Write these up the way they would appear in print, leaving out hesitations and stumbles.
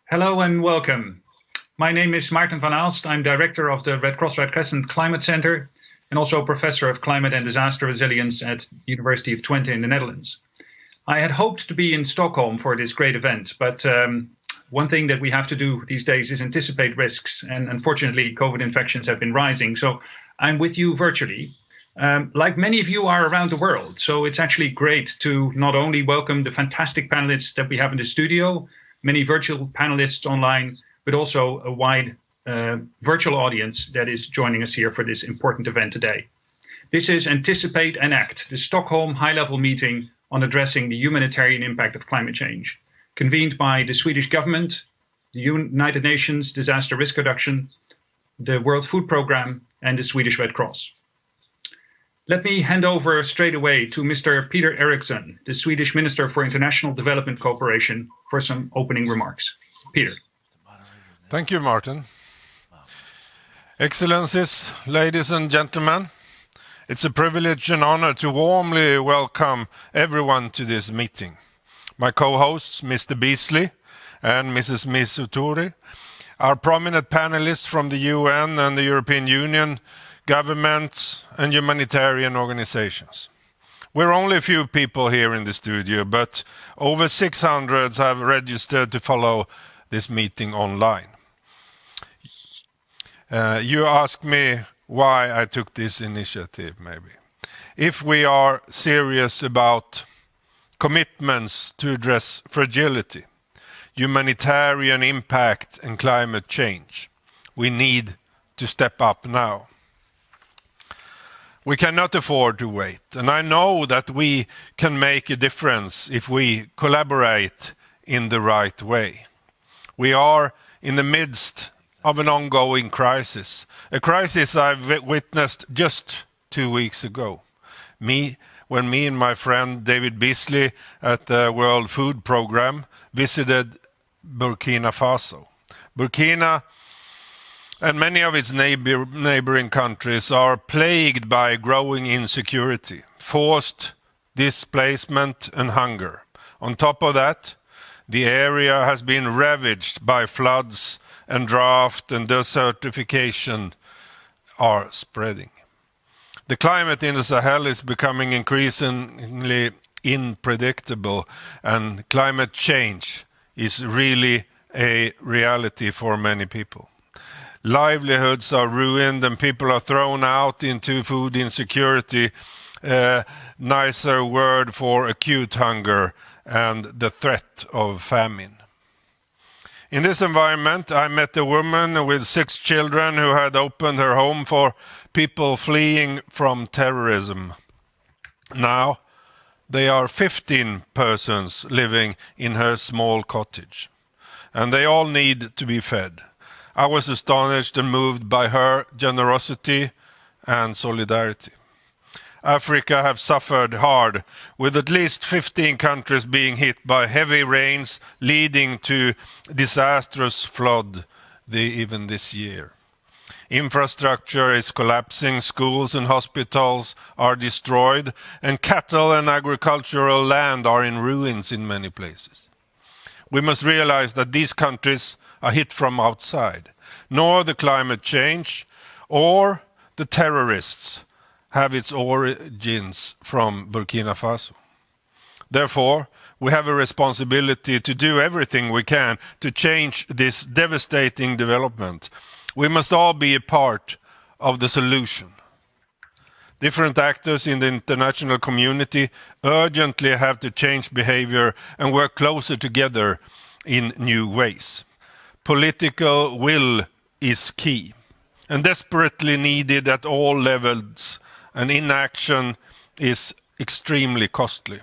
Hello and welcome. My name is Maarten van Aalst. I'm director of the Red Cross Red Crescent Climate Center and also a professor of climate and disaster resilience at University of Twente in the Netherlands. I had hoped to be in Stockholm for this great event, but one thing that we have to do these days is anticipate risks, and unfortunately COVID infections have been rising. So I'm with you virtually, like many of you are around the world. So it's actually great to not only welcome the fantastic panelists that we have in the studio, many virtual panelists online, but also a wide virtual audience that is joining us here for this important event today. This is Anticipate and Act, the Stockholm high-level meeting on addressing the humanitarian impact of climate change, convened by the Swedish government, the United Nations Disaster Risk Reduction, the World Food Programme, and the Swedish Red Cross. Let me hand over straight away to Mr. Peter Eriksson, the Swedish Minister for International Development Cooperation, for some opening remarks. Peter. Thank you, Maarten. Excellencies, ladies and gentlemen, it's a privilege and honor to warmly welcome everyone to this meeting. My co-hosts, Mr. Beasley and Mrs. Mizutori, are prominent panelists from the UN and the European Union, governments and humanitarian organizations. We're only a few people here in the studio, but over 600 have registered to follow this meeting online. You ask me why I took this initiative, maybe. If we are serious about commitments to address fragility, humanitarian impact and climate change, we need to step up now. We cannot afford to wait, and I know that we can make a difference if we collaborate in the right way. We are in the midst of an ongoing crisis, a crisis I've witnessed just 2 weeks ago. When me and my friend David Beasley at the World Food Programme visited Burkina Faso. Burkina and many of its neighboring countries are plagued by growing insecurity, forced displacement and hunger. On top of that, the area has been ravaged by floods and drought, and desertification are spreading. The climate in the Sahel is becoming increasingly unpredictable, and climate change is really a reality for many people. Livelihoods are ruined and people are thrown out into food insecurity, a nicer word for acute hunger and the threat of famine. In this environment, I met a woman with 6 children who had opened her home for people fleeing from terrorism. Now, they are 15 persons living in her small cottage, and they all need to be fed. I was astonished and moved by her generosity and solidarity. Africa have suffered hard, with at least 15 countries being hit by heavy rains, leading to disastrous flood even this year. Infrastructure is collapsing, schools and hospitals are destroyed, and cattle and agricultural land are in ruins in many places. We must realize that these countries are hit from outside. Nor the climate change or the terrorists have its origins from Burkina Faso. Therefore, we have a responsibility to do everything we can to change this devastating development. We must all be a part of the solution. Different actors in the international community urgently have to change behavior and work closer together in new ways. Political will is key and desperately needed at all levels, and inaction is extremely costly.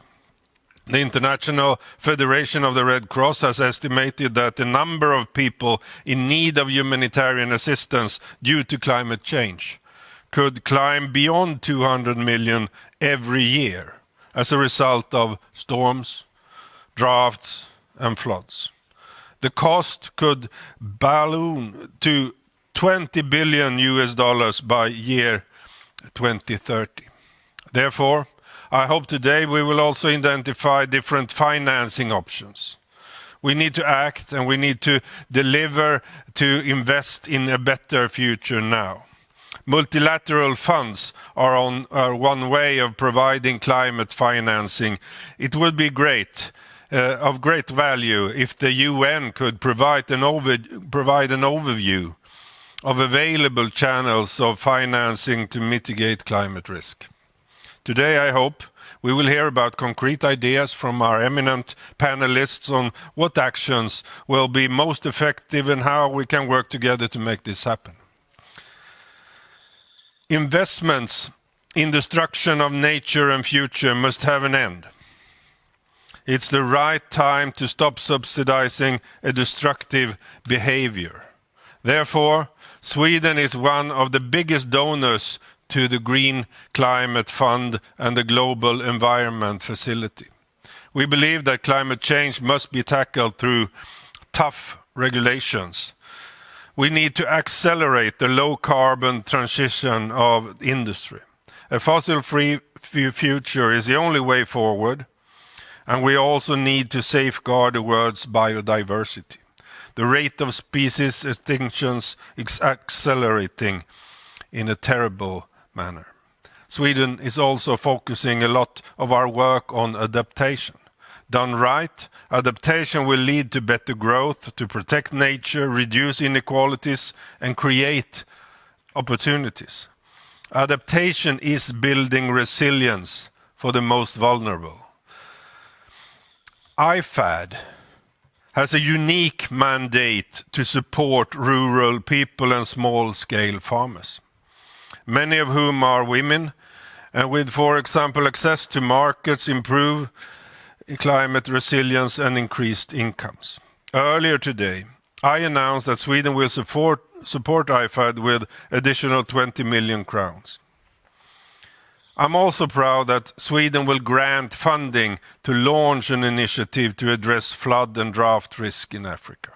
The International Federation of the Red Cross has estimated that the number of people in need of humanitarian assistance due to climate change could climb beyond 200 million every year as a result of storms, droughts, and floods. The cost could balloon to $20 billion by year 2030. Therefore, I hope today we will also identify different financing options. We need to act, and we need to deliver to invest in a better future now. Multilateral funds are one way of providing climate financing. It would be great, of great value, if the UN could provide an overview of available channels of financing to mitigate climate risk. Today, I hope we will hear about concrete ideas from our eminent panelists on what actions will be most effective and how we can work together to make this happen. Investments in destruction of nature and future must have an end. It's the right time to stop subsidizing a destructive behavior. Therefore, Sweden is one of the biggest donors to the Green Climate Fund and the Global Environment Facility. We believe that climate change must be tackled through tough regulations. We need to accelerate the low-carbon transition of industry. A fossil-free future is the only way forward, and we also need to safeguard the world's biodiversity. The rate of species extinctions is accelerating in a terrible manner. Sweden is also focusing a lot of our work on adaptation. Done right, adaptation will lead to better growth, to protect nature, reduce inequalities, and create opportunities. Adaptation is building resilience for the most vulnerable. IFAD has a unique mandate to support rural people and small-scale farmers, many of whom are women, and with, for example, access to markets, improve climate resilience and increased incomes. Earlier today, I announced that Sweden will support IFAD with additional 20 million crowns. I'm also proud that Sweden will grant funding to launch an initiative to address flood and drought risk in Africa.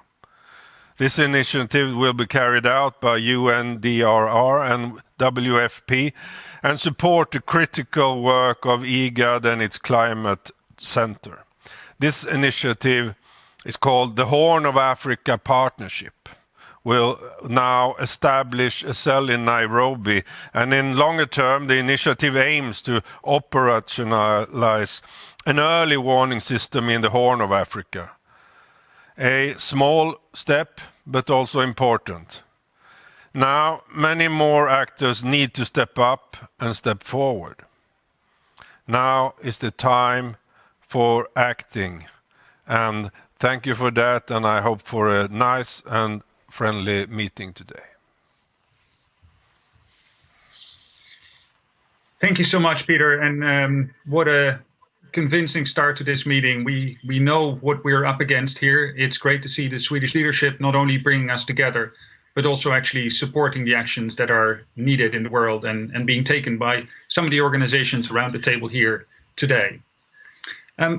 This initiative will be carried out by UNDRR and WFP and support the critical work of IGAD and its climate center. This initiative is called the Horn of Africa Partnership. Will now establish a cell in Nairobi, and in longer term the initiative aims to operationalize an early warning system in the Horn of Africa. A small step, but also important. Now many more actors need to step up and step forward. Now is the time for acting, and thank you for that, and I hope for a nice and friendly meeting today. Thank you so much, Peter, and what a convincing start to this meeting. We know what we're up against here. It's great to see the Swedish leadership not only bringing us together, but also actually supporting the actions that are needed in the world and being taken by some of the organizations around the table here today.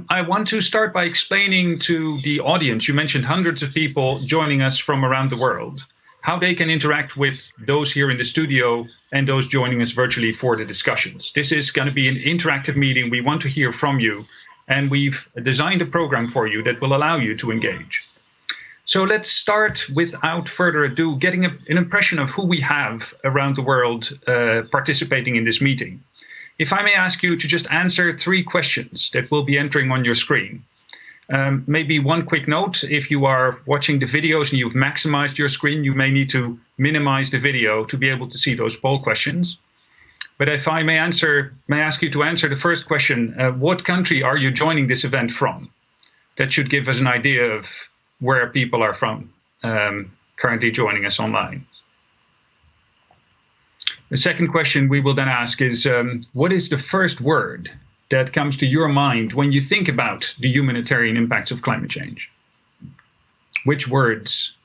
I want to start by explaining to the audience, you mentioned hundreds of people joining us from around the world, how they can interact with those here in the studio and those joining us virtually for the discussions. This is going to be an interactive meeting. We want to hear from you, and we've designed a program for you that will allow you to engage. So let's start, without further ado, getting an impression of who we have around the world participating in this meeting. If I may ask you to just answer 3 questions that will be entering on your screen. Maybe one quick note, if you are watching the videos and you've maximized your screen, you may need to minimize the video to be able to see those poll questions. But if I may ask you to answer the first question, what country are you joining this event from? That should give us an idea of where people are from currently joining us online. The second question we will then ask is, what is the first word that comes to your mind when you think about the humanitarian impacts of climate change? Which words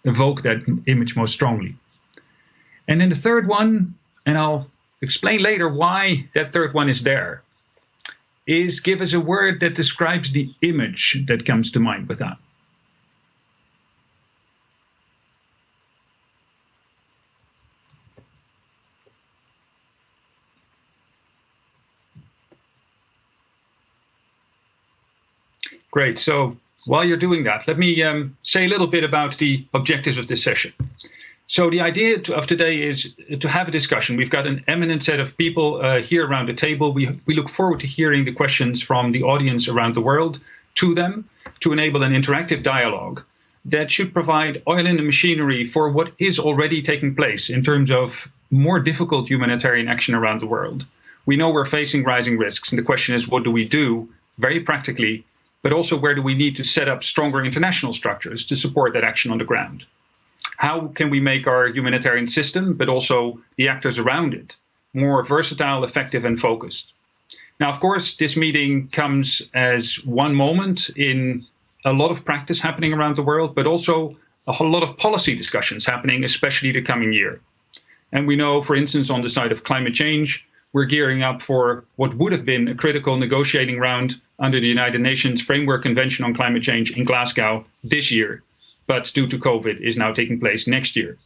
evoke that image most strongly? And then the third one, and I'll explain later why that third one is there, is give us a word that describes the image that comes to mind with that. Great. So while you're doing that, let me say a little bit about the objectives of this session. So the idea of today is to have a discussion. We've got an eminent set of people here around the table. We look forward to hearing the questions from the audience around the world to them to enable an interactive dialogue that should provide oil in the machinery for what is already taking place in terms of more difficult humanitarian action around the world. We know we're facing rising risks, and the question is, what do we do very practically, but also where do we need to set up stronger international structures to support that action on the ground? How can we make our humanitarian system, but also the actors around it, more versatile, effective, and focused? Now, of course, this meeting comes as one moment in a lot of practice happening around the world, but also a whole lot of policy discussions happening, especially the coming year. And we know, for instance, on the side of climate change, we're gearing up for what would have been a critical negotiating round under the United Nations Framework Convention on Climate Change in Glasgow this year, but due to COVID is now taking place next year.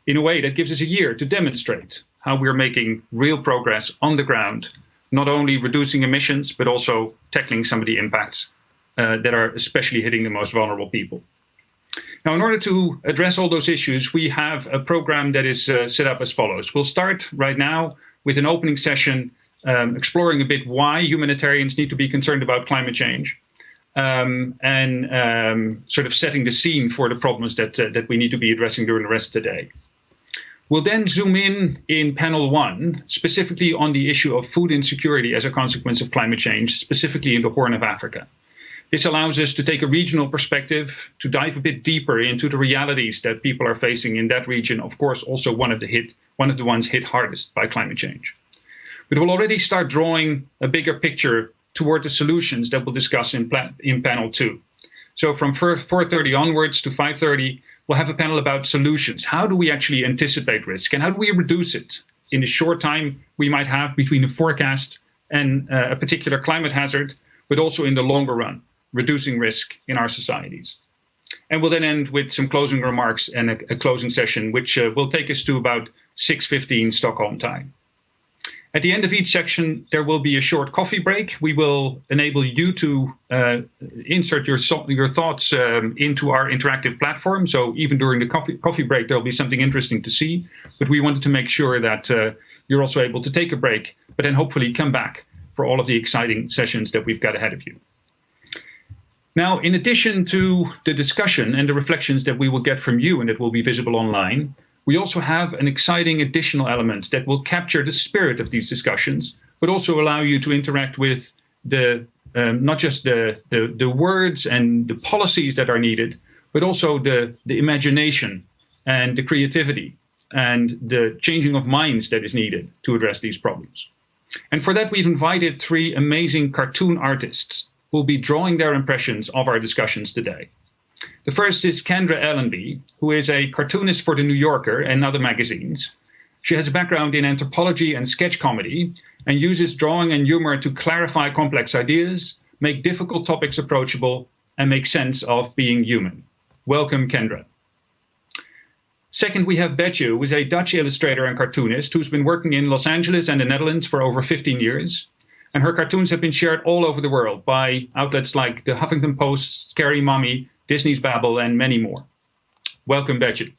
In a way, that gives us a year to demonstrate how we're making real progress on the ground, not only reducing emissions, but also tackling some of the impacts that are especially hitting the most vulnerable people. Now, in order to address all those issues, we have a program that is set up as follows. We'll start right now with an opening session exploring a bit why humanitarians need to be concerned about climate change, and sort of setting the scene for the problems that we need to be addressing during the rest of the day. We'll then zoom in panel one, specifically on the issue of food insecurity as a consequence of climate change, specifically in the Horn of Africa. This allows us to take a regional perspective, to dive a bit deeper into the realities that people are facing in that region, of course, also one of the ones hit hardest by climate change. But we'll already start drawing a bigger picture toward the solutions that we'll discuss in panel two. So from 4:30 onwards to 5:30, we'll have a panel about solutions. How do we actually anticipate risk, and how do we reduce it in the short time we might have between a forecast and a particular climate hazard, but also in the longer run, reducing risk in our societies. And we'll then end with some closing remarks and a closing session, which will take us to about 6:15 Stockholm time. At the end of each section, there will be a short coffee break. We will enable you to insert your thoughts into our interactive platform. So even during the coffee break, there'll be something interesting to see. But we wanted to make sure that you're also able to take a break, but then hopefully come back for all of the exciting sessions that we've got ahead of you. Now, in addition to the discussion and the reflections that we will get from you and that will be visible online, we also have an exciting additional element that will capture the spirit of these discussions, but also allow you to interact with the not just the words and the policies that are needed, but also the imagination and the creativity and the changing of minds that is needed to address these problems. And for that, we've invited three amazing cartoon artists who will be drawing their impressions of our discussions today. The first is Kendra Ellenby, who is a cartoonist for The New Yorker and other magazines. She has a background in anthropology and sketch comedy and uses drawing and humor to clarify complex ideas, make difficult topics approachable, and make sense of being human. Welcome, Kendra. Second, we have Betje, who is a Dutch illustrator and cartoonist who's been working in Los Angeles and the Netherlands for over 15 years. And her cartoons have been shared all over the world by outlets like the Huffington Post, Scary Mami, Disney's Babel, and many more. Welcome, Betje.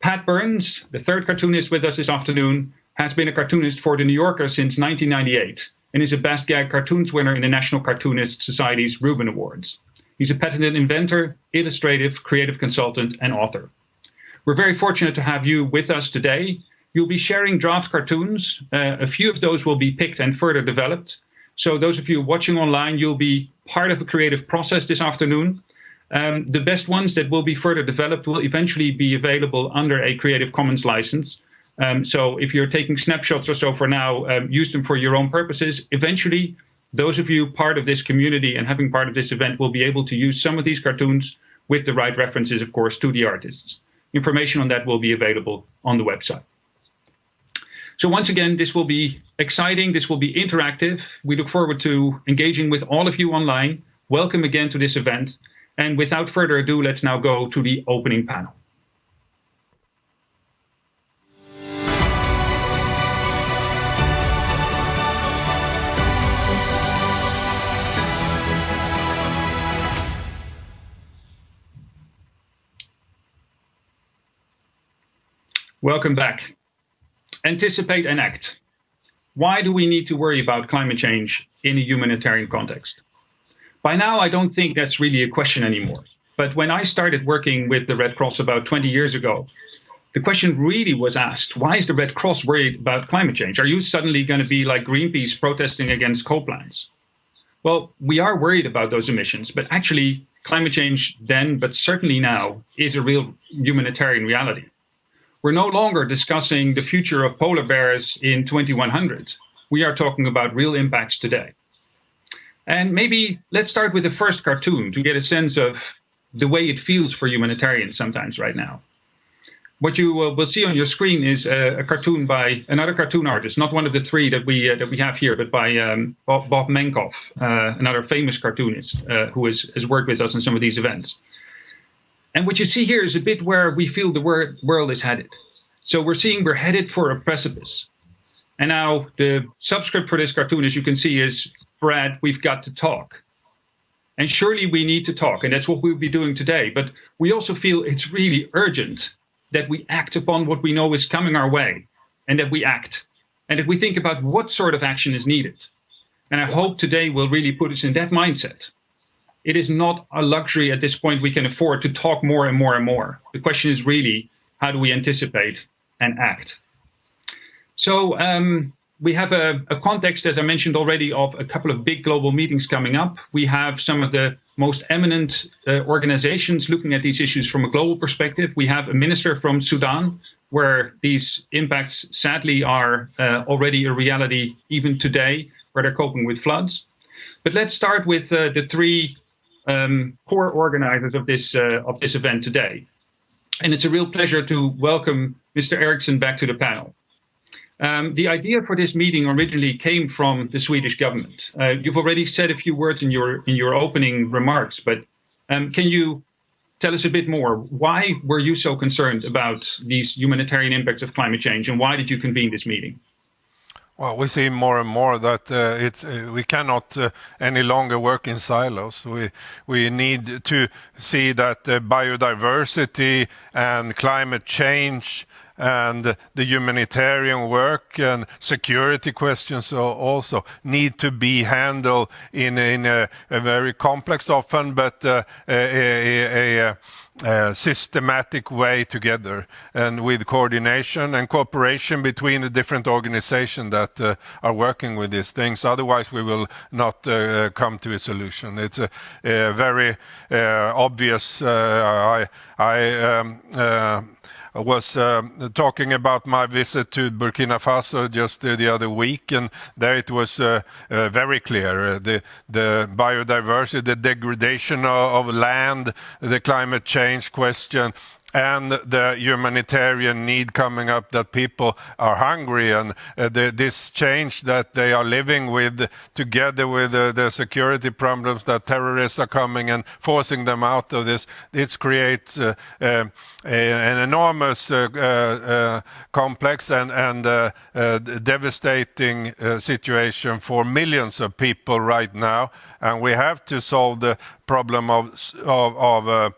Pat Burns, the third cartoonist with us this afternoon, has been a cartoonist for The New Yorker since 1998 and is a Best Gag Cartoons winner in the National Cartoonist Society's Reuben Awards. He's a patented inventor, illustrative, creative consultant, and author. We're very fortunate to have you with us today. You'll be sharing draft cartoons. A few of those will be picked and further developed. So those of you watching online, you'll be part of the creative process this afternoon. The best ones that will be further developed will eventually be available under a Creative Commons license. So if you're taking snapshots or so for now, use them for your own purposes. Eventually, those of you part of this community and having part of this event will be able to use some of these cartoons with the right references, of course, to the artists. Information on that will be available on the website. So once again, this will be exciting. This will be interactive. We look forward to engaging with all of you online. Welcome again to this event. And without further ado, let's now go to the opening panel. Welcome back. Anticipate and act. Why do we need to worry about climate change in a humanitarian context? By now, I don't think that's really a question anymore. But when I started working with the Red Cross about 20 years ago, the question really was asked, why is the Red Cross worried about climate change? Are you suddenly going to be like Greenpeace protesting against coal plants? Well, we are worried about those emissions, but actually climate change then, but certainly now, is a real humanitarian reality. We're no longer discussing the future of polar bears in 2100. We are talking about real impacts today. And maybe let's start with the first cartoon to get a sense of the way it feels for humanitarians sometimes right now. What you will see on your screen is a cartoon by another cartoon artist, not one of the three that we have here, but by Bob Mankoff, another famous cartoonist who has worked with us on some of these events. And what you see here is a bit where we feel the world is headed. So we're headed for a precipice. And now the subscript for this cartoon, as you can see, is, Brad, we've got to talk. And surely we need to talk, and that's what we'll be doing today. But we also feel it's really urgent that we act upon what we know is coming our way, and that we act. And that we think about what sort of action is needed. And I hope today will really put us in that mindset. It is not a luxury at this point we can afford to talk more and more and more. The question is really, how do we anticipate and act? So we have a context, as I mentioned already, of a couple of big global meetings coming up. We have some of the most eminent organizations looking at these issues from a global perspective. We have a minister from Sudan, where these impacts sadly are already a reality even today, where they're coping with floods. But let's start with the three core organizers of this event today. And it's a real pleasure to welcome Mr. Eriksson back to the panel. The idea for this meeting originally came from the Swedish government. You've already said a few words in your opening remarks, but can you tell us a bit more? Why were you so concerned about these humanitarian impacts of climate change, and why did you convene this meeting? Well, we see more and more that we cannot any longer work in silos. We need to see that biodiversity and climate change and the humanitarian work and security questions also need to be handled in a very complex, often, but a systematic way together, and with coordination and cooperation between the different organizations that are working with these things. Otherwise, we will not come to a solution. It's very obvious. I was talking about my visit to Burkina Faso just the other week, and there it was very clear. The biodiversity, the degradation of land, the climate change question, and the humanitarian need coming up, that people are hungry, and this change that they are living with, together with the security problems that terrorists are coming and forcing them out of this creates an enormous complex and devastating situation for millions of people right now, and we have to solve the problem of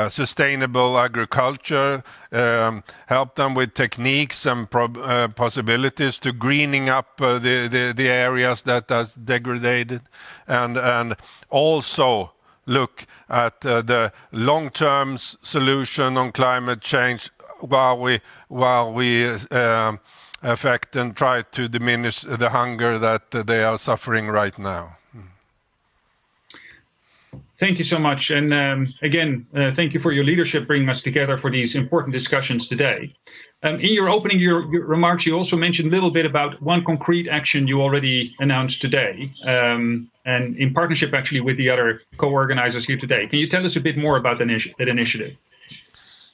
sustainable agriculture, help them with techniques and possibilities to greening up the areas that are degraded, and also look at the long-term solution on climate change while we affect and try to diminish the hunger that they are suffering right now. Thank you so much. And again, thank you for your leadership bringing us together for these important discussions today. In your opening your remarks, you also mentioned a little bit about one concrete action you already announced today, and in partnership actually with the other co-organizers here today. Can you tell us a bit more about that initiative?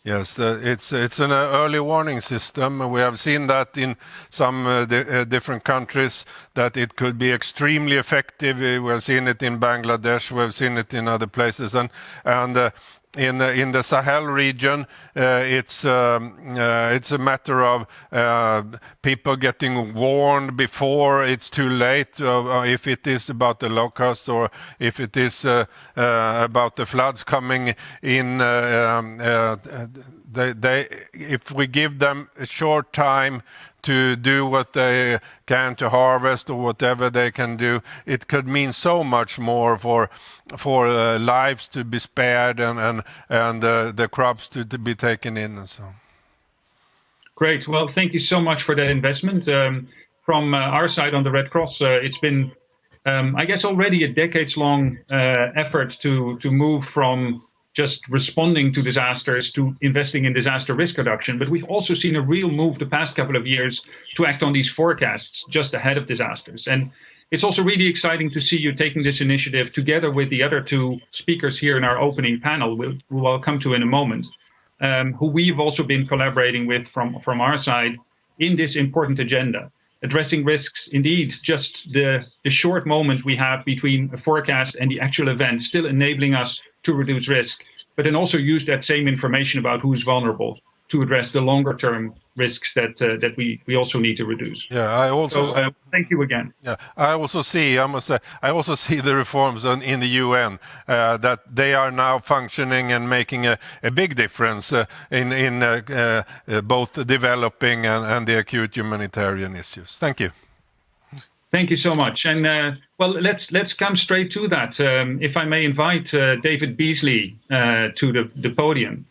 Yes, it's an early warning system. We have seen that in some different countries, that it could be extremely effective. We have seen it in Bangladesh, we have seen it in other places, and in the Sahel region, it's a matter of people getting warned before it's too late, if it is about the locusts or if it is about the floods coming in. If we give them a short time to do what they can to harvest or whatever they can do, it could mean so much more for lives to be spared and the crops to be taken in and so on. Great. Well, thank you so much for that investment. From our side on the Red Cross, it's been, I guess, already a decades-long effort to move from just responding to disasters to investing in disaster risk reduction. But we've also seen a real move the past couple of years to act on these forecasts just ahead of disasters. And it's also really exciting to see you taking this initiative together with the other two speakers here in our opening panel, who I'll come to in a moment, who we've also been collaborating with from our side in this important agenda. Addressing risks, indeed, just the short moment we have between a forecast and the actual event, still enabling us to reduce risk, but then also use that same information about who's vulnerable to address the longer term risks that we also need to reduce. Yeah, I also thank you again. Yeah, I also see the reforms in the UN that they are now functioning and making a big difference in both developing and the acute humanitarian issues. Thank you. Thank you so much. And well, let's come straight to that. If I may invite David Beasley to the podium.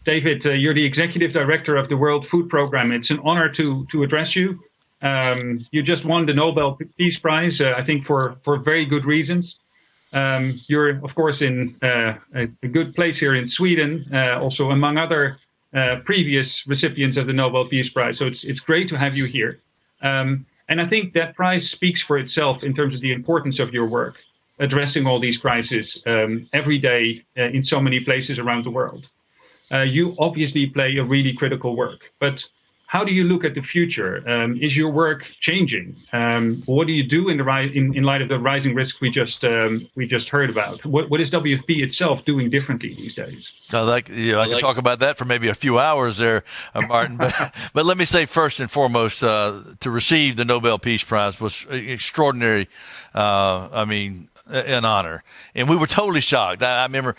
David, you're the Executive Director of the World Food Programme. It's an honor to address you. You just won the Nobel Peace Prize, I think for very good reasons. You're, of course, in a good place here in Sweden, also among other previous recipients of the Nobel Peace Prize. So it's great to have you here. And I think that prize speaks for itself in terms of the importance of your work, addressing all these crises every day in so many places around the world. You obviously play a really critical work, but how do you look at the future? Is your work changing? What do you do in light of the rising risks we just heard about? What is WFP itself doing differently these days? I could talk about that for maybe a few hours there, Maarten. But let me say first and foremost, to receive the Nobel Peace Prize was extraordinary. An honor. And we were totally shocked. I remember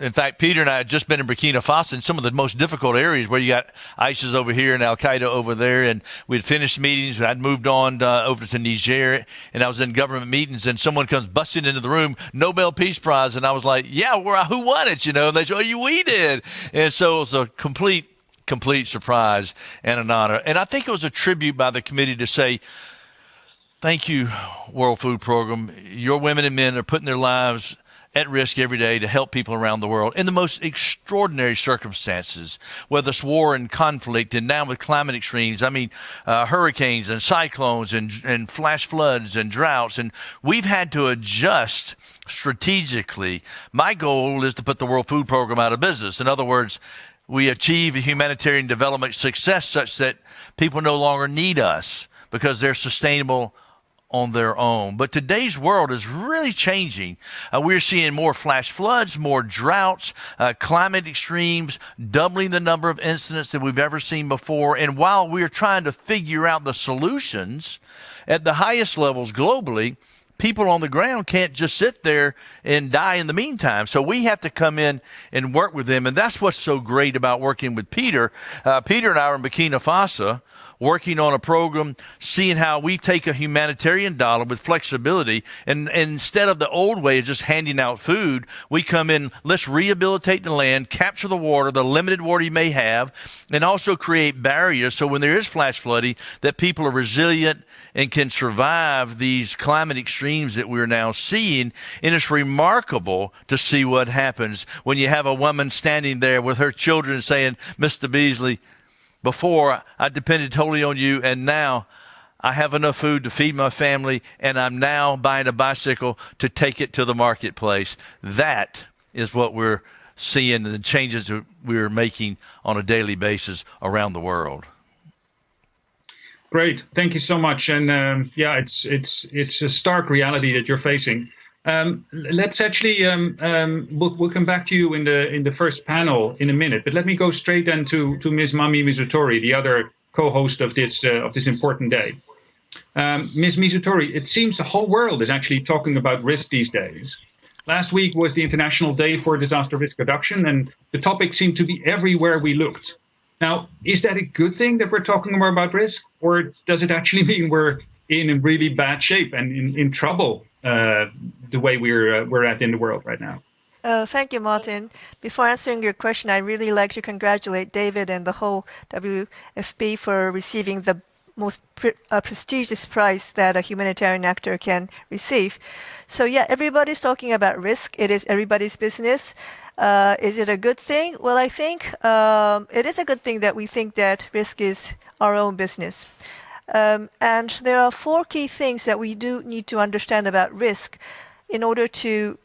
in fact, Peter and I had just been in Burkina Faso in some of the most difficult areas where you got ISIS over here and Al-Qaeda over there. And we'd finished meetings. I'd moved on over to Niger, and I was in government meetings, and someone comes busting into the room, Nobel Peace Prize. And I was like, yeah, who won it? And they said, we did. And so it was a complete surprise and an honor. And I think it was a tribute by the committee to say, thank you, World Food Program. Your women and men are putting their lives at risk every day to help people around the world in the most extraordinary circumstances, whether it's war and conflict, and now with climate extremes, hurricanes and cyclones and flash floods and droughts. And we've had to adjust strategically. My goal is to put the World Food Program out of business. In other words, we achieve a humanitarian development success such that people no longer need us because they're sustainable on their own. But today's world is really changing. We're seeing more flash floods, more droughts, climate extremes, doubling the number of incidents that we've ever seen before. And while we're trying to figure out the solutions at the highest levels globally, people on the ground can't just sit there and die in the meantime. So we have to come in and work with them. And that's what's so great about working with Peter. Peter and I are in Burkina Faso, working on a program, seeing how we take a humanitarian dollar with flexibility, and instead of the old way of just handing out food, we come in, let's rehabilitate the land, capture the water, the limited water you may have, and also create barriers so when there is flash flooding, that people are resilient and can survive these climate extremes that we're now seeing. And it's remarkable to see what happens when you have a woman standing there with her children saying, Mr. Beasley, before I depended totally on you, and now I have enough food to feed my family, and I'm now buying a bicycle to take it to the marketplace. That is what we're seeing, the changes that we're making on a daily basis around the world. Great, thank you so much. And it's a stark reality that you're facing. Let's actually we'll come back to you in the first panel in a minute. But let me go straight then to Ms. Mami Mizutori, the other co-host of this important day. Ms. Mizutori, it seems the whole world is actually talking about risk these days. Last week was the International Day for Disaster Risk Reduction, and the topic seemed to be everywhere we looked. Now, is that a good thing that we're talking more about risk, or does it actually mean we're in a really bad shape and in trouble the way we're at in the world right now? Thank you, Maarten. Before answering your question, I'd really like to congratulate David and the whole WFP for receiving the most prestigious prize that a humanitarian actor can receive. So yeah, everybody's talking about risk. It is everybody's business. Is it a good thing? Well, I think it is a good thing that we think that risk is our own business. And there are 4 key things that we do need to understand about risk in order to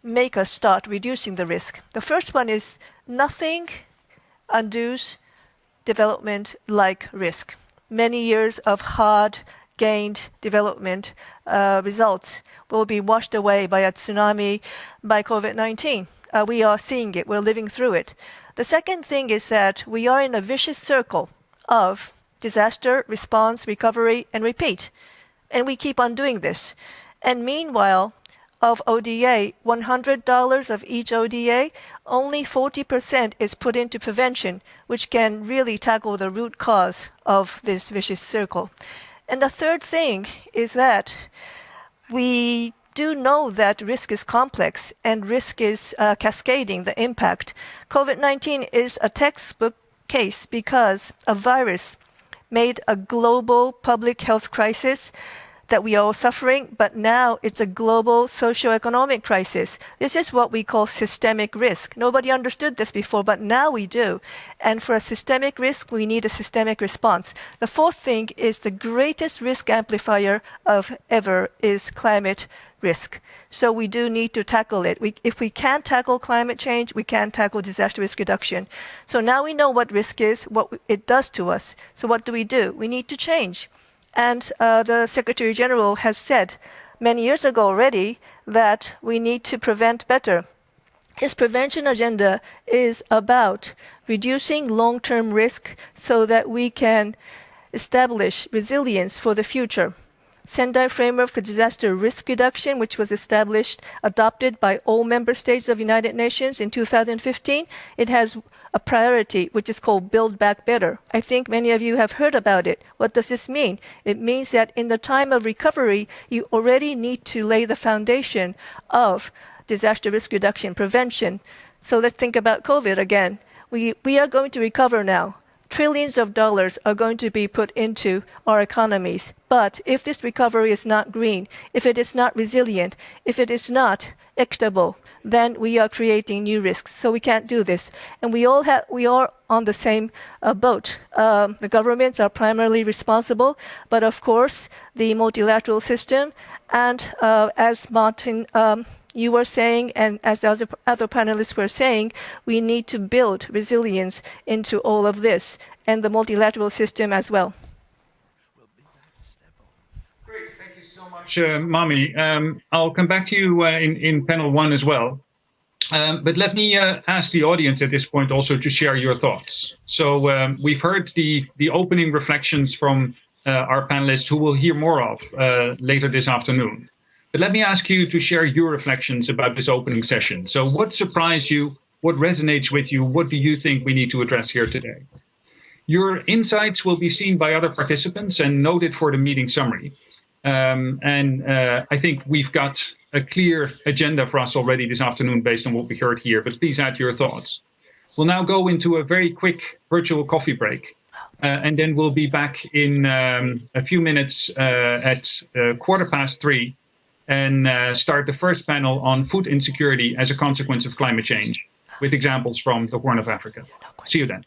make us start reducing the risk. The first one is nothing undoes development like risk. Many years of hard-gained development results will be washed away by a tsunami, by COVID-19. We are seeing it. We're living through it. The second thing is that we are in a vicious circle of disaster, response, recovery, and repeat. And we keep on doing this. And meanwhile, of ODA, $100 of each ODA, only 40% is put into prevention, which can really tackle the root cause of this vicious circle. And the third thing is that we do know that risk is complex and risk is cascading the impact. COVID-19 is a textbook case because a virus made a global public health crisis that we are all suffering, but now it's a global socio-economic crisis. This is what we call systemic risk. Nobody understood this before, but now we do. And for a systemic risk, we need a systemic response. The fourth thing is the greatest risk amplifier of ever is climate risk. So we do need to tackle it. If we can't tackle climate change, we can't tackle disaster risk reduction. So now we know what risk is, what it does to us. So what do? We need to change. And the Secretary General has said many years ago already that we need to prevent better. His prevention agenda is about reducing long-term risk so that we can establish resilience for the future. Sendai Framework for Disaster Risk Reduction, which was adopted by all member states of the United Nations in 2015, it has a priority which is called Build Back Better. I think many of you have heard about it. What does this mean? It means that in the time of recovery, you already need to lay the foundation of disaster risk reduction prevention. So let's think about COVID again. We are going to recover now. Trillions of dollars are going to be put into our economies. But if this recovery is not green, if it is not resilient, if it is not equitable, then we are creating new risks. So we can't do this. And we are on the same boat. The governments are primarily responsible, but of course, the multilateral system, and as Maarten, you were saying, and as the other panelists were saying, we need to build resilience into all of this and the multilateral system as well. Great, thank you so much, Mami. I'll come back to you in panel 1 as well. But let me ask the audience at this point also to share your thoughts. So we've heard the opening reflections from our panelists, who we'll hear more of later this afternoon. But let me ask you to share your reflections about this opening session. So what surprised you? What resonates with you? What do you think we need to address here today? Your insights will be seen by other participants and noted for the meeting summary. I think we've got a clear agenda for us already this afternoon based on what we heard here, but please add your thoughts. We'll now go into a very quick virtual coffee break. And then we'll be back in a few minutes at 3:15 and start the first panel on food insecurity as a consequence of climate change, with examples from the Horn of Africa. See you then.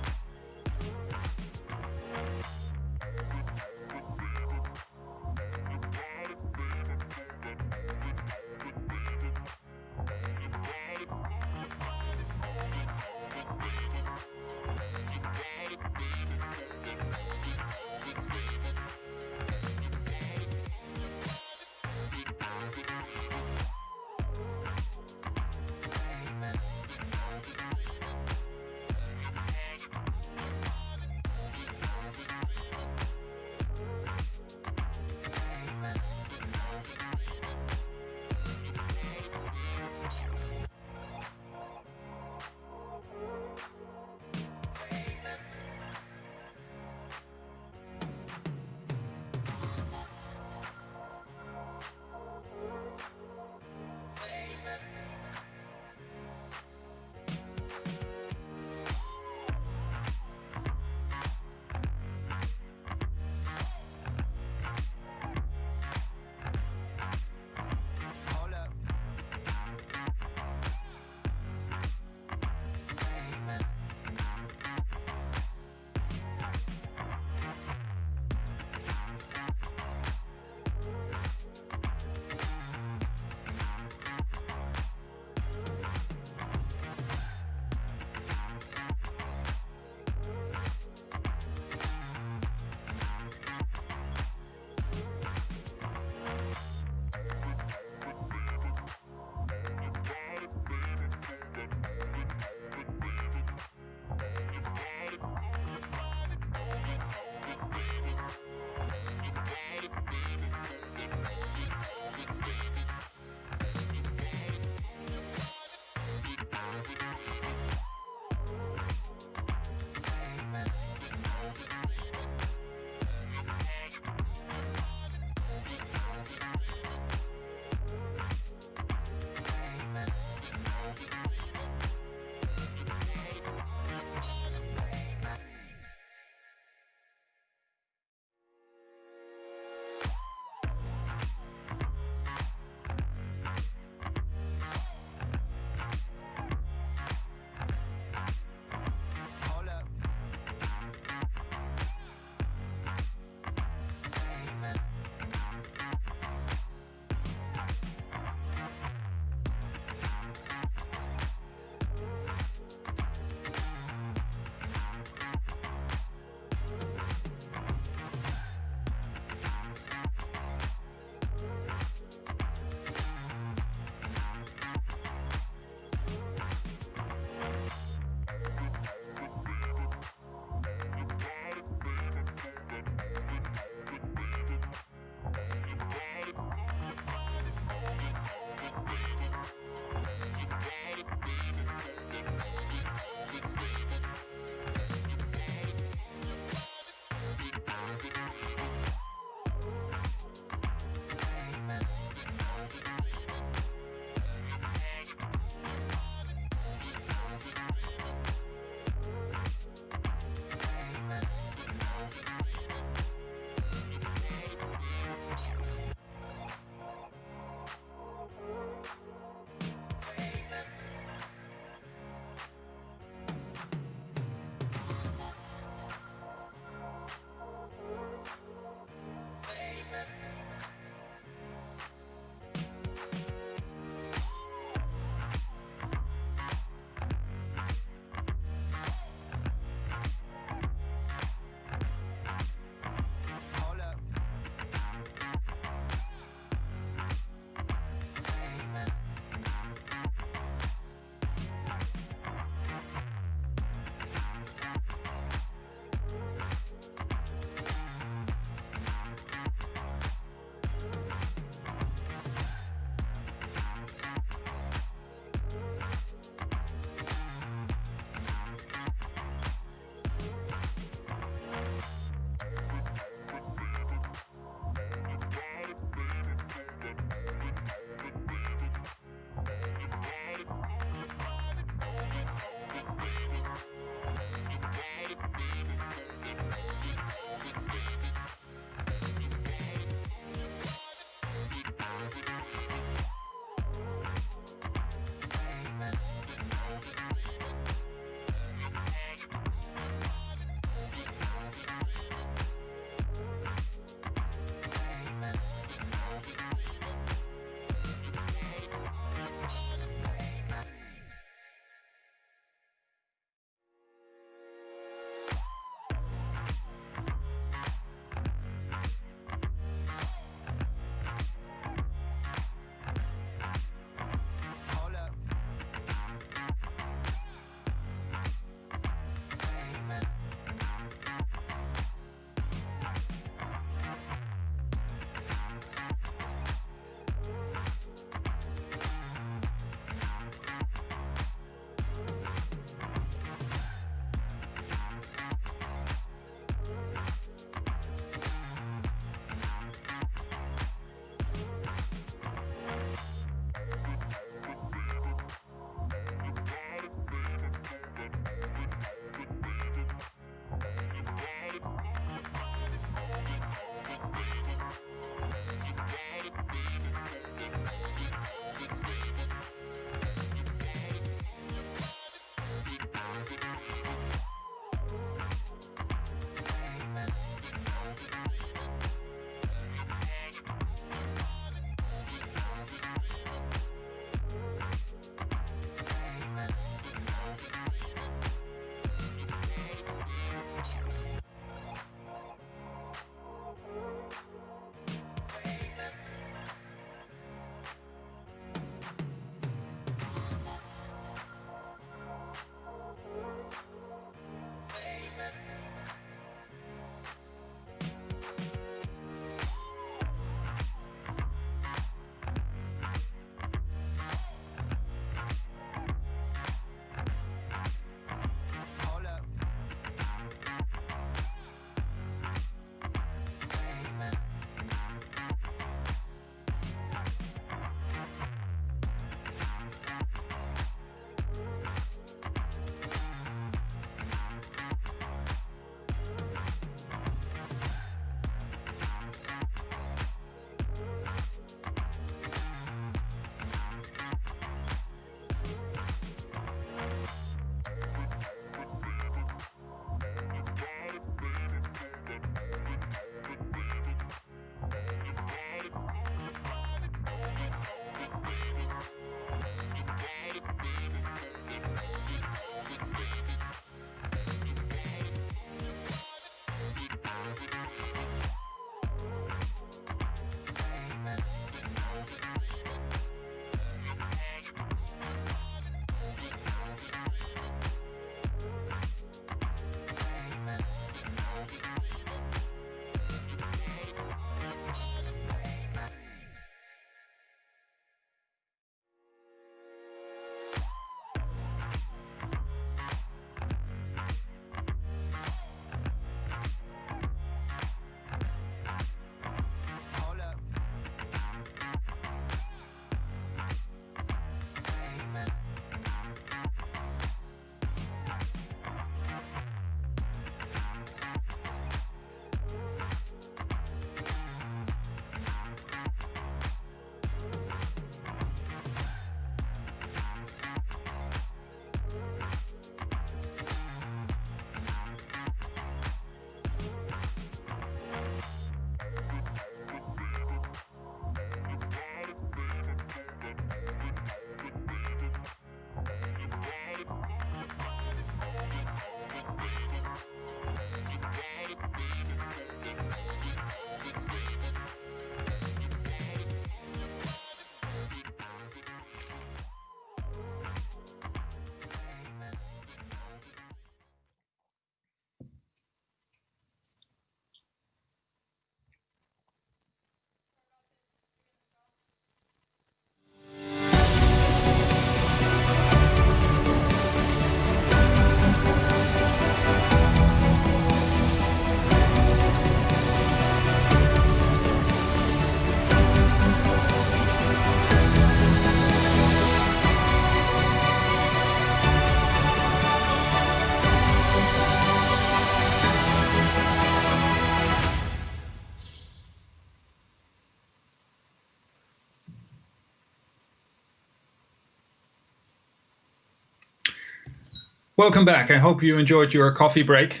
Welcome back. I hope you enjoyed your coffee break.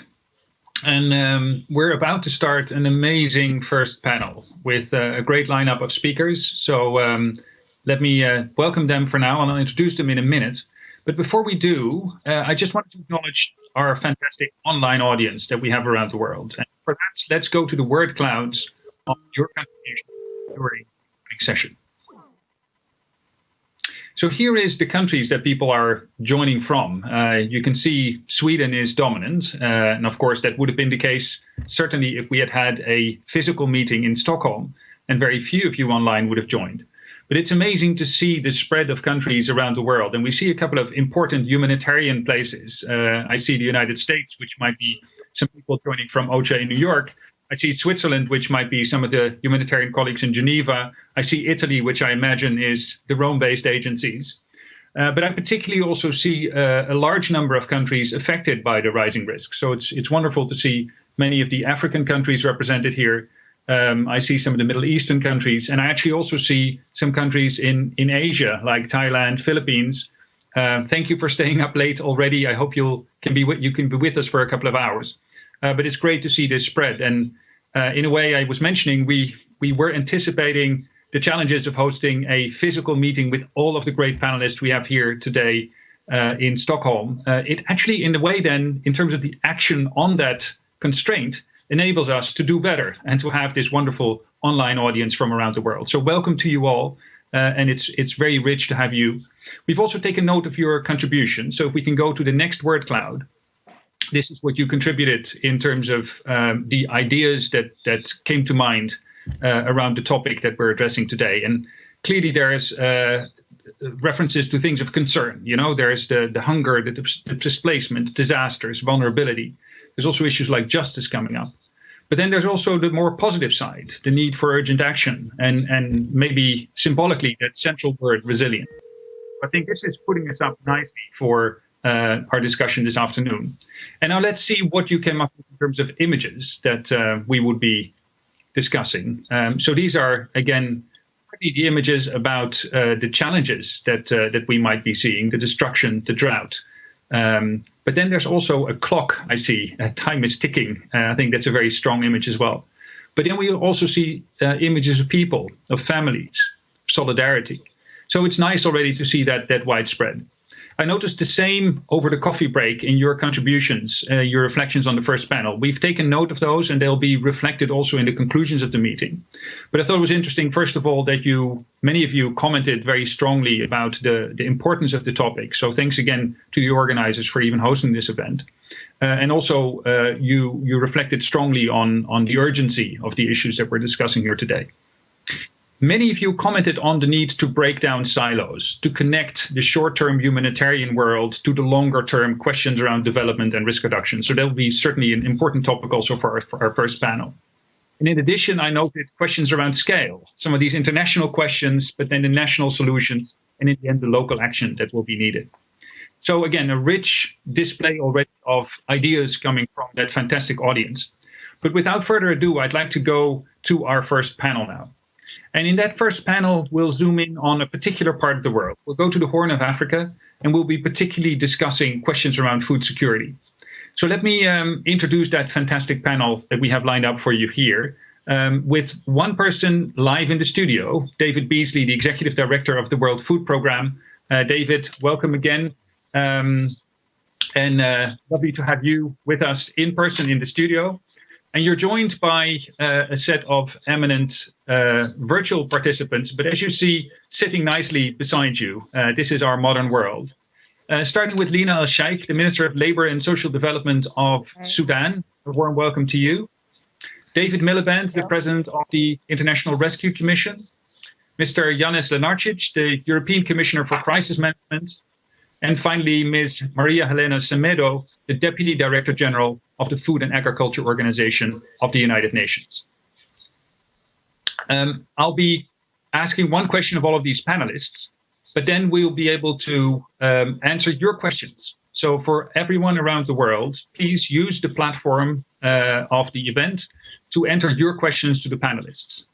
And we're about to start an amazing first panel with a great lineup of speakers. So let me welcome them for now, and I'll introduce them in a minute. But before we do, I just wanted to acknowledge our fantastic online audience that we have around the world. And for that, let's go to the word clouds on your contributions during the session. So here is the countries that people are joining from. You can see Sweden is dominant. And of course, that would have been the case certainly if we had had a physical meeting in Stockholm, and very few of you online would have joined. But it's amazing to see the spread of countries around the world. And we see a couple of important humanitarian places. I see the United States, which might be some people joining from OCHA in New York. I see Switzerland, which might be some of the humanitarian colleagues in Geneva. I see Italy, which I imagine is the Rome-based agencies. But I particularly also see a large number of countries affected by the rising risk. So it's wonderful to see many of the African countries represented here. I see some of the Middle Eastern countries, and I actually also see some countries in Asia, like Thailand, Philippines. Thank you for staying up late already. I hope you can be with us for a couple of hours. But it's great to see this spread. And in a way, I was mentioning, we were anticipating the challenges of hosting a physical meeting with all of the great panelists we have here today in Stockholm. It actually, in a way then, in terms of the action on that constraint, enables us to do better and to have this wonderful online audience from around the world. So welcome to you all, and it's very rich to have you. We've also taken note of your contribution. So if we can go to the next word cloud, this is what you contributed in terms of the ideas that came to mind around the topic that we're addressing today. And clearly there's references to things of concern. You know, there's the hunger, the displacement, disasters, vulnerability. There's also issues like justice coming up. But then there's also the more positive side, the need for urgent action, and maybe symbolically that central word, resilient. I think this is putting us up nicely for our discussion this afternoon. And now let's see what you came up with in terms of images that we would be discussing. So these are, again, the images about the challenges that we might be seeing, the destruction, the drought. But then there's also a clock, I see. Time is ticking. I think that's a very strong image as well. But then we also see images of people, of families, solidarity. So it's nice already to see that widespread. I noticed the same over the coffee break in your contributions, your reflections on the first panel. We've taken note of those, and they'll be reflected also in the conclusions of the meeting. But I thought it was interesting, first of all, that many of you commented very strongly about the importance of the topic. So thanks again to the organizers for even hosting this event. And also, you reflected strongly on the urgency of the issues that we're discussing here today. Many of you commented on the need to break down silos, to connect the short-term humanitarian world to the longer-term questions around development and risk reduction. So that will be certainly an important topic also for our first panel. And in addition, I noted questions around scale, some of these international questions, but then the national solutions, and in the end, the local action that will be needed. So again, a rich display already of ideas coming from that fantastic audience. But without further ado, I'd like to go to our first panel now. And in that first panel, we'll zoom in on a particular part of the world. We'll go to the Horn of Africa, and we'll be particularly discussing questions around food security. So let me introduce that fantastic panel that we have lined up for you here, with one person live in the studio, David Beasley, the Executive Director of the World Food Programme. David, welcome again. And lovely to have you with us in person in the studio. And you're joined by a set of eminent virtual participants, but as you see, sitting nicely beside you, this is our modern world. Starting with Lina Al-Sheikh, the Minister of Labour and Social Development of Sudan. A warm welcome to you. David Miliband, the President of the International Rescue Commission. Mr. Janice Lenartic, the European Commissioner for Crisis Management. And finally, Ms. Maria Helena Semedo, the Deputy Director General of the Food and Agriculture Organization of the United Nations. I'll be asking one question of all of these panelists, but then we'll be able to answer your questions. So for everyone around the world, please use the platform of the event to enter your questions to the panelists.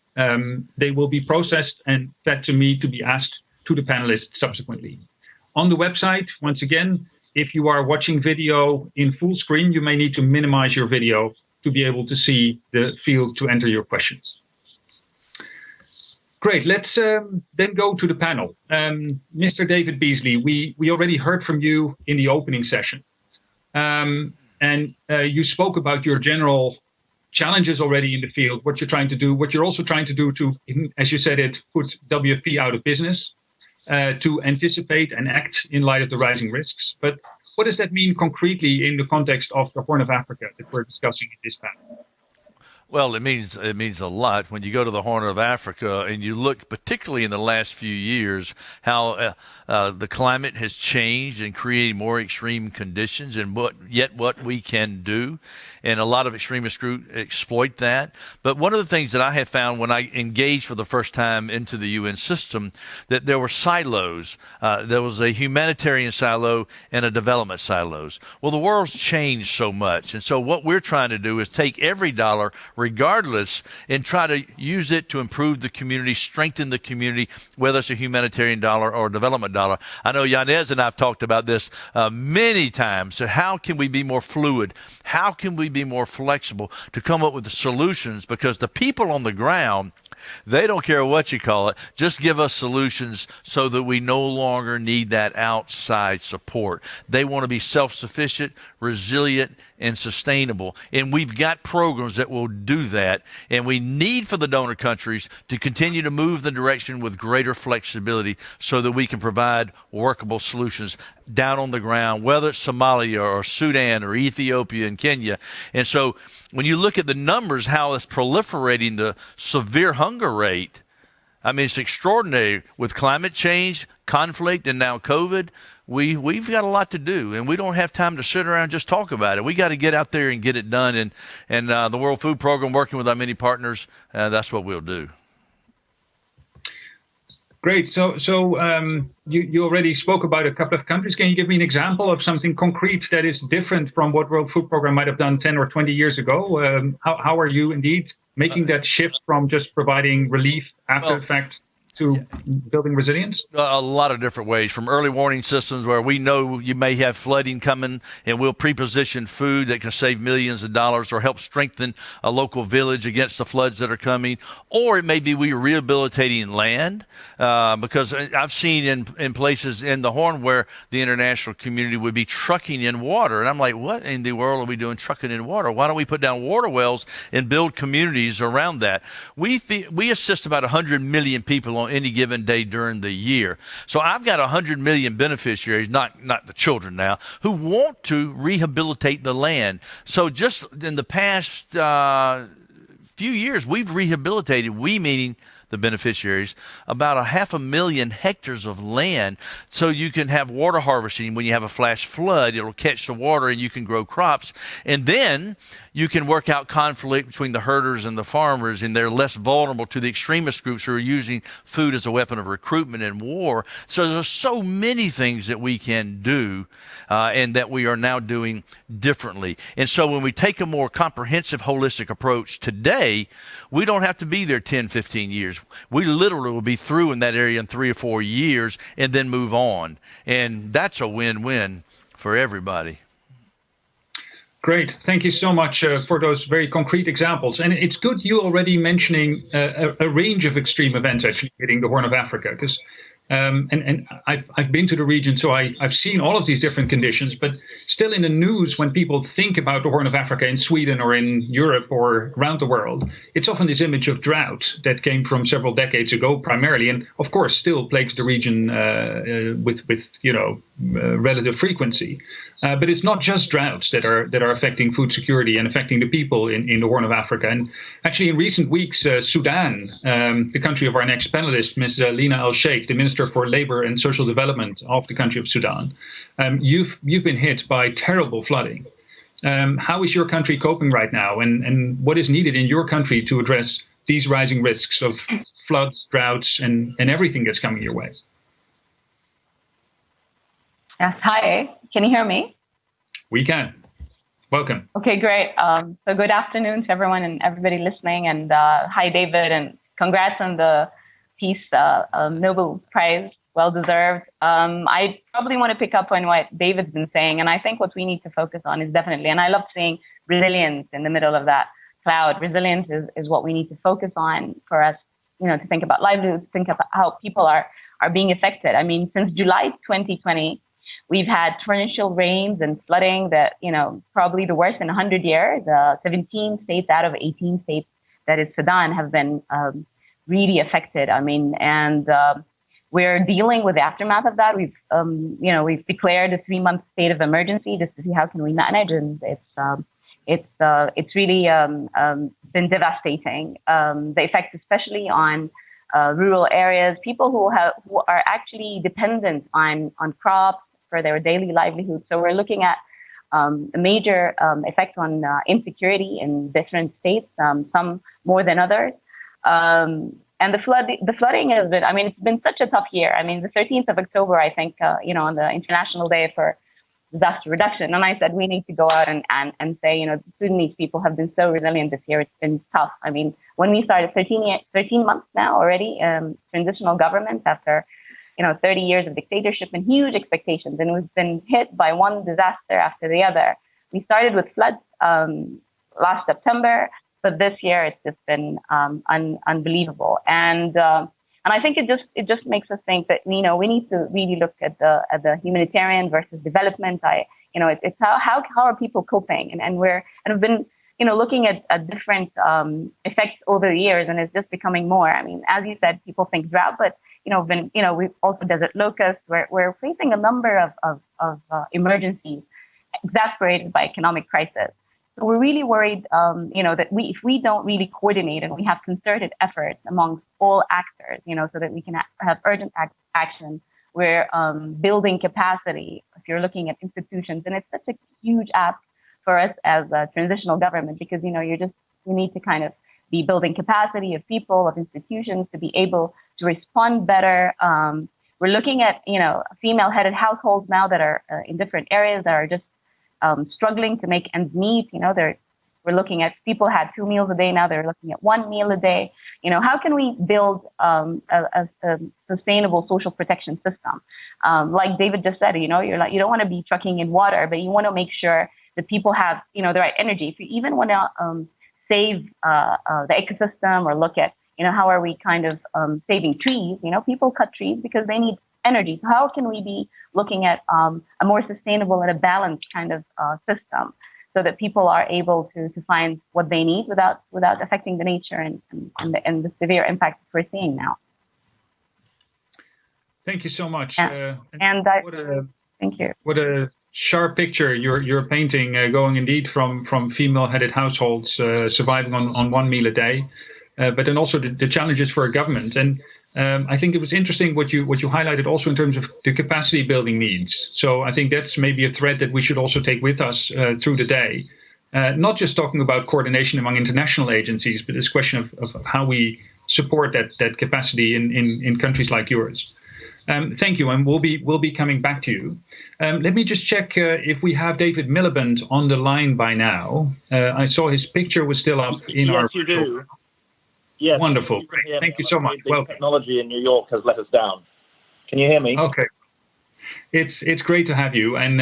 They will be processed and fed to me to be asked to the panelists subsequently. On the website, once again, if you are watching video in full screen, you may need to minimize your video to be able to see the field to enter your questions. Great, let's then go to the panel. Mr. David Beasley, we already heard from you in the opening session. And you spoke about your general challenges already in the field, what you're trying to do, what you're also trying to do to, as you said it, put WFP out of business, to anticipate and act in light of the rising risks. But what does that mean concretely in the context of the Horn of Africa that we're discussing in this panel? Well, it means a lot when you go to the Horn of Africa and you look, particularly in the last few years, how the climate has changed and created more extreme conditions, and what we can do. And a lot of extremist groups exploit that. But one of the things that I have found when I engaged for the first time into the UN system, that there were silos. There was a humanitarian silo and a development silos. Well, the world's changed so much. And so what we're trying to do is take every dollar, regardless, and try to use it to improve the community, strengthen the community, whether it's a humanitarian dollar or a development dollar. I know Janice and I have talked about this many times. So how can we be more fluid? How can we be more flexible to come up with the solutions? Because the people on the ground, they don't care what you call it. Just give us solutions so that we no longer need that outside support. They want to be self-sufficient, resilient, and sustainable. And we've got programs that will do that. And we need for the donor countries to continue to move the direction with greater flexibility so that we can provide workable solutions down on the ground, whether it's Somalia or Sudan or Ethiopia and Kenya. And so when you look at the numbers, how it's proliferating the severe hunger rate, I mean, it's extraordinary. With climate change, conflict, and now COVID, we've got a lot to do, and we don't have time to sit around and just talk about it. We got to get out there and get it done. And the World Food Program, working with our many partners, that's what we'll do. Great. So you already spoke about a couple of countries. Can you give me an example of something concrete that is different from what World Food Program might have done 10 or 20 years ago? How are you indeed making that shift from just providing relief after the fact to building resilience? A lot of different ways, from early warning systems where we know you may have flooding coming and we'll pre-position food that can save millions of dollars or help strengthen a local village against the floods that are coming. Or it may be we are rehabilitating land because I've seen in places in the Horn where the international community would be trucking in water. And I'm like, what in the world are we doing trucking in water? Why don't we put down water wells and build communities around that? We assist about 100 million people on any given day during the year. So I've got 100 million beneficiaries, not the children now, who want to rehabilitate the land. So just in the past few years, we've rehabilitated, we meaning the beneficiaries, about 500,000 hectares of land so you can have water harvesting. When you have a flash flood, it'll catch the water and you can grow crops. And then you can work out conflict between the herders and the farmers, and they're less vulnerable to the extremist groups who are using food as a weapon of recruitment and war. So there's so many things that we can do and that we are now doing differently. And so when we take a more comprehensive, holistic approach today, we don't have to be there 10, 15 years. We literally will be through in that area in 3 or 4 years and then move on. And that's a win-win for everybody. Great. Thank you so much for those very concrete examples. And it's good you already mentioning a range of extreme events actually hitting the Horn of Africa, because and I've been to the region, so I've seen all of these different conditions, but still in the news, when people think about the Horn of Africa in Sweden or in Europe or around the world, it's often this image of drought that came from several decades ago primarily, and of course still plagues the region with relative frequency. But it's not just droughts that are affecting food security and affecting the people in the Horn of Africa. And actually, in recent weeks, Sudan, the country of our next panelist, Ms. Helena Al-Sheikh, the Minister for Labor and Social Development of the country of Sudan, you've been hit by terrible flooding. How is your country coping right now, and what is needed in your country to address these rising risks of floods, droughts, and everything that's coming your way? Yes, hi. Can you hear me? We can. Welcome. Okay, great. So good afternoon to everyone and everybody listening. And hi, David, and congrats on the Peace Nobel Prize well-deserved. I probably want to pick up on what David's been saying, and I think what we need to focus on is definitely, and I love seeing resilience in the middle of that cloud. Resilience is what we need to focus on for us, to think about livelihoods, think about how people are being affected. I mean, since July 2020, we've had torrential rains and flooding that, probably the worst in 100 years. 17 states out of 18 states, that is Sudan, have been really affected. I mean, and we're dealing with the aftermath of that. We've declared a 3-month state of emergency just to see how can we manage, and it's really been devastating. The effects, especially on rural areas, people who are actually dependent on crops for their daily livelihood. So we're looking at a major effect on insecurity in different states, some more than others. And the flooding has been, I mean, it's been such a tough year. I mean, the 13th of October, I think, on the International Day for Disaster Reduction. And I said, we need to go out and say, the Sudanese people have been so resilient this year. It's been tough. I mean, when we started 13 months now already, transitional government after, 30 years of dictatorship and huge expectations. And we've been hit by one disaster after the other. We started with floods last September. But this year, it's just been unbelievable, and I think it just makes us think that we need to really look at the humanitarian versus development. It's how are people coping, and we've been looking at different effects over the years, and it's just becoming more. I mean, as you said, people think drought, but we've also desert locusts. We're facing a number of emergencies exacerbated by economic crisis. So we're really worried, that if we don't really coordinate and we have concerted efforts amongst all actors, so that we can have urgent action, we're building capacity. If you're looking at institutions, and it's such a huge ask for us as a transitional government, because you need to kind of be building capacity of people, of institutions to be able to respond better. We're looking at female-headed households now that are in different areas that are just struggling to make ends meet. We're looking at people had 2 meals a day. Now they're looking at 1 meal a day. How can we build a sustainable social protection system? Like David just said, you don't want to be trucking in water, but you want to make sure that people have, the right energy. If you even want to save the ecosystem or look at, how are we kind of saving trees? People cut trees because they need energy. So how can we be looking at a more sustainable and a balanced kind of system so that people are able to find what they need without affecting the nature and the severe impacts we're seeing now? Thank you so much. Thank you. What a sharp picture you're painting, going indeed from female-headed households surviving on 1 meal a day, but then also the challenges for a government. And I think it was interesting what you highlighted also in terms of the capacity building needs. So I think that's maybe a thread that we should also take with us through the day. Not just talking about coordination among international agencies, but this question of how we support that capacity in countries like yours. Thank you, and we'll be coming back to you. Let me just check if we have David Miliband on the line by now. I saw his picture was still up in our. Yes, you do. Yes. Wonderful. Great. Thank you so much. Well, technology in New York has let us down. Can you hear me? Okay. It's great to have you, and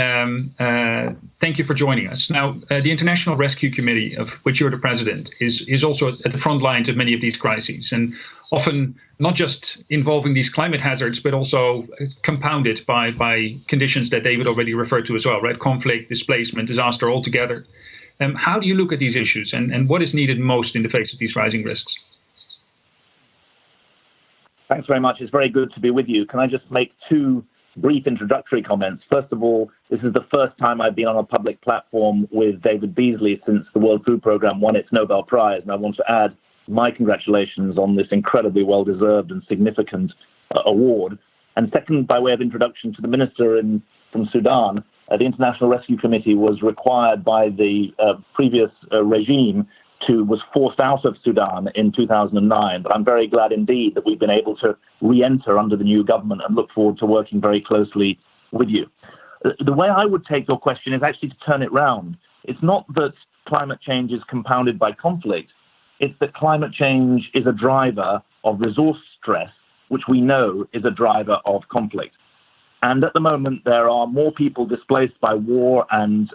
thank you for joining us. Now, the International Rescue Committee, of which you're the president, is also at the front lines of many of these crises, and often not just involving these climate hazards, but also compounded by conditions that David already referred to as well, right? Conflict, displacement, disaster altogether. How do you look at these issues, and what is needed most in the face of these rising risks? Thanks very much. It's very good to be with you. Can I just make 2 brief introductory comments? First of all, this is the first time I've been on a public platform with David Beasley since the World Food Programme won its Nobel Prize, and I want to add my congratulations on this incredibly well-deserved and significant award. And second, by way of introduction to the minister from Sudan, the International Rescue Committee was required by the previous regime was forced out of Sudan in 2009. But I'm very glad indeed that we've been able to re-enter under the new government and look forward to working very closely with you. The way I would take your question is actually to turn it round. It's not that climate change is compounded by conflict. It's that climate change is a driver of resource stress which we know is a driver of conflict. And at the moment, there are more people displaced by war and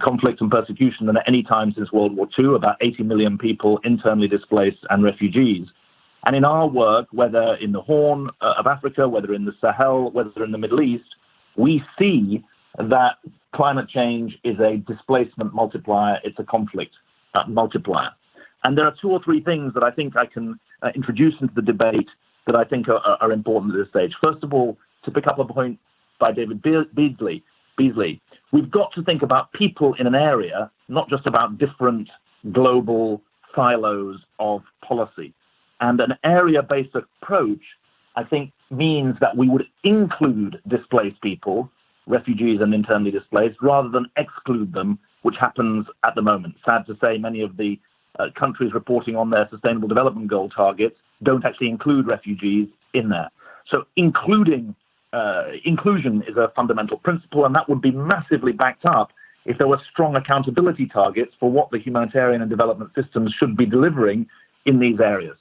conflict and persecution than at any time since World War II, about 80 million people internally displaced and refugees. And in our work, whether in the Horn of Africa, whether in the Sahel, whether in the Middle East, we see that climate change is a displacement multiplier, it's a conflict multiplier. And there are two or three things that I think I can introduce into the debate that I think are important at this stage. First of all, to pick up a point by David Beasley, we've got to think about people in an area, not just about different global silos of policy. And an area-based approach, I think, means that we would include displaced people, refugees and internally displaced, rather than exclude them, which happens at the moment. Sad to say, many of the countries reporting on their Sustainable Development Goal targets don't actually include refugees in there. So inclusion is a fundamental principle, and that would be massively backed up if there were strong accountability targets for what the humanitarian and development systems should be delivering in these areas.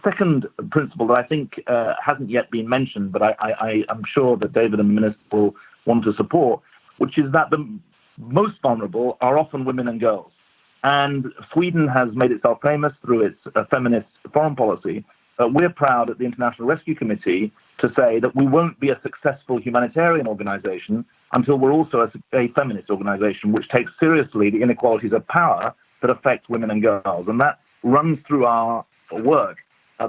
Second principle that I think hasn't yet been mentioned, but I'm sure that David and the Minister will want to support, which is that the most vulnerable are often women and girls. And Sweden has made itself famous through its feminist foreign policy. We're proud at the International Rescue Committee to say that we won't be a successful humanitarian organization until we're also a feminist organization, which takes seriously the inequalities of power that affect women and girls. And that runs through our work,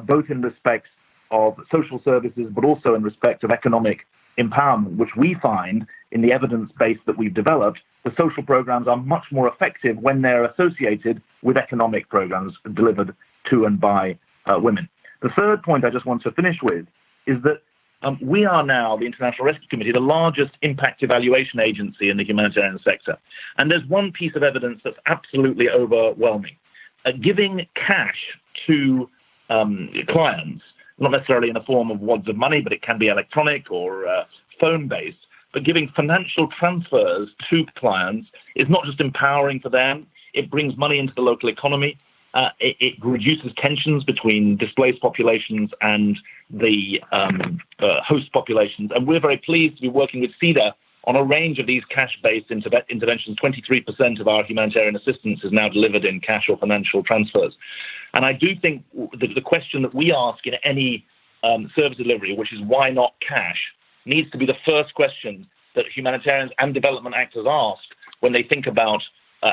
both in respect of social services, but also in respect of economic empowerment, which we find in the evidence base that we've developed, the social programs are much more effective when they're associated with economic programs delivered to and by women. The third point I just want to finish with is that we are now, the International Rescue Committee, the largest impact evaluation agency in the humanitarian sector. And there's one piece of evidence that's absolutely overwhelming. Giving cash to clients, not necessarily in the form of wads of money, but it can be electronic or phone-based, but giving financial transfers to clients is not just empowering for them, it brings money into the local economy, it reduces tensions between displaced populations and the host populations. And we're very pleased to be working with CEDA on a range of these cash-based interventions. 23% of our humanitarian assistance is now delivered in cash or financial transfers. And I do think the question that we ask in any service delivery, which is why not cash, needs to be the first question that humanitarians and development actors ask when they think about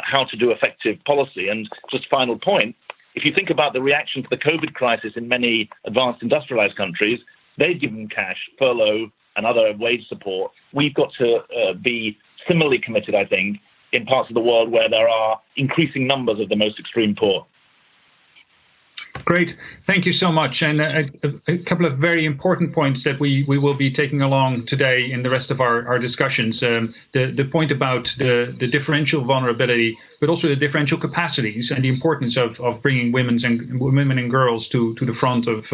how to do effective policy. And just final point, if you think about the reaction to the COVID crisis in many advanced industrialized countries, they've given cash, furlough, and other wage support. We've got to be similarly committed, I think, in parts of the world where there are increasing numbers of the most extreme poor. Great. Thank you so much. And a couple of very important points that we will be taking along today in the rest of our discussions. The point about the differential vulnerability, but also the differential capacities and the importance of bringing women and girls to the front of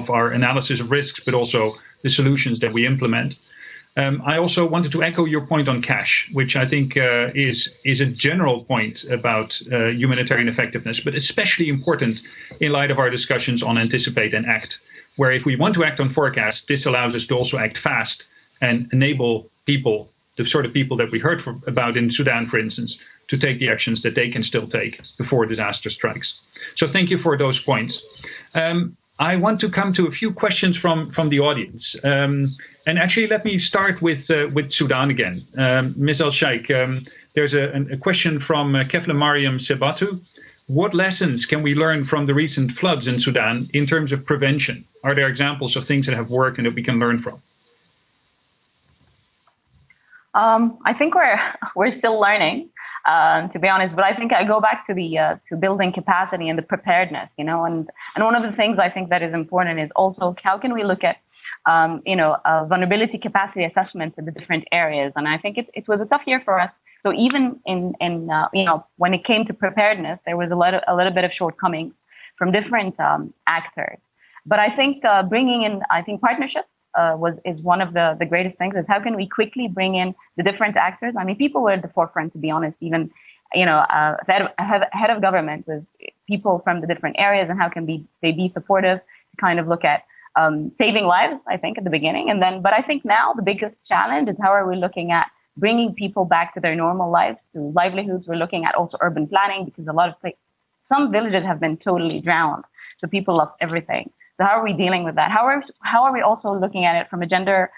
our analysis of risks, but also the solutions that we implement. I also wanted to echo your point on cash, which I think is a general point about humanitarian effectiveness, but especially important in light of our discussions on anticipate and act, where if we want to act on forecasts, this allows us to also act fast and enable people, the sort of people that we heard about in Sudan, for instance, to take the actions that they can still take before disaster strikes. So thank you for those points. I want to come to a few questions from the audience. And actually, let me start with Sudan again. Ms. Al-Sheikh, there's a question from Kefla Mariam Sebatu. What lessons can we learn from the recent floods in Sudan in terms of prevention? Are there examples of things that have worked and that we can learn from? I think we're still learning. To be honest, but I think I go back to the to building capacity and the preparedness, and one of the things I think that is important is also how can we look at vulnerability capacity assessments in the different areas, and I think it was a tough year for us. So even in when it came to preparedness, there was a little bit of shortcomings from different actors. But I think bringing in partnerships is one of the greatest things. Is how can we quickly bring in the different actors? I mean, people were at the forefront, to be honest. Even head of government was people from the different areas, and how can they be supportive to kind of look at saving lives, I think, at the beginning. But I think now the biggest challenge is how are we looking at bringing people back to their normal lives, to livelihoods. We're looking at also urban planning, because some villages have been totally drowned. So people lost everything. So how are we dealing with that? How are we also looking at it from a gender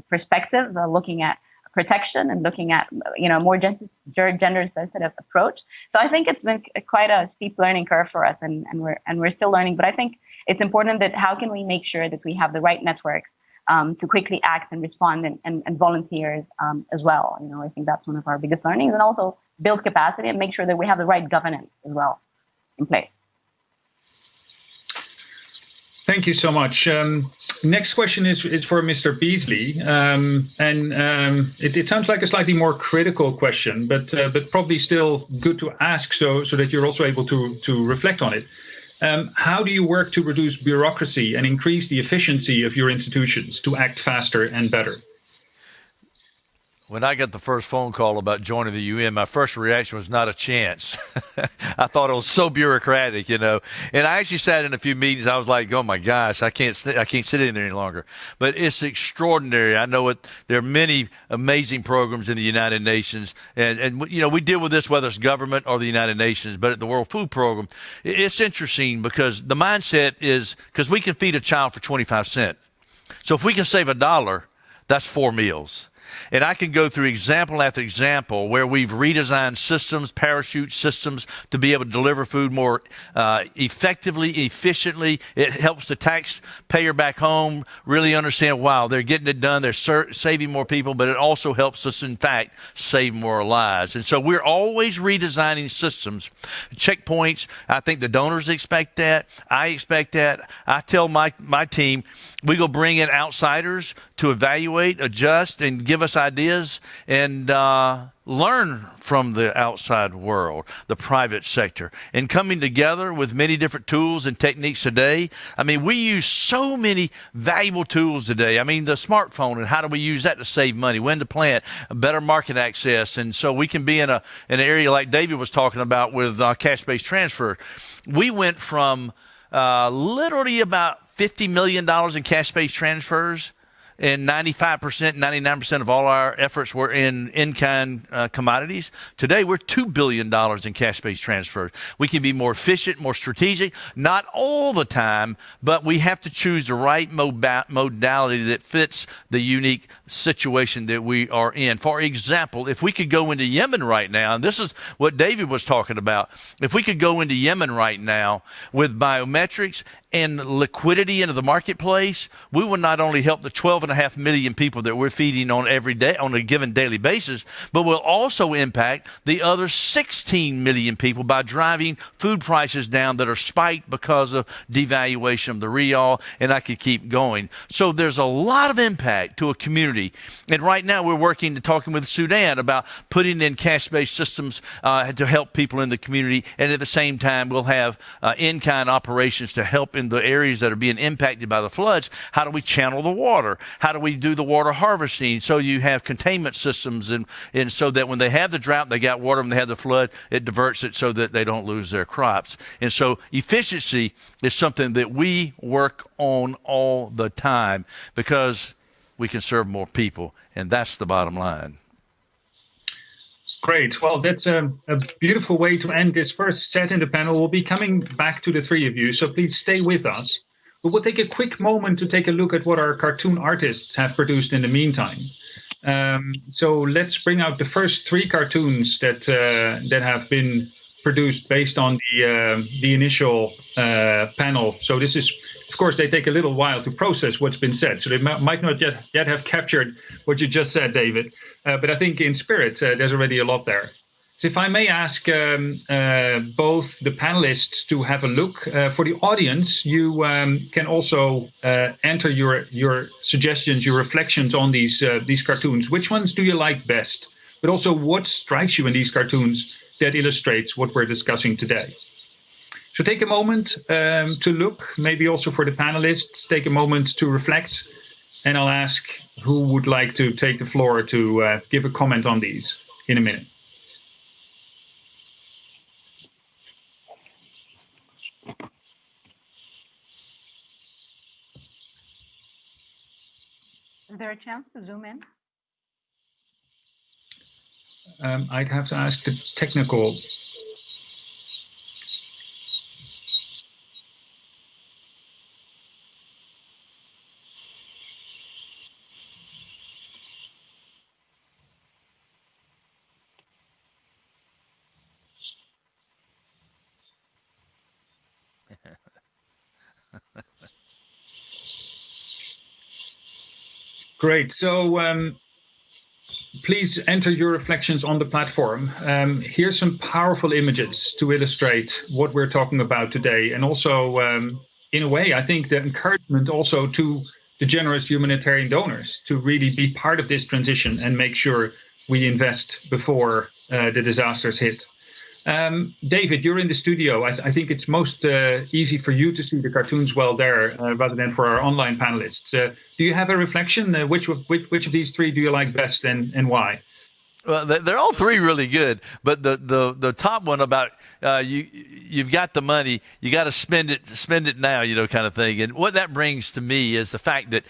perspective, looking at protection and looking at more gender sensitive approach. So I think it's been quite a steep learning curve for us, and we're still learning. But I think it's important that how can we make sure that we have the right networks to quickly act and respond, and volunteers as well. I think that's one of our biggest learnings, and also build capacity and make sure that we have the right governance as well in place. Thank you so much. Next question is for Mr. Beasley, it sounds like a slightly more critical question, but probably still good to ask, so that you're also able to reflect on it. How do you work to reduce bureaucracy and increase the efficiency of your institutions to act faster and better? When I got the first phone call about joining the UN, my first reaction was not a chance. I thought it was so bureaucratic, And I actually sat in a few meetings. I was like, oh my gosh, I can't sit in there any longer. But it's extraordinary. I know it. There are many amazing programs in the United Nations, and we deal with this whether it's government or the United Nations. But at the World Food Program, it's interesting because the mindset is because we can feed a child for 25 cents. So if we can save $1, that's 4 meals. And I can go through example after example where we've redesigned systems, parachute systems, to be able to deliver food more effectively, efficiently. It helps the taxpayer back home really understand, wow, they're getting it done, they're saving more people, but it also helps us, in fact, save more lives. And so we're always redesigning systems, checkpoints. I think the donors expect that. I expect that. I tell my team, we go bring in outsiders to evaluate, adjust, and give us ideas and learn from the outside world, the private sector, and coming together with many different tools and techniques today. I mean, we use so many valuable tools today. I mean, the smartphone, and how do we use that to save money, when to plant, better market access. And so we can be in an area like David was talking about with cash-based transfer. We went from literally about $50 million in cash-based transfers, and 95%, 99% of all our efforts were in-kind commodities. Today, we're $2 billion in cash-based transfers. We can be more efficient, more strategic, not all the time, but we have to choose the right modality that fits the unique situation that we are in. For example, if we could go into Yemen right now, and this is what David was talking about, if we could go into Yemen right now with biometrics and liquidity into the marketplace, we will not only help the 12.5 million people that we're feeding on every day, on a given daily basis, but will also impact the other 16 million people by driving food prices down that are spiked because of devaluation of the real, and I could keep going. So there's a lot of impact to a community. And right now we're working and talking with Sudan about putting in cash-based systems to help people in the community, and at the same time we'll have in-kind operations to help in the areas that are being impacted by the floods. How do we channel the water? How do we do the water harvesting? So you have containment systems, and so that when they have the drought, they got water. When they have the flood, it diverts it so that they don't lose their crops. And so efficiency is something that we work on all the time because we can serve more people, and that's the bottom line. Great. Well, that's a beautiful way to end this first set in the panel. We'll be coming back to the three of you, so please stay with us. But we'll take a quick moment to take a look at what our cartoon artists have produced in the meantime. So let's bring out the first 3 cartoons that have been produced based on the initial panel. So this is, of course, they take a little while to process what's been said. So they might not yet have captured what you just said, David. But I think in spirit, there's already a lot there. So if I may ask both the panelists to have a look. For the audience, you can also enter your suggestions, your reflections on these cartoons. Which ones do you like best? But also, what strikes you in these cartoons that illustrates what we're discussing today? So take a moment to look, maybe also for the panelists, take a moment to reflect, and I'll ask who would like to take the floor to give a comment on these in a minute. Is there a chance to zoom in? I'd have to ask the technical. Great. So please enter your reflections on the platform. Here's some powerful images to illustrate what we're talking about today. And also, in a way, I think the encouragement also to the generous humanitarian donors to really be part of this transition and make sure we invest before the disasters hit. David, you're in the studio. I think it's most easy for you to see the cartoons well there rather than for our online panelists. Do you have a reflection? Which of these three do you like best and why? Well, they're all three really good, but the top one about you've got the money, you got to spend it now, kind of thing. And what that brings to me is the fact that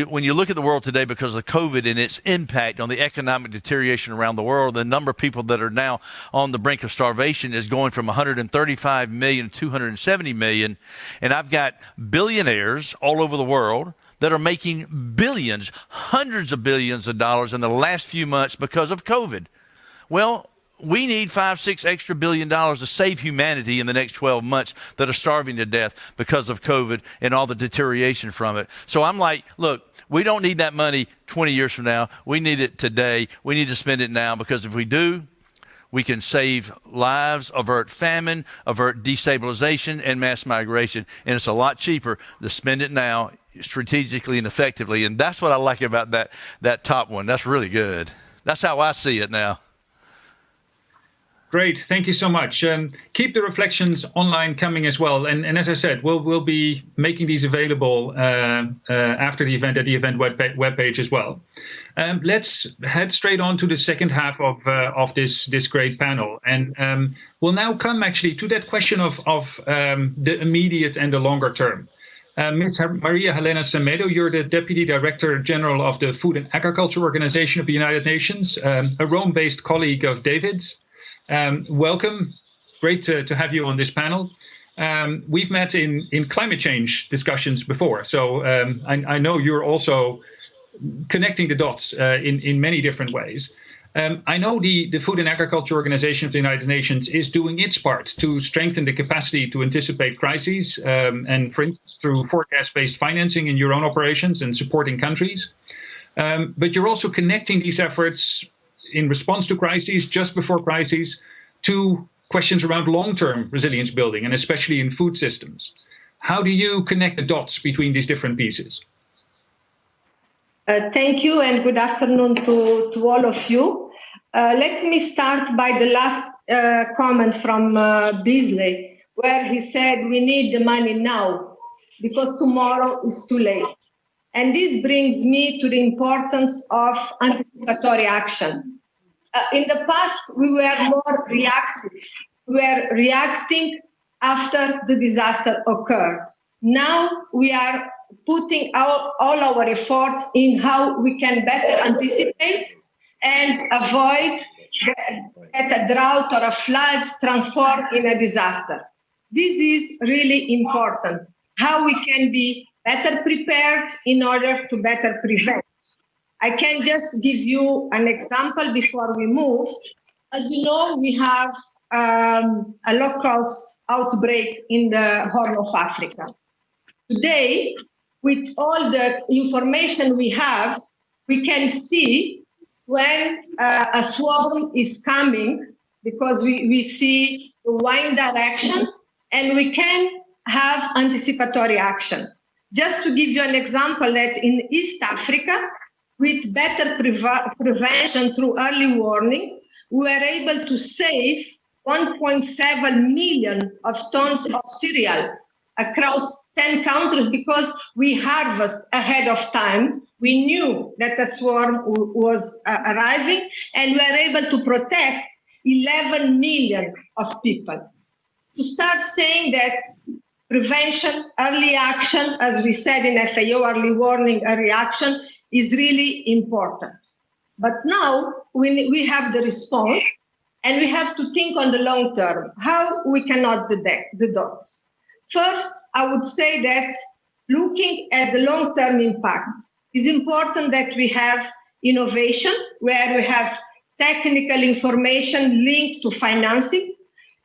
when you look at the world today, because of COVID and its impact on the economic deterioration around the world, the number of people that are now on the brink of starvation is going from 135 million to 270 million, and I've got billionaires all over the world that are making billions, hundreds of billions of dollars in the last few months because of COVID. Well, we need $5-6 extra billion to save humanity in the next 12 months that are starving to death because of COVID and all the deterioration from it. So I'm like, look, we don't need that money 20 years from now. We need it today. We need to spend it now, because if we do, we can save lives, avert famine, avert destabilization and mass migration. And it's a lot cheaper to spend it now strategically and effectively. And that's what I like about that top one. That's really good. That's how I see it now. Great, thank you so much. Keep the reflections online coming as well. And as I said, we'll be making these available after the event at the event webpage as well. Let's head straight on to the second half of this great panel. And we'll now come actually to that question of the immediate and the longer term. Ms. Maria Helena Semedo, you're the Deputy Director General of the Food and Agriculture Organization of the United Nations, a Rome-based colleague of David's. Welcome. Great to have you on this panel. We've met in climate change discussions before, so I know you're also connecting the dots in many different ways. I know the Food and Agriculture Organization of the United Nations is doing its part to strengthen the capacity to anticipate crises, and for instance, through forecast-based financing in your own operations and supporting countries. But you're also connecting these efforts in response to crises, just before crises, to questions around long-term resilience building, and especially in food systems. How do you connect the dots between these different pieces? Thank you, and good afternoon to all of you. Let me start by the last comment from Beasley, where he said we need the money now because tomorrow is too late. And this brings me to the importance of anticipatory action. In the past, we were more reactive. We were reacting after the disaster occurred. Now we are putting all our efforts in how we can better anticipate and avoid that a drought or a flood transform in a disaster. This is really important, how we can be better prepared in order to better prevent. I can just give you an example before we move. As you know, we have a low-cost outbreak in the Horn of Africa. Today, with all the information we have, we can see when a swarm is coming, because we see the wind direction, and we can have anticipatory action. Just to give you an example, that in East Africa, with better prevention through early warning, we were able to save 1.7 million of tons of cereal across 10 countries because we harvest ahead of time. We knew that a swarm was arriving, and we were able to protect 11 million of people. To start saying that prevention, early action, as we said in FAO, early warning, early action, is really important. But now we have the response, and we have to think on the long term, how we cannot connect the dots. First, I would say that looking at the long-term impacts, it's important that we have innovation, where we have technical information linked to financing.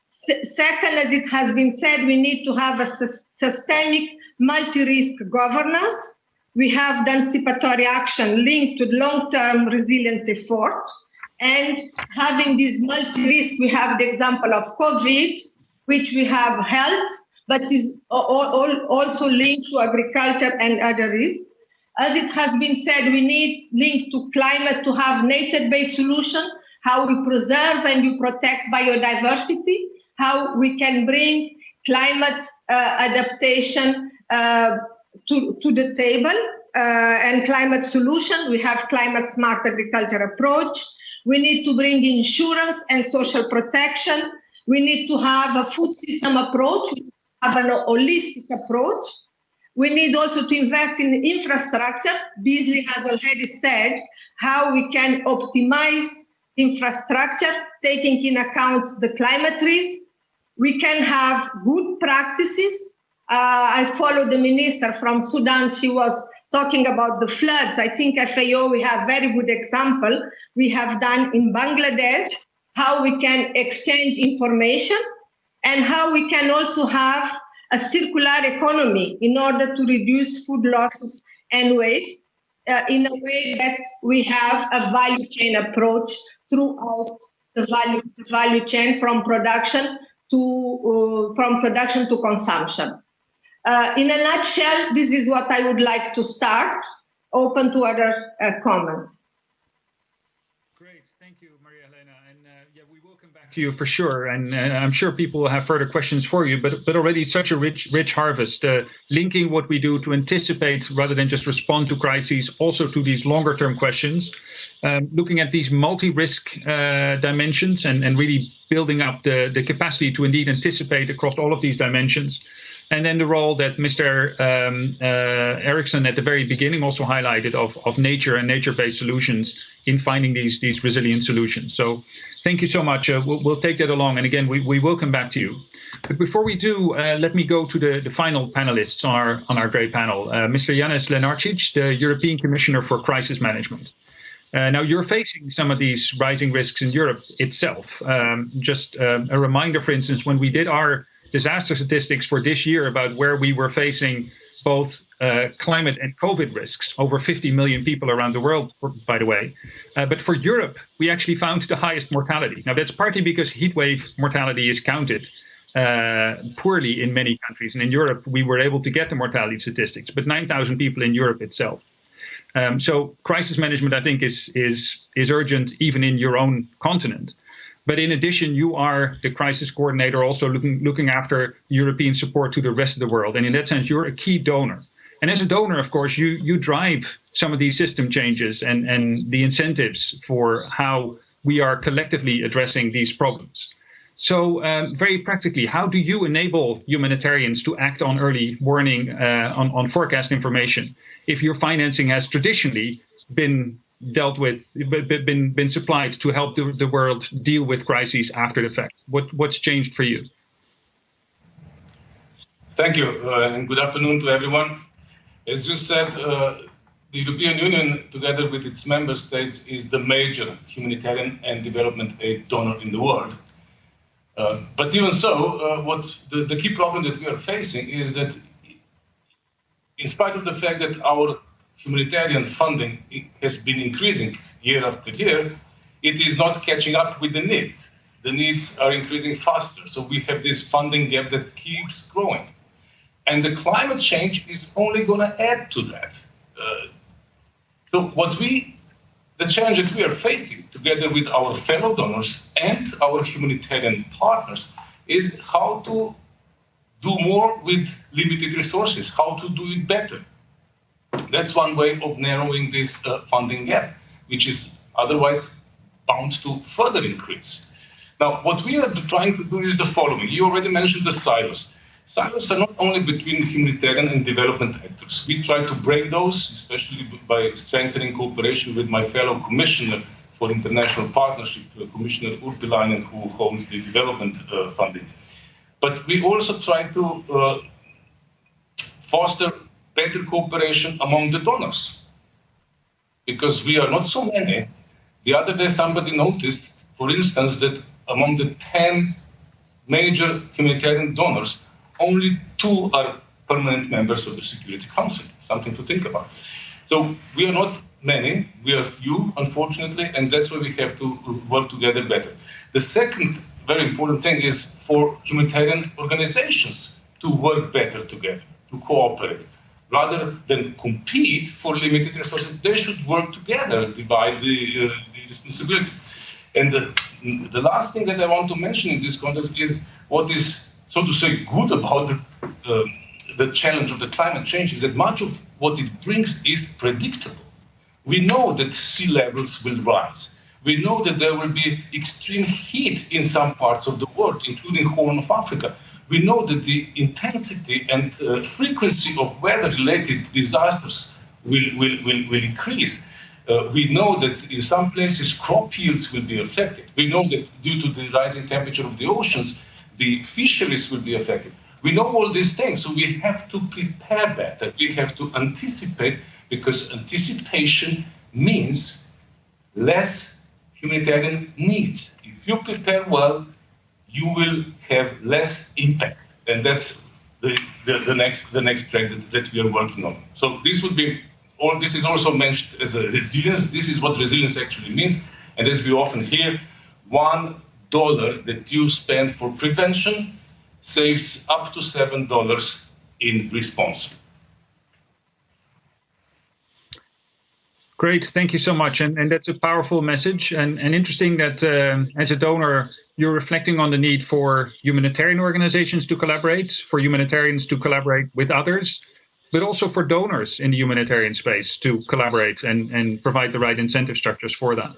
Second, as it has been said, we need to have a systemic multi-risk governance. We have the anticipatory action linked to long-term resilience effort. And having this multi-risk, we have the example of COVID, which we have health, but is also linked to agriculture and other risks. As it has been said, we need linked to climate to have nature-based solution, how we preserve and we protect biodiversity, how we can bring climate adaptation to the table and climate solution. We have climate smart agriculture approach. We need to bring insurance and social protection. We need to have a food system approach, have an holistic approach. We need also to invest in infrastructure. Beasley has already said how we can optimize infrastructure, taking in account the climate risk. We can have good practices. I follow the minister from Sudan. She was talking about the floods. I think FAO, we have very good example. We have done in Bangladesh, how we can exchange information and how we can also have a circular economy in order to reduce food losses and waste in a way that we have a value chain approach throughout the value chain from production to consumption. In a nutshell, this is what I would like to start. Open to other comments. Great, thank you, Maria Helena. And yeah, we will come back to you for sure. And I'm sure people will have further questions for you. But already such a rich harvest, linking what we do to anticipate rather than just respond to crises, also to these longer term questions. Looking at these multi-risk dimensions and really building up the capacity to indeed anticipate across all of these dimensions. And then the role that Mr. Eriksson at the very beginning also highlighted of nature and nature-based solutions in finding these resilient solutions. So thank you so much. We'll take that along. And again, we will come back to you. But before we do, let me go to the final panelists on our great panel. Mr. Janice Lenartic, the European Commissioner for Crisis Management. Now, you're facing some of these rising risks in Europe itself. Just a reminder, for instance, when we did our disaster statistics for this year about where we were facing both climate and COVID risks, over 50 million people around the world, by the way. But for Europe, we actually found the highest mortality. Now, that's partly because heatwave mortality is counted poorly in many countries. And in Europe, we were able to get the mortality statistics, but 9,000 people in Europe itself. So crisis management, I think, is urgent even in your own continent. But in addition, you are the crisis coordinator, also looking after European support to the rest of the world. And in that sense, you're a key donor. And as a donor, of course, you drive some of these system changes and the incentives for how we are collectively addressing these problems. So very practically, how do you enable humanitarians to act on early warning, on forecast information, if your financing has traditionally been dealt with, been supplied to help the world deal with crises after the fact? What's changed for you? Thank you, and good afternoon to everyone. As you said, the European Union, together with its member states, is the major humanitarian and development aid donor in the world. But even so, what the key problem that we are facing is that, in spite of the fact that our humanitarian funding has been increasing year after year, it is not catching up with the needs. The needs are increasing faster, so we have this funding gap that keeps growing. And the climate change is only going to add to that. So the challenge that we are facing, together with our fellow donors and our humanitarian partners, is how to do more with limited resources, how to do it better. That's one way of narrowing this funding gap, which is otherwise bound to further increase. Now, what we are trying to do is the following. You already mentioned the silos. Silos are not only between humanitarian and development actors. We try to break those, especially by strengthening cooperation with my fellow commissioner for international partnership, Commissioner Urpilainen, who holds the development funding. But we also try to foster better cooperation among the donors, because we are not so many. The other day, somebody noticed, for instance, that among the 10 major humanitarian donors, only 2 are permanent members of the Security Council. Something to think about. So we are not many, we are few, unfortunately, and that's why we have to work together better. The second very important thing is for humanitarian organizations to work better together, to cooperate. Rather than compete for limited resources, they should work together, divide the responsibilities. And the last thing that I want to mention in this context is what is, so to say, good about the challenge of the climate change is that much of what it brings is predictable. We know that sea levels will rise. We know that there will be extreme heat in some parts of the world, including Horn of Africa. We know that the intensity and frequency of weather-related disasters will increase. We know that in some places crop yields will be affected. We know that due to the rising temperature of the oceans, the fisheries will be affected. We know all these things, so we have to prepare better. We have to anticipate, because anticipation means less humanitarian needs. If you prepare well, you will have less impact, and that's the next trend that we are working on. So this would be all. This is also mentioned as a resilience. This is what resilience actually means, and as we often hear, $1 that you spend for prevention saves up to $7 in response. Great, thank you so much, and that's a powerful message, and interesting that as a donor you're reflecting on the need for humanitarian organizations to collaborate, for humanitarians to collaborate with others, but also for donors in the humanitarian space to collaborate and provide the right incentive structures for that.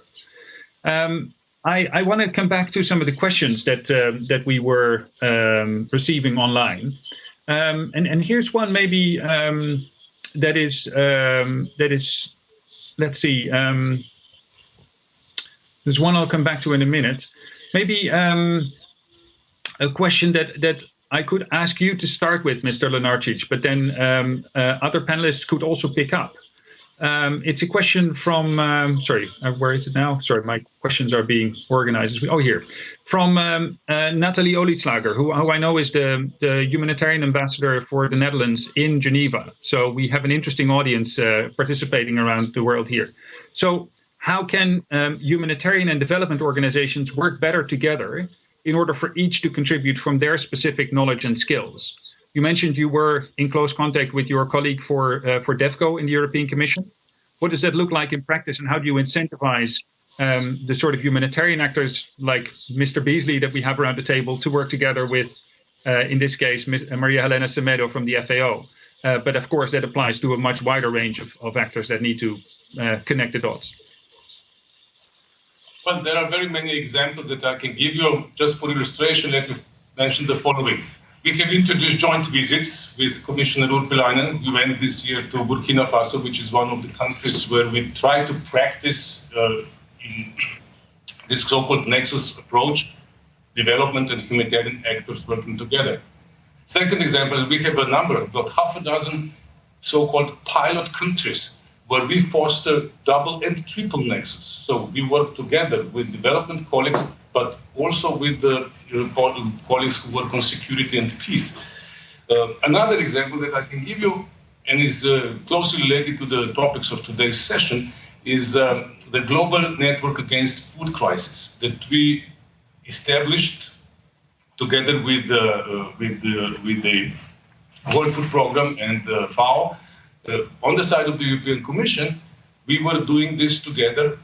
I want to come back to some of the questions that we were receiving online, and here's one maybe that is. Let's see. There's one I'll come back to in a minute. Maybe a question that I could ask you to start with, Mr. Lenartic, but then other panelists could also pick up. It's a question from, where is it now? Sorry, my questions are being organized. Here. From Nathalie Olietslager, who I know is the humanitarian ambassador for the Netherlands in Geneva. So we have an interesting audience participating around the world here. So how can humanitarian and development organizations work better together in order for each to contribute from their specific knowledge and skills? You mentioned you were in close contact with your colleague for DEVCO in the European Commission. What does that look like in practice, and how do you incentivize the sort of humanitarian actors like Mr. Beasley that we have around the table to work together with, in this case, Maria Helena Semedo from the FAO? But of course, that applies to a much wider range of actors that need to connect the dots. Well, there are very many examples that I can give you. Just for illustration, let me mention the following. We have introduced joint visits with Commissioner Urpilainen. We went this year to Burkina Faso, which is one of the countries where we try to practice in this so-called nexus approach, development and humanitarian actors working together. Second example, we have a number, about half a dozen so-called pilot countries where we foster double and triple nexus. So we work together with development colleagues, but also with the colleagues who work on security and peace. Another example that I can give you, and is closely related to the topics of today's session, is the Global Network Against Food Crisis that we established together with the World Food Programme and FAO. On the side of the European Commission, we were doing this together,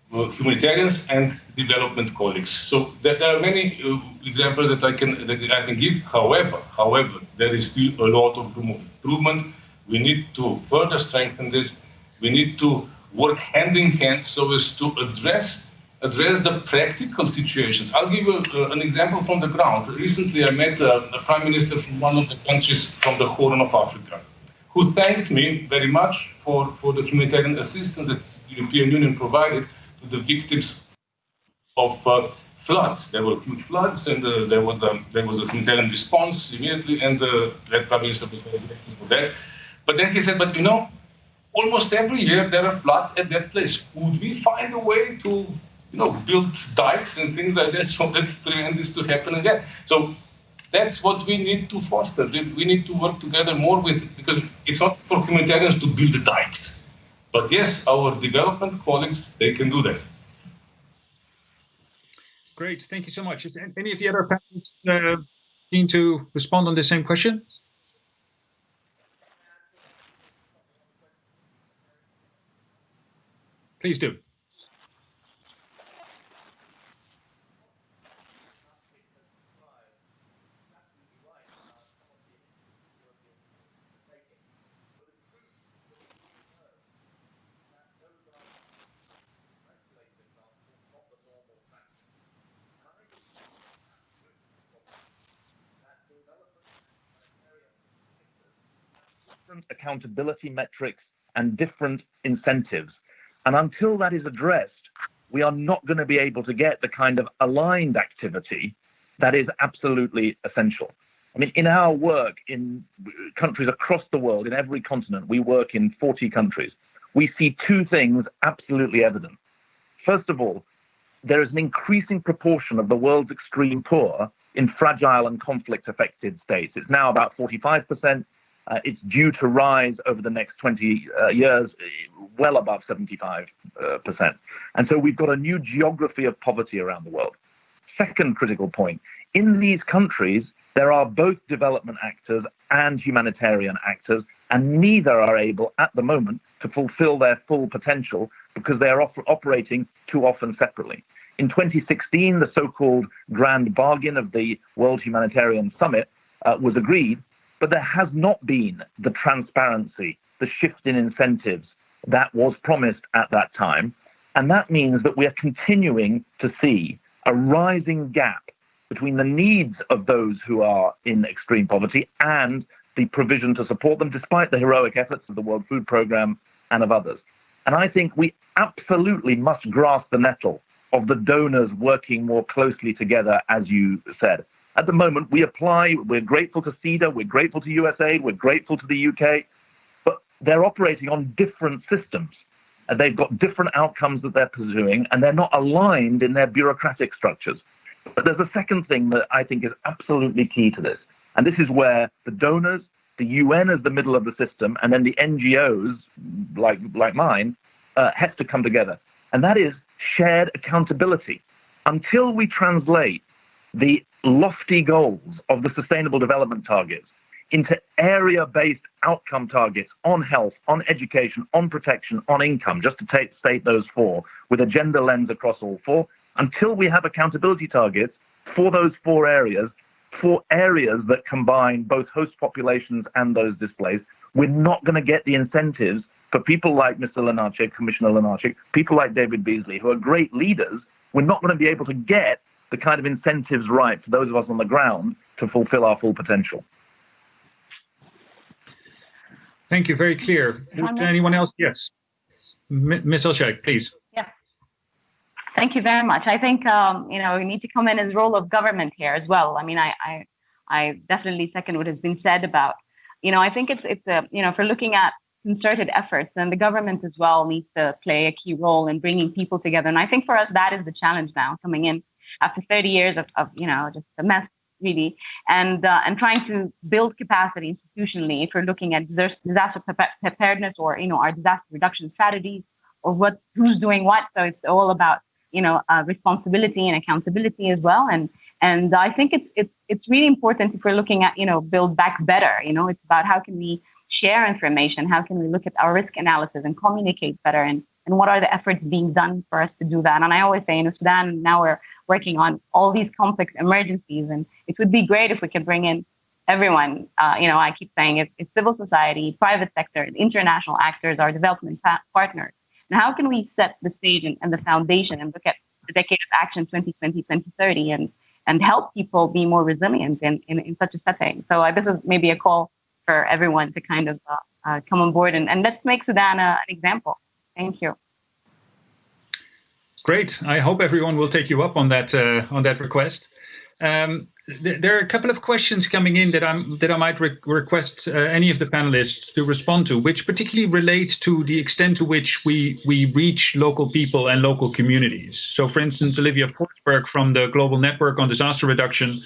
humanitarians and development colleagues. So there are many examples that I can give. However, there is still a lot of room of improvement. We need to further strengthen this. We need to work hand in hand so as to address address the practical situations. I'll give you an example from the ground. Recently, I met the Prime Minister from one of the countries from the Horn of Africa, who thanked me very much for the humanitarian assistance that the European Union provided to the victims of floods. There were huge floods, and there was a humanitarian response immediately, and the Prime Minister was very grateful for that. But then he said, but almost every year there are floods at that place. Could we find a way to build dikes and things like that so that prevent this to happen again? So that's what we need to foster. We need to work together more because it's not for humanitarians to build the dikes. But yes, our development colleagues, they can do that. Great, thank you so much. Is any of the other panelists keen to respond on the same question? Please do. Accountability metrics and different incentives. And until that is addressed, we are not going to be able to get the kind of aligned activity that is absolutely essential. I mean, in our work in countries across the world, in every continent, we work in 40 countries. We see two things absolutely evident. First of all, there is an increasing proportion of the world's extreme poor in fragile and conflict-affected states. It's now about 45%. It's due to rise over the next 20 years, well above 75%. And so we've got a new geography of poverty around the world. Second critical point, in these countries, there are both development actors and humanitarian actors, and neither are able at the moment to fulfill their full potential because they are operating too often separately. In 2016, the so-called grand bargain of the World Humanitarian Summit was agreed, but there has not been the transparency, the shift in incentives that was promised at that time. And that means that we are continuing to see a rising gap between the needs of those who are in extreme poverty and the provision to support them, despite the heroic efforts of the World Food Programme and of others. And I think we absolutely must grasp the nettle of the donors working more closely together, as you said. At the moment, we're grateful to CEDA, we're grateful to USAID, we're grateful to the UK, but they're operating on different systems. And they've got different outcomes that they're pursuing, and they're not aligned in their bureaucratic structures. But there's a second thing that I think is absolutely key to this. And this is where the donors, the UN as the middle of the system, and then the NGOs, like mine, have to come together. And that is shared accountability. Until we translate the lofty goals of the Sustainable Development Targets into area-based outcome targets on health, on education, on protection, on income, just to state those four, with a gender lens across all four, until we have accountability targets for those four areas that combine both host populations and those displaced, we're not going to get the incentives for people like Mr. Lenartic, Commissioner Lenartic, people like David Beasley, who are great leaders. We're not going to be able to get the kind of incentives right for those of us on the ground to fulfill our full potential. Thank you, very clear. Anyone else? Yes. Ms. Elshak, please. Yeah. Thank you very much. I think, we need to come in as role of government here as well. I mean, I definitely second what has been said about, I think it's if we're looking at concerted efforts, then the government as well needs to play a key role in bringing people together. And I think for us, that is the challenge now coming in after 30 years of just a mess, really, and trying to build capacity institutionally. If we're looking at disaster preparedness or our disaster reduction strategies, or who's doing what, so it's all about responsibility and accountability as well. And I think it's really important if we're looking at build back better. It's about how can we share information, how can we look at our risk analysis and communicate better, and what are the efforts being done for us to do that. And I always say in Sudan now we're working on all these complex emergencies, and it would be great if we could bring in everyone. I keep saying it's civil society, private sector, international actors, our development partners. And how can we set the stage and the foundation and look at the Decade of Action 2020-2030 and help people be more resilient in such a setting. So this is maybe a call for everyone to kind of come on board and let's make Sudan an example. Thank you. Great. I hope everyone will take you up on that request. There are a couple of questions coming in that I might request any of the panelists to respond to, which particularly relate to the extent to which we reach local people and local communities. So, for instance, Olivia Forsberg from the Global Network on Disaster Reduction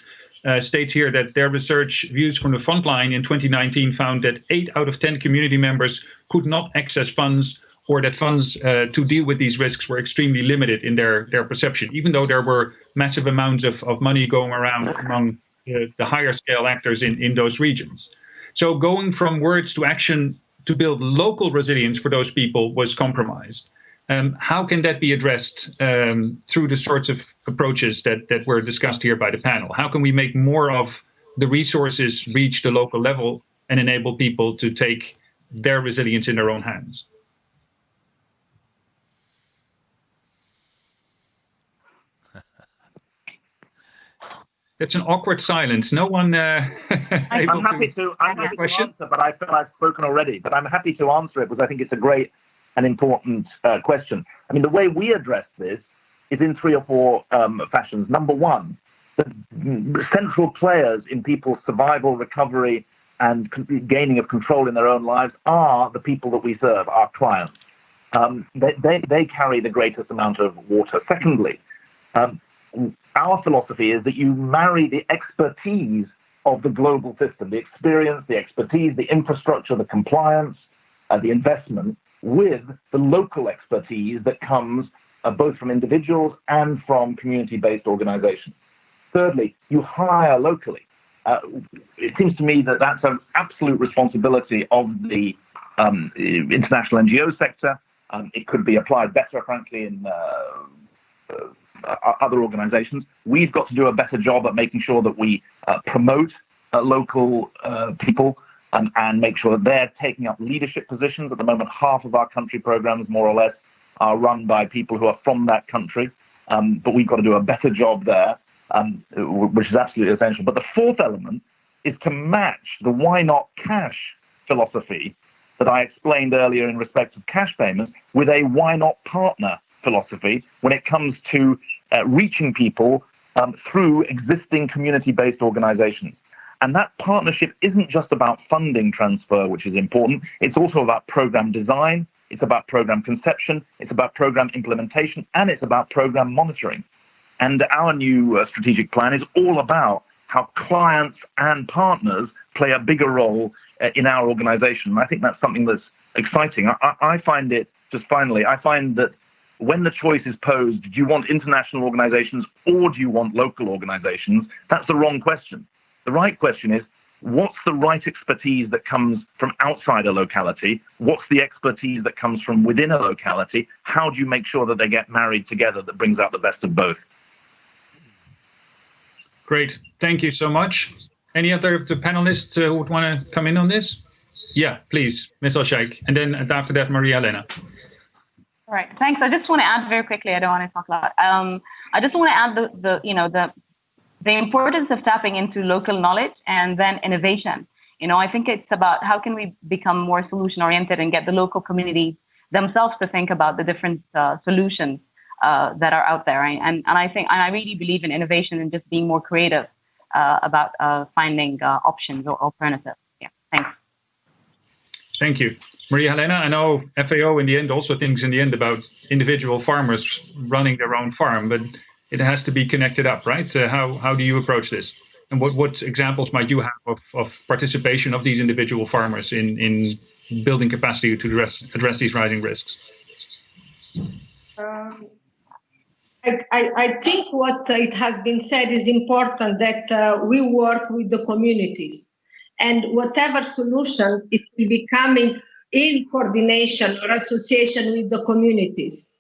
states here that their research views from the frontline in 2019 found that 8 out of 10 community members could not access funds, or that funds to deal with these risks were extremely limited in their perception, even though there were massive amounts of money going around among the higher scale actors in those regions. So going from words to action to build local resilience for those people was compromised. How can that be addressed through the sorts of approaches that were discussed here by the panel? How can we make more of the resources reach the local level and enable people to take their resilience in their own hands? It's an awkward silence. No one. I'm happy to answer, but I feel I've spoken already. But I'm happy to answer it because I think it's a great and important question. I mean, the way we address this is in 3 or 4 fashions. Number one, the central players in people's survival, recovery, and gaining of control in their own lives are the people that we serve, our clients. They carry the greatest amount of water. Secondly, our philosophy is that you marry the expertise of the global system, the experience, the expertise, the infrastructure, the compliance, the investment, with the local expertise that comes both from individuals and from community-based organizations. Thirdly, you hire locally. It seems to me that that's an absolute responsibility of the international NGO sector. It could be applied better, frankly, in other organizations. We've got to do a better job at making sure that we promote local people and make sure that they're taking up leadership positions. At the moment, half of our country programs, more or less, are run by people who are from that country. But we've got to do a better job there, which is absolutely essential. But the fourth element is to match the why not cash philosophy that I explained earlier in respect of cash payments with a why not partner philosophy when it comes to reaching people through existing community-based organizations. And that partnership isn't just about funding transfer, which is important. It's also about program design. It's about program conception. It's about program implementation. And it's about program monitoring. And our new strategic plan is all about how clients and partners play a bigger role in our organization. And I think that's something that's exciting. I find it, just finally, I find that when the choice is posed, do you want international organizations or do you want local organizations? That's the wrong question. The right question is, what's the right expertise that comes from outside a locality? What's the expertise that comes from within a locality? How do you make sure that they get married together that brings out the best of both? Great. Thank you so much. Any other of the panelists who would want to come in on this? Yeah, please, Ms. Olshaik. And then after that, Maria Helena. All right, thanks. I just want to add very quickly. I don't want to talk a lot. I just want to add the importance of tapping into local knowledge and then innovation. I think it's about how can we become more solution oriented and get the local communities themselves to think about the different solutions that are out there. And I really believe in innovation and just being more creative about finding options or alternatives. Yeah, thanks. Thank you. Maria Helena, I know FAO in the end also thinks in the end about individual farmers running their own farm, but it has to be connected up, right? How do you approach this? And what examples might you have of participation of these individual farmers in building capacity to address these rising risks? I think what it has been said is important, that we work with the communities. And whatever solution, it will be coming in coordination or association with the communities.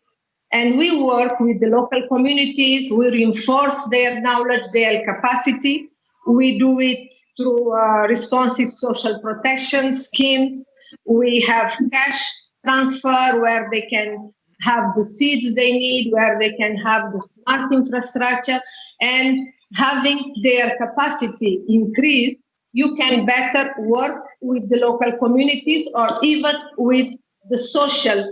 And we work with the local communities, we reinforce their knowledge, their capacity. We do it through responsive social protection schemes. We have cash transfer where they can have the seeds they need, where they can have the smart infrastructure, and having their capacity increase, you can better work with the local communities or even with the social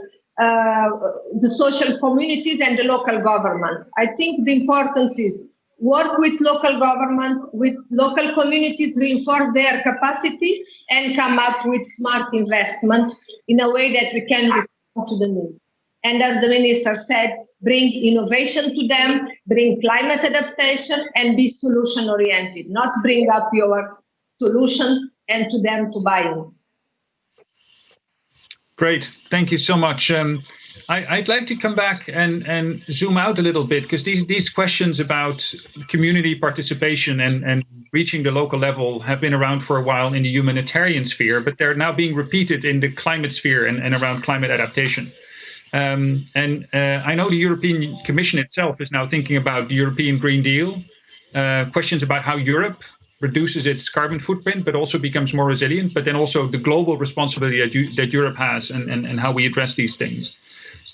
communities and the local governments. I think the importance is work with local government, with local communities, reinforce their capacity, and come up with smart investment in a way that we can respond to the need. And as the minister said, bring innovation to them, bring climate adaptation, and be solution-oriented, not bring up your solution and to them to buy in. Great, thank you so much. I'd like to come back and zoom out a little bit, because these questions about community participation and reaching the local level have been around for a while in the humanitarian sphere, but they're now being repeated in the climate sphere and around climate adaptation. I know the European Commission itself is now thinking about the European Green Deal, questions about how Europe reduces its carbon footprint, but also becomes more resilient, but then also the global responsibility that Europe has and how we address these things.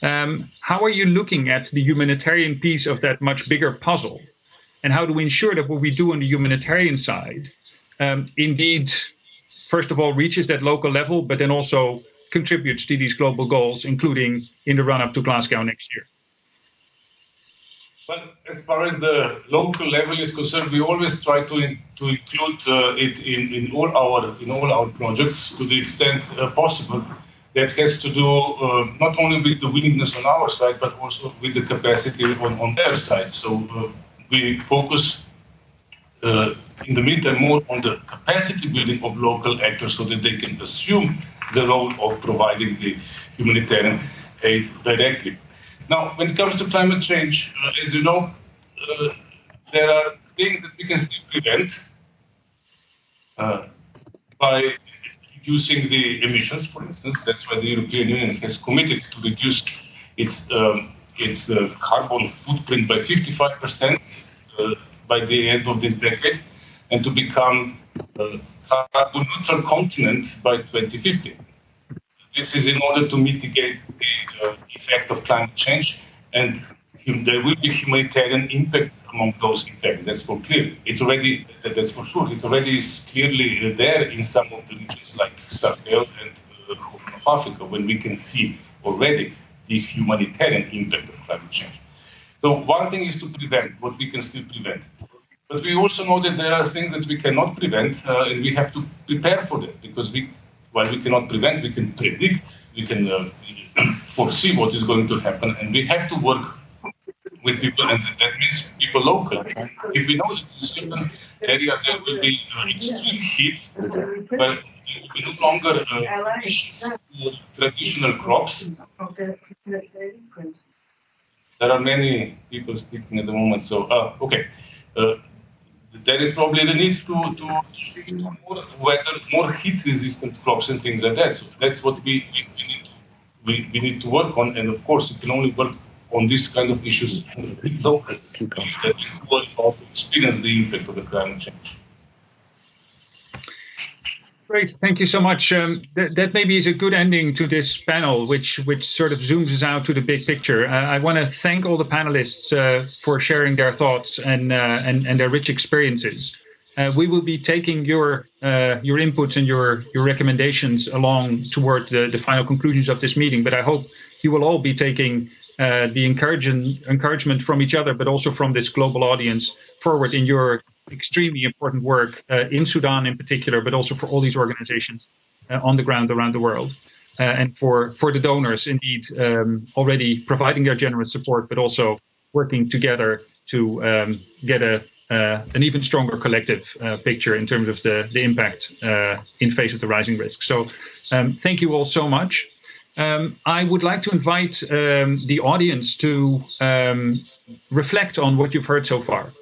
How are you looking at the humanitarian piece of that much bigger puzzle? And how do we ensure that what we do on the humanitarian side indeed, first of all, reaches that local level, but then also contributes to these global goals, including in the run-up to Glasgow next year? Well, as far as the local level is concerned, we always try to include it in all our projects to the extent possible. That has to do not only with the willingness on our side, but also with the capacity on their side. So we focus in the meantime more on the capacity building of local actors so that they can assume the role of providing the humanitarian aid directly. Now, when it comes to climate change, as you know, there are things that we can still prevent by reducing the emissions, for instance. That's why the European Union has committed to reduce its carbon footprint by 55% by the end of this decade, and to become a carbon neutral continent by 2050. This is in order to mitigate the effect of climate change, and there will be humanitarian impact among those effects. That's for clear. That's for sure. It already is clearly there in some of the regions like Sahel and Horn of Africa, when we can see already the humanitarian impact of climate change. So one thing is to prevent what we can still prevent. But we also know that there are things that we cannot prevent, and we have to prepare for that, because while we cannot prevent, we can predict, we can foresee what is going to happen, and we have to work with people, and that means people local. If we know that in a certain area there will be extreme heat, but there will be no longer conditions for traditional crops. There are many people speaking at the moment, so okay. There is probably the need to shift to more heat-resistant crops and things like that. So that's what we need to work on. And of course, you can only work on this kind of issues with locals that will experience the impact of the climate change. Great, thank you so much. That maybe is a good ending to this panel, which sort of zooms us out to the big picture. I want to thank all the panelists for sharing their thoughts and their rich experiences. We will be taking your inputs and your recommendations along toward the final conclusions of this meeting. But I hope you will all be taking the encouragement from each other, but also from this global audience forward in your extremely important work in Sudan in particular, but also for all these organizations on the ground around the world. And for the donors, indeed, already providing their generous support, but also working together to get an even stronger collective picture in terms of the impact in face of the rising risks. So thank you all so much. I would like to invite the audience to reflect on what you've heard so far.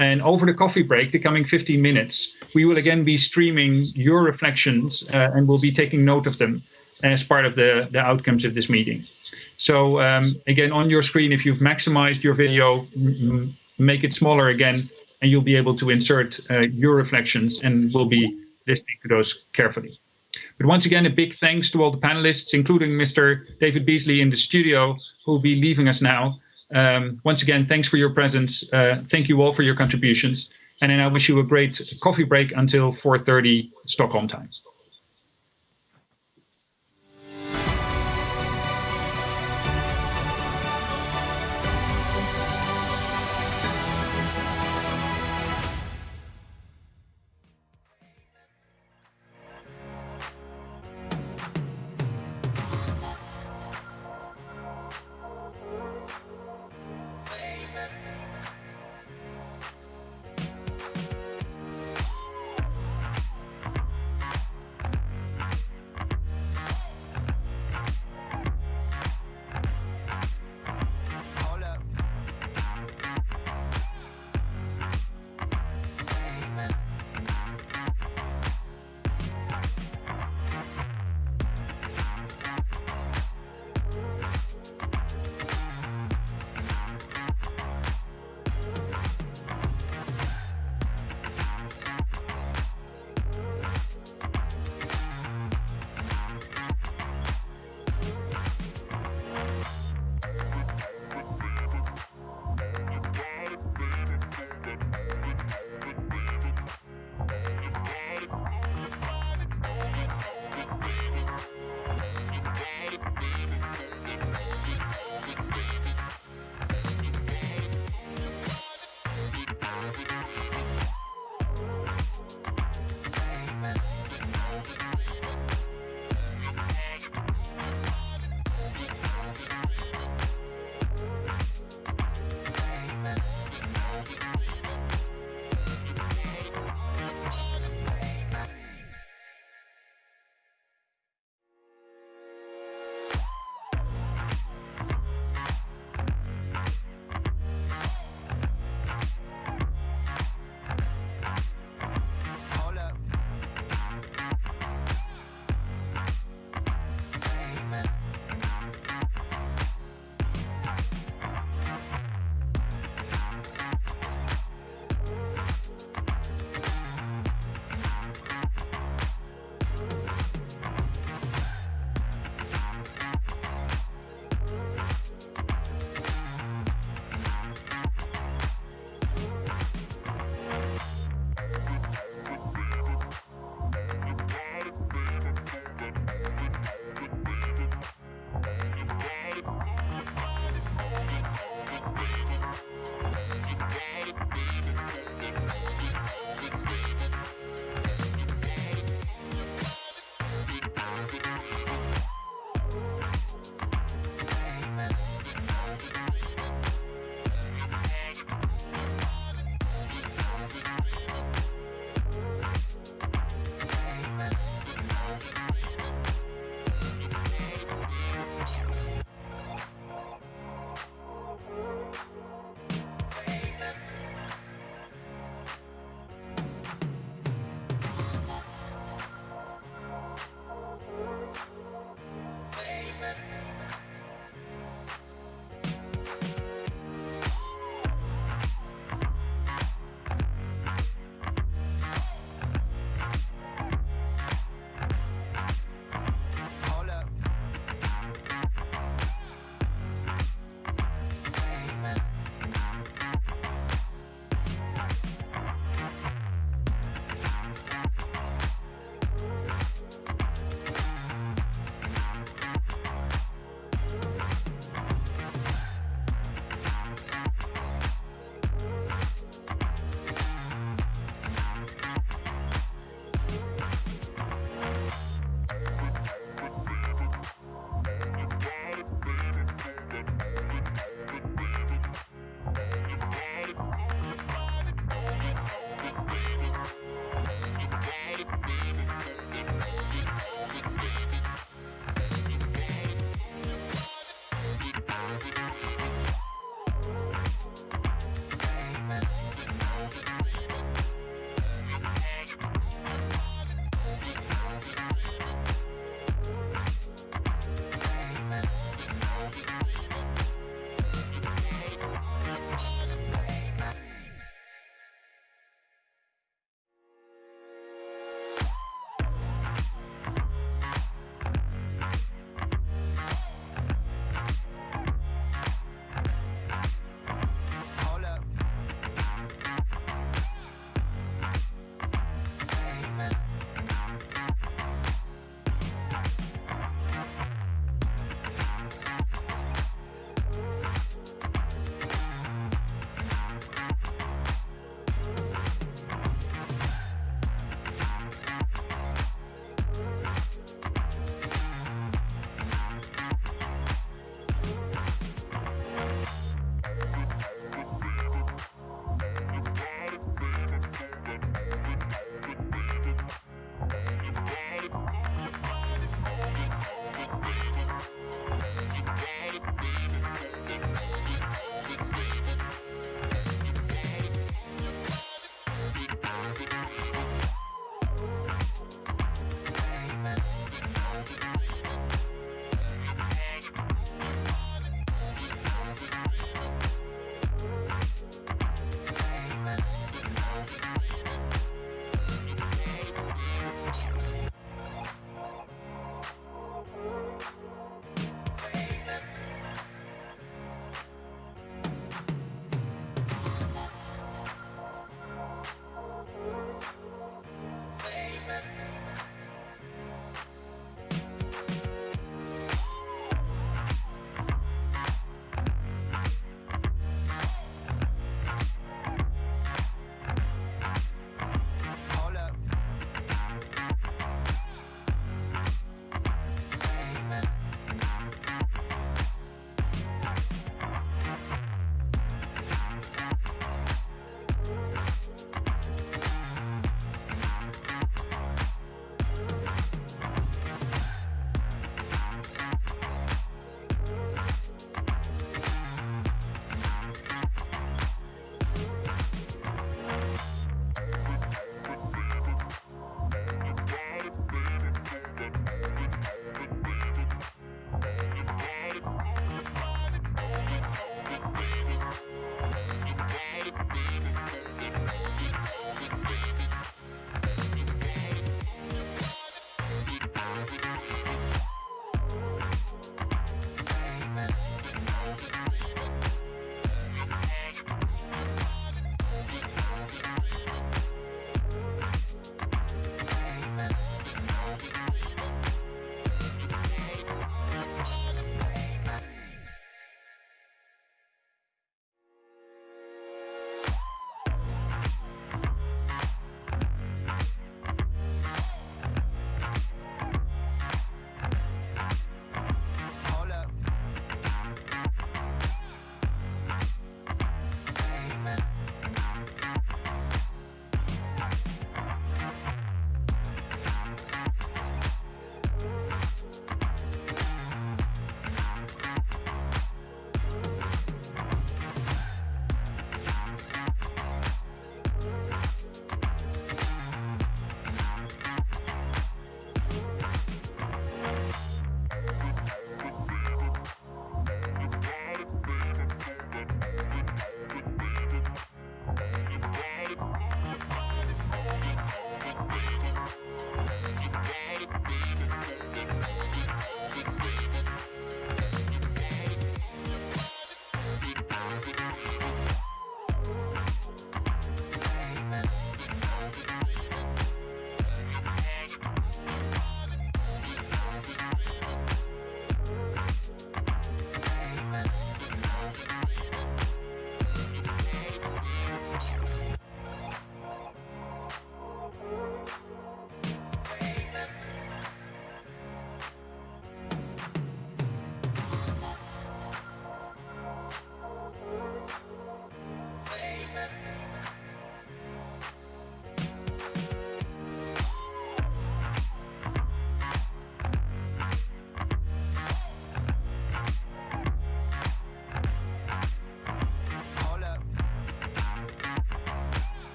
And over the coffee break, the coming 15 minutes, we will again be streaming your reflections and we'll be taking note of them as part of the outcomes of this meeting. So again, on your screen, if you've maximized your video, make it smaller again, and you'll be able to insert your reflections, and we'll be listening to those carefully. But once again, a big thanks to all the panelists, including Mr. David Beasley in the studio, who will be leaving us now. Once again, thanks for your presence. Thank you all for your contributions. And I wish you a great coffee break until 4:30 Stockholm time.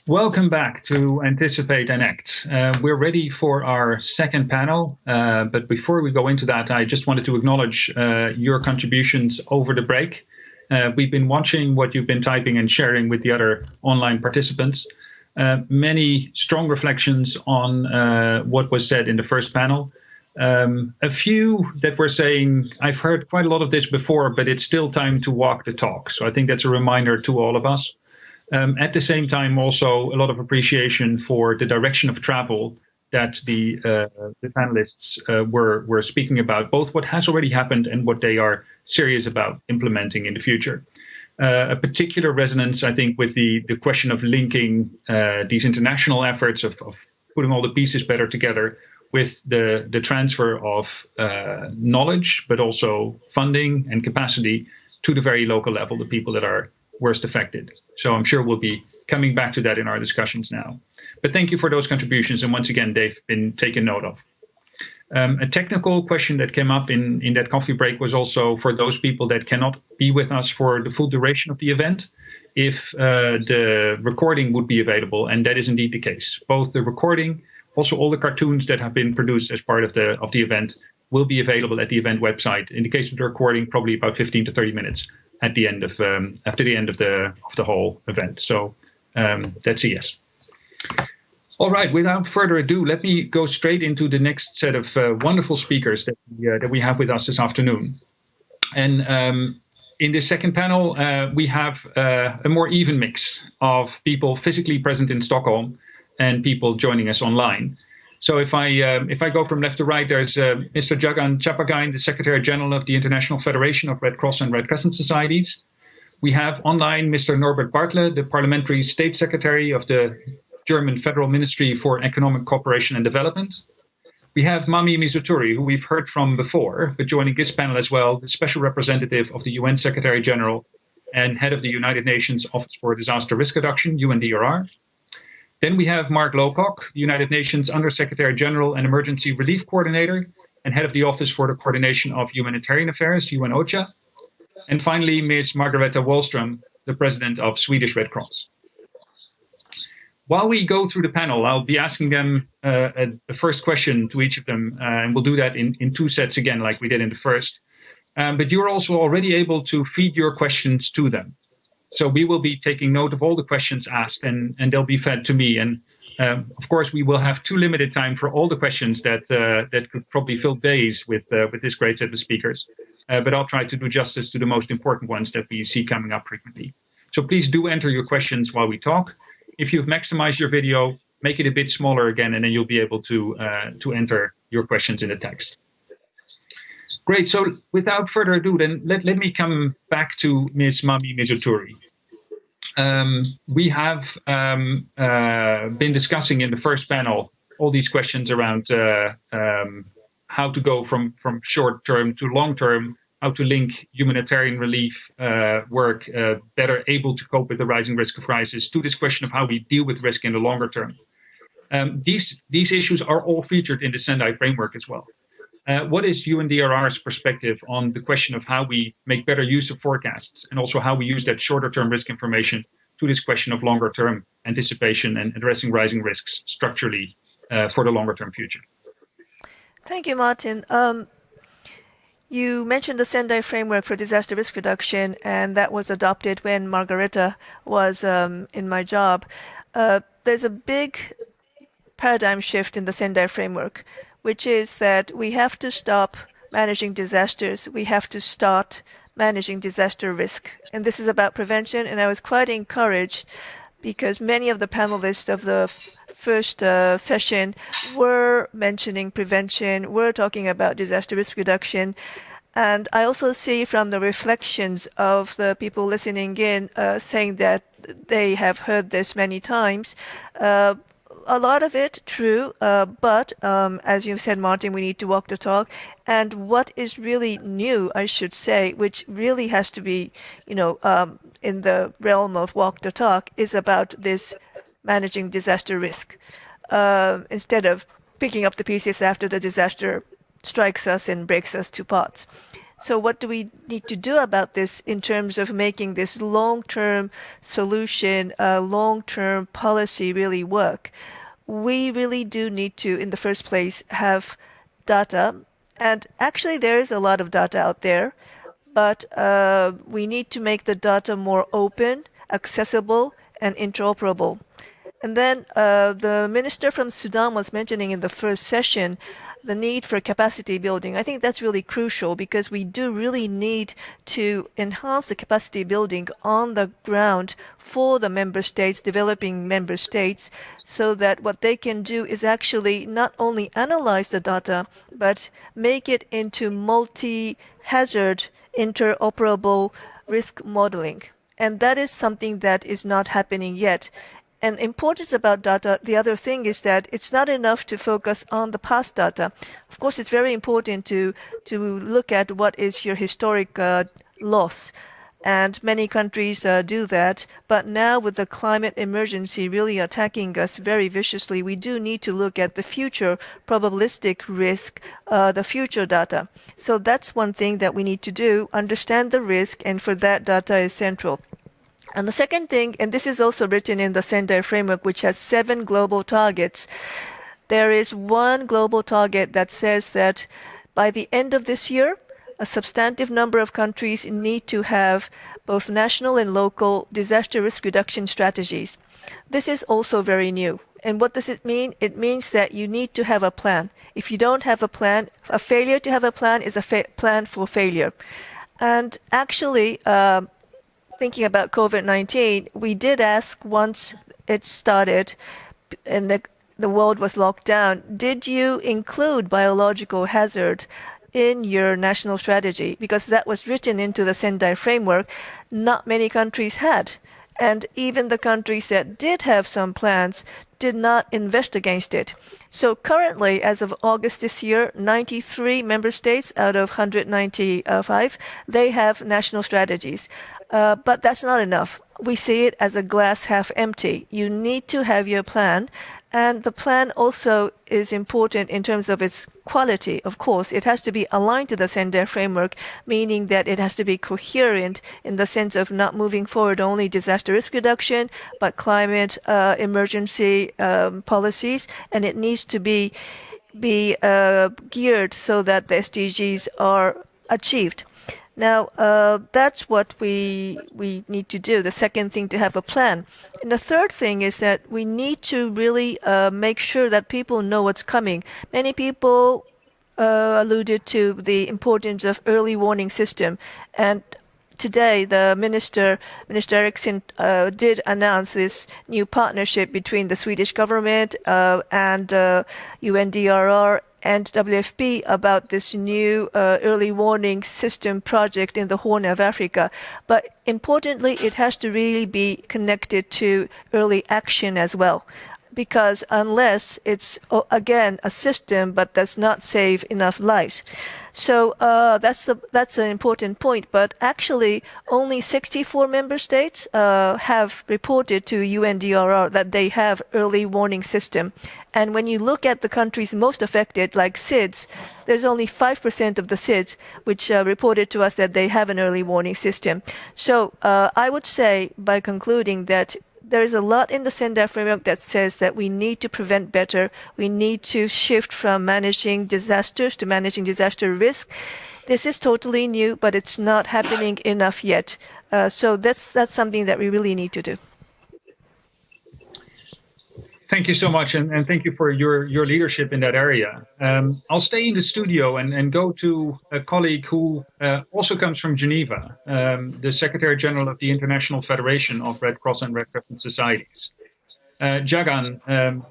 Welcome back to Anticipate and Act. We're ready for our second panel, but before we go into that, I just wanted to acknowledge your contributions over the break. We've been watching what you've been typing and sharing with the other online participants. Many strong reflections on what was said in the first panel. A few that were saying, I've heard quite a lot of this before, but it's still time to walk the talk. So I think that's a reminder to all of us. At the same time, also a lot of appreciation for the direction of travel that the panelists were speaking about, both what has already happened and what they are serious about implementing in the future. A particular resonance, I think, with the question of linking these international efforts of putting all the pieces better together with the transfer of knowledge, but also funding and capacity to the very local level, the people that are worst affected. So I'm sure we'll be coming back to that in our discussions now. But thank you for those contributions. And once again, they've been taken note of. A technical question that came up in that coffee break was also for those people that cannot be with us for the full duration of the event, if the recording would be available. And that is indeed the case. Both the recording, also all the cartoons that have been produced as part of the event will be available at the event website. In the case of the recording, probably about 15 to 30 minutes at the end of after the end of the whole event. So that's a yes. All right. Without further ado, let me go straight into the next set of wonderful speakers that we have with us this afternoon. And in this second panel, we have a more even mix of people physically present in Stockholm and people joining us online. So if I go from left to right, there's Mr. Jagan Chapagain, the Secretary General of the International Federation of Red Cross and Red Crescent Societies. We have online Mr. Norbert Bartle, the Parliamentary State Secretary of the German Federal Ministry for Economic Cooperation and Development. We have Mami Mizutori, who we've heard from before, but joining this panel as well, the Special Representative of the UN Secretary General and Head of the United Nations Office for Disaster Risk Reduction, UNDRR. Then we have Mark Lowcock, the United Nations Under-Secretary General and Emergency Relief Coordinator and Head of the Office for the Coordination of Humanitarian Affairs, UNOCHA. And finally, Ms. Margareta Wallström, the President of Swedish Red Cross. While we go through the panel, I'll be asking them the first question to each of them, and we'll do that in two sets again, like we did in the first. But you're also already able to feed your questions to them. So we will be taking note of all the questions asked, and they'll be fed to me. And of course, we will have too limited time for all the questions that could probably fill days with this great set of speakers. But I'll try to do justice to the most important ones that we see coming up frequently. So please do enter your questions while we talk. If you've maximized your video, make it a bit smaller again, and then you'll be able to enter your questions in the text. Great. So without further ado, then let me come back to Ms. Mami Mizutori. We have been discussing in the first panel all these questions around how to go from short-term to long-term, how to link humanitarian relief work better able to cope with the rising risk of crisis to this question of how we deal with risk in the longer term. These issues are all featured in the Sendai framework as well. What is UNDRR's perspective on the question of how we make better use of forecasts and also how we use that shorter term risk information to this question of longer term anticipation and addressing rising risks structurally for the longer term future? Thank you, Martin. You mentioned the Sendai framework for disaster risk reduction, and that was adopted when Margareta was in my job. There's a big paradigm shift in the Sendai framework, which is that we have to stop managing disasters. We have to start managing disaster risk. And this is about prevention. And I was quite encouraged because many of the panelists of the first session were mentioning prevention, were talking about disaster risk reduction. And I also see from the reflections of the people listening in saying that they have heard this many times. A lot of it true, but as you said, Martin, we need to walk the talk. And what is really new, I should say, which really has to be, in the realm of walk the talk, is about this managing disaster risk. Instead of picking up the pieces after the disaster strikes us and breaks us to parts. So what do we need to do about this in terms of making this long-term solution, long-term policy really work? We really do need to, in the first place, have data. And actually, there is a lot of data out there, but we need to make the data more open, accessible, and interoperable. And then the minister from Sudan was mentioning in the first session the need for capacity building. I think that's really crucial because we do really need to enhance the capacity building on the ground for the member states, developing member states, so that what they can do is actually not only analyze the data, but make it into multi-hazard, interoperable risk modeling. And that is something that is not happening yet. And importance about data, the other thing is that it's not enough to focus on the past data. Of course, it's very important to look at what is your historic loss. And many countries do that. But now with the climate emergency really attacking us very viciously, we do need to look at the future probabilistic risk, the future data. So that's one thing that we need to do, understand the risk, and for that data is central. And the second thing, and this is also written in the Sendai framework, which has 7 global targets, there is one global target that says that by the end of this year, a substantive number of countries need to have both national and local disaster risk reduction strategies. This is also very new. And what does it mean? It means that you need to have a plan. If you don't have a plan, a failure to have a plan is a plan for failure. And actually, thinking about COVID-19, we did ask once it started and the world was locked down, did you include biological hazard in your national strategy? Because that was written into the Sendai framework. Not many countries had. And even the countries that did have some plans did not invest against it. So currently, as of August this year, 93 member states out of 195, they have national strategies. But that's not enough. We see it as a glass half empty. You need to have your plan. And the plan also is important in terms of its quality. Of course, it has to be aligned to the Sendai framework, meaning that it has to be coherent in the sense of not moving forward only disaster risk reduction, but climate emergency policies. And it needs to be geared so that the SDGs are achieved. Now, that's what we need to do. The second thing, to have a plan. And the third thing is that we need to really make sure that people know what's coming. Many people alluded to the importance of early warning system. And today, the Minister Eriksson did announce this new partnership between the Swedish government and UNDRR and WFP about this new early warning system project in the Horn of Africa. But importantly, it has to really be connected to early action as well. Because unless it's, again, a system, but does not save enough lives. So that's an important point. But actually, only 64 member states have reported to UNDRR that they have early warning system. And when you look at the countries most affected, like SIDS, there's only 5% of the SIDS which reported to us that they have an early warning system. So I would say, by concluding, that there is a lot in the Sendai framework that says that we need to prevent better. We need to shift from managing disasters to managing disaster risk. This is totally new, but it's not happening enough yet. So that's something that we really need to do. Thank you so much, and thank you for your leadership in that area. I'll stay in the studio and go to a colleague who also comes from Geneva, the Secretary General of the International Federation of Red Cross and Red Crescent Societies. Jagan,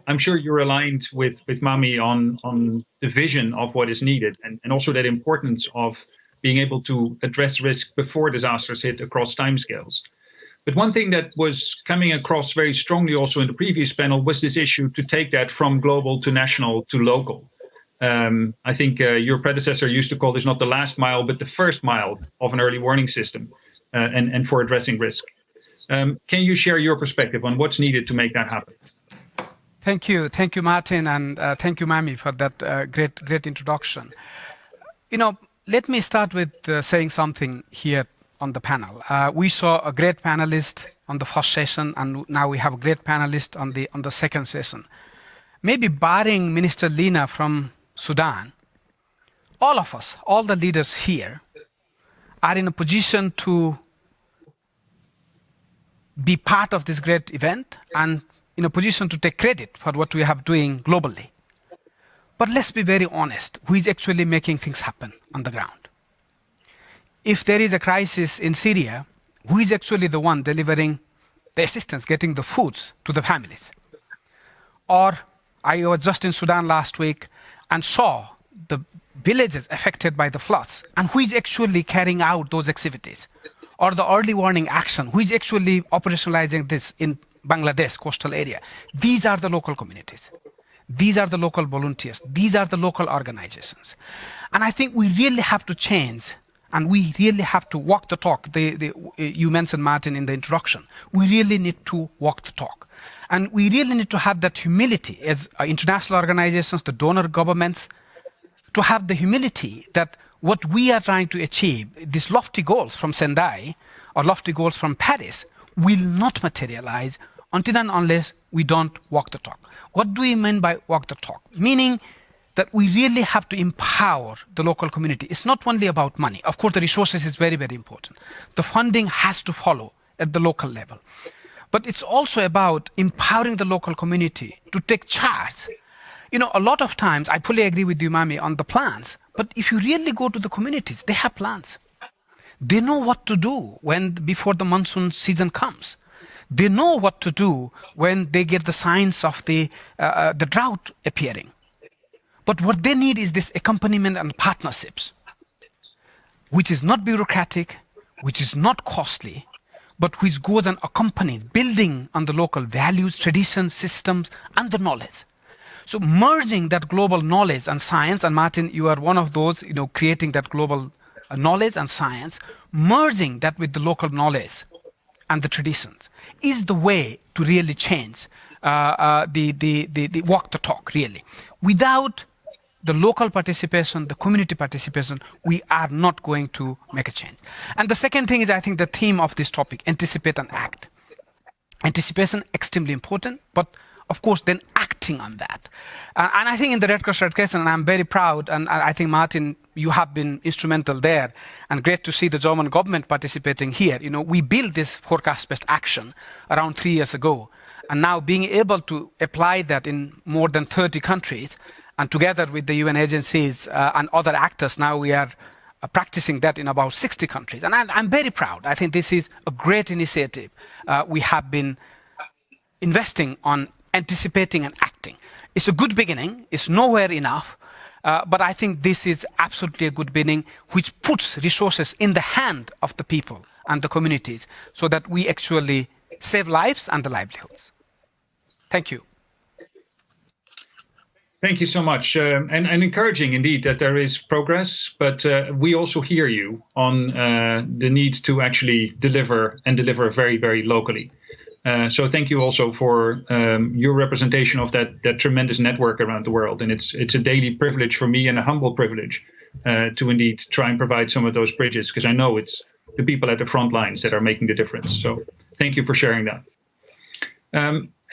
I'm sure you're aligned with Mami on the vision of what is needed, and also that importance of being able to address risk before disasters hit across timescales. But one thing that was coming across very strongly also in the previous panel was this issue to take that from global to national to local. I think your predecessor used to call this not the last mile, but the first mile of an early warning system and for addressing risk. Can you share your perspective on what's needed to make that happen? Thank you, Maarten, and thank you, Mami, for that great introduction. You know, let me start with saying something here on the panel. We saw a great panelist on the first session, and now we have a great panelist on the second session. Maybe barring Minister Lena from Sudan, all of us, all the leaders here, are in a position to be part of this great event and in a position to take credit for what we are doing globally. But let's be very honest, who is actually making things happen on the ground? If there is a crisis in Syria, who is actually the one delivering the assistance, getting the foods to the families? Or I was just in Sudan last week and saw the villages affected by the floods, and who is actually carrying out those activities? Or the early warning action, who is actually operationalizing this in Bangladesh coastal area? These are the local communities. These are the local volunteers. These are the local organizations. And I think we really have to change, and we really have to walk the talk. You mentioned, Maarten, in the introduction. We really need to walk the talk. And we really need to have that humility as international organizations, the donor governments, to have the humility that what we are trying to achieve, these lofty goals from Sendai or lofty goals from Paris, will not materialize until and unless we don't walk the talk. What do we mean by walk the talk? Meaning that we really have to empower the local community. It's not only about money. Of course, the resources is very, very important. The funding has to follow at the local level. But it's also about empowering the local community to take charge. You know, a lot of times, I fully agree with you, Mami, on the plans. But if you really go to the communities, they have plans. They know what to do before the monsoon season comes. They know what to do when they get the signs of the drought appearing. But what they need is this accompaniment and partnerships, which is not bureaucratic, which is not costly, but which goes and accompanies building on the local values, traditions, systems, and the knowledge. So merging that global knowledge and science, and Maarten, you are one of those, creating that global knowledge and science, merging that with the local knowledge and the traditions is the way to really change the walk the talk, really. Without the local participation, the community participation, we are not going to make a change. And the second thing is, I think, the theme of this topic, anticipate and act. Anticipation, extremely important, but of course, then acting on that. And I think in the Red Cross Red Crescent, and I'm very proud, and I think, Maarten, you have been instrumental there, and great to see the German government participating here. We built this forecast-based action around 3 years ago, and now being able to apply that in more than 30 countries, and together with the UN agencies and other actors, now we are practicing that in about 60 countries. And I'm very proud. I think this is a great initiative. We have been investing on anticipating and acting. It's a good beginning. It's nowhere enough. But I think this is absolutely a good beginning, which puts resources in the hand of the people and the communities so that we actually save lives and the livelihoods. Thank you. Thank you so much. And encouraging indeed that there is progress, but we also hear you on the need to actually deliver very, very locally. So thank you also for your representation of that tremendous network around the world. And it's a daily privilege for me and a humble privilege to indeed try and provide some of those bridges, because I know it's the people at the front lines that are making the difference. So thank you for sharing that.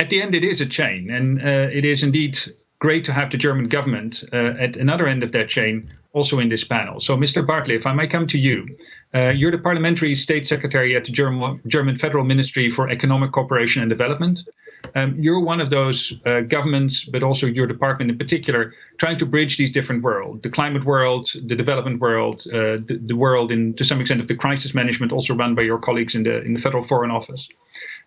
At the end, it is a chain, and it is indeed great to have the German government at another end of that chain also in this panel. So, Mr. Bartley, if I may come to you. You're the Parliamentary State Secretary at the German Federal Ministry for Economic Cooperation and Development. You're one of those governments, but also your department in particular, trying to bridge these different worlds, the climate world, the development world, the world in, to some extent, of the crisis management, also run by your colleagues in the Federal Foreign Office.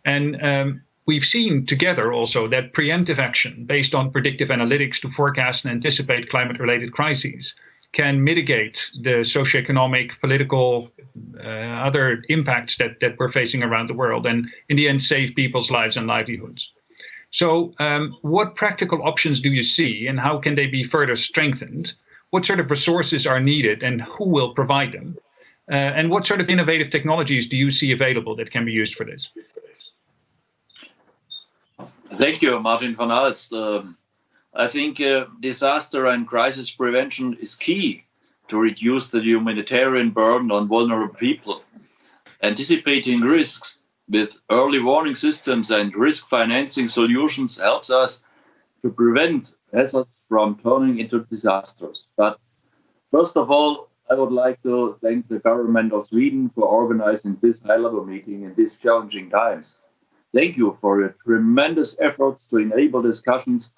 And we've seen together also that preemptive action based on predictive analytics to forecast and anticipate climate-related crises can mitigate the socioeconomic, political, other impacts that we're facing around the world, and in the end save people's lives and livelihoods. So what practical options do you see, and how can they be further strengthened? What sort of resources are needed, and who will provide them? And what sort of innovative technologies do you see available that can be used for this? Thank you, Maarten van Aalst. I think disaster and crisis prevention is key to reduce the humanitarian burden on vulnerable people. Anticipating risks with early warning systems and risk financing solutions helps us to prevent hazards from turning into disasters. But first of all, I would like to thank the government of Sweden for organizing this high-level meeting in these challenging times. Thank you for your tremendous efforts to enable discussions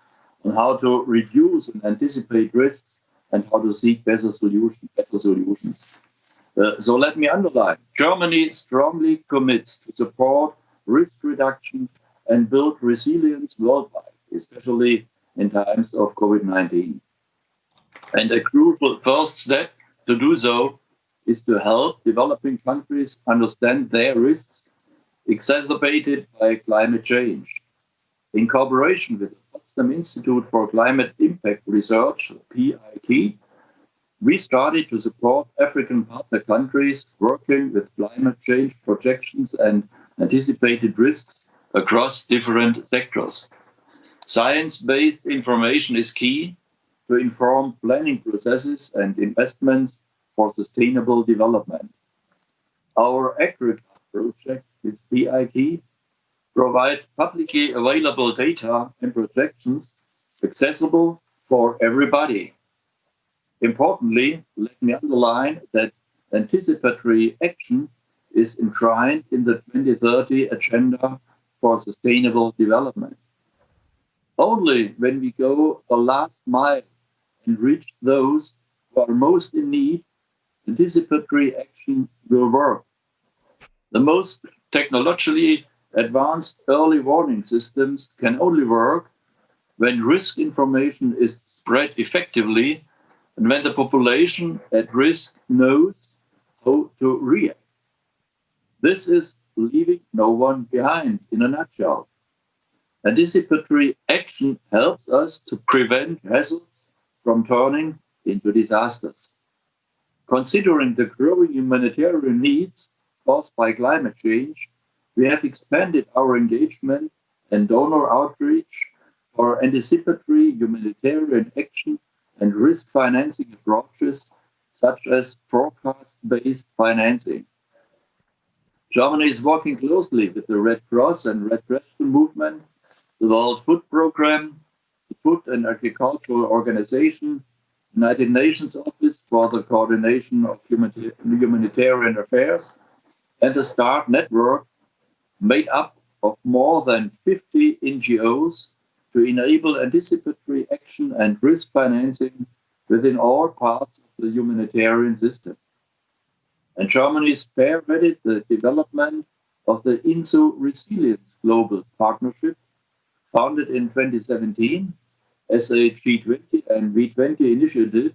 on how to reduce and anticipate risks and how to seek better solutions. So let me underline, Germany strongly commits to support risk reduction and build resilience worldwide, especially in times of COVID-19. And a crucial first step to do so is to help developing countries understand their risks exacerbated by climate change. In cooperation with the Potsdam Institute for Climate Impact Research, PIK, we started to support African partner countries working with climate change projections and anticipated risks across different sectors. Science-based information is key to inform planning processes and investments for sustainable development. Our Agriculture project with PIK provides publicly available data and projections accessible for everybody. Importantly, let me underline that anticipatory action is enshrined in the 2030 Agenda for Sustainable Development. Only when we go the last mile and reach those who are most in need, anticipatory action will work. The most technologically advanced early warning systems can only work when risk information is spread effectively and when the population at risk knows how to react. This is leaving no one behind in a nutshell. Anticipatory action helps us to prevent hazards from turning into disasters. Considering the growing humanitarian needs caused by climate change, we have expanded our engagement and donor outreach for anticipatory humanitarian action and risk financing approaches, such as forecast-based financing. Germany is working closely with the Red Cross and Red Crescent movement, the World Food Programme, the Food and Agricultural Organization, United Nations Office for the Coordination of Humanitarian Affairs, and the START network, made up of more than 50 NGOs to enable anticipatory action and risk financing within all parts of the humanitarian system. And Germany spearheaded the development of the INSO Resilience Global Partnership, founded in 2017 as a G20 and V20 initiative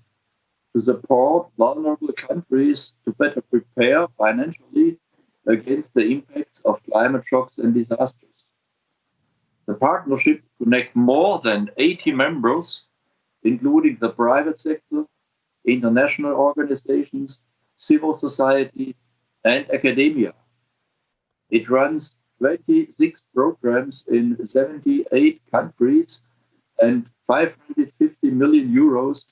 to support vulnerable countries to better prepare financially against the impacts of climate shocks and disasters. The partnership connects more than 80 members, including the private sector, international organizations, civil society, and academia. It runs 26 programs in 78 countries and 550 million euros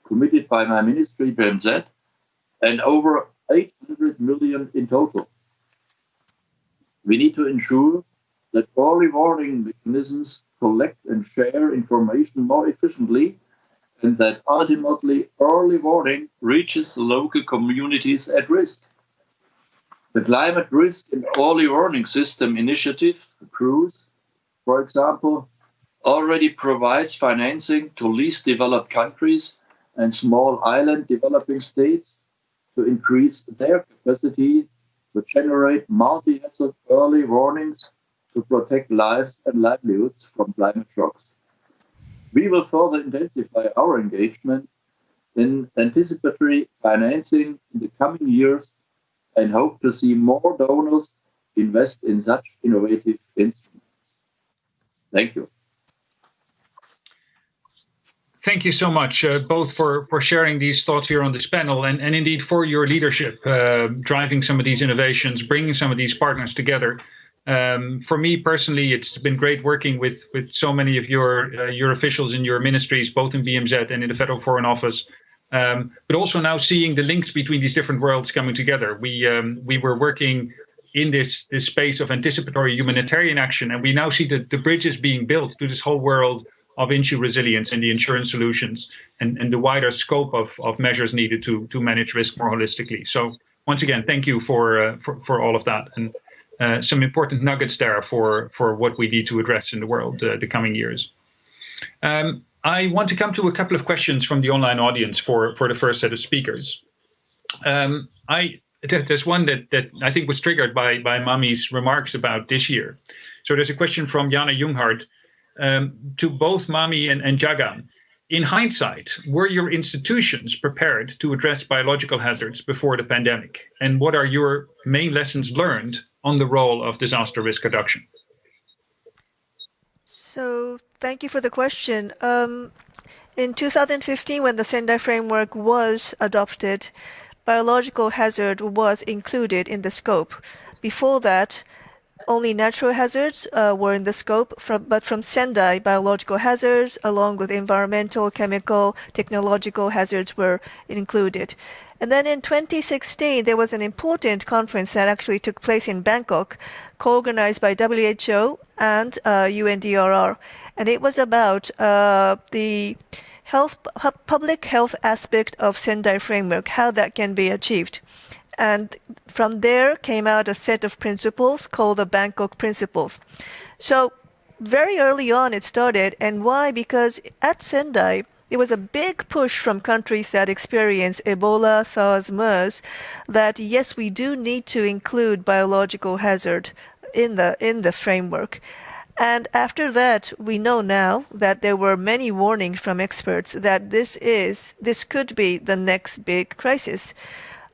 committed by my ministry, BMZ, and over 800 million in total. We need to ensure that early warning mechanisms collect and share information more efficiently, and that ultimately early warning reaches the local communities at risk. The Climate Risk and Early Warning System Initiative, CRUISE, for example, already provides financing to least developed countries and small island developing states to increase their capacity to generate multi-hazard early warnings to protect lives and livelihoods from climate shocks. We will further intensify our engagement in anticipatory financing in the coming years and hope to see more donors invest in such innovative instruments. Thank you. Thank you so much, both for sharing these thoughts here on this panel and indeed for your leadership, driving some of these innovations, bringing some of these partners together. For me personally, it's been great working with so many of your officials in your ministries, both in BMZ and in the Federal Foreign Office, but also now seeing the links between these different worlds coming together. We were working in this space of anticipatory humanitarian action, and we now see the bridges being built to this whole world of insu resilience and the insurance solutions and the wider scope of measures needed to manage risk more holistically. So once again, thank you for all of that, and some important nuggets there for what we need to address in the world the coming years. I want to come to a couple of questions from the online audience for the first set of speakers. There's one that I think was triggered by Mami's remarks about this year. So there's a question from Jana Junghart to both Mami and Jagan. In hindsight, were your institutions prepared to address biological hazards before the pandemic? And what are your main lessons learned on the role of disaster risk reduction? So thank you for the question. In 2015, when the Sendai framework was adopted, biological hazard was included in the scope. Before that, only natural hazards were in the scope, but from Sendai, biological hazards along with environmental, chemical, technological hazards were included. And then in 2016, there was an important conference that actually took place in Bangkok, co-organized by WHO and UNDRR. And it was about the public health aspect of Sendai framework, how that can be achieved. And from there came out a set of principles called the Bangkok Principles. So very early on it started. And why? Because at Sendai, there was a big push from countries that experience Ebola, SARS, MERS, that yes, we do need to include biological hazard in the framework. And after that, we know now that there were many warnings from experts that this could be the next big crisis.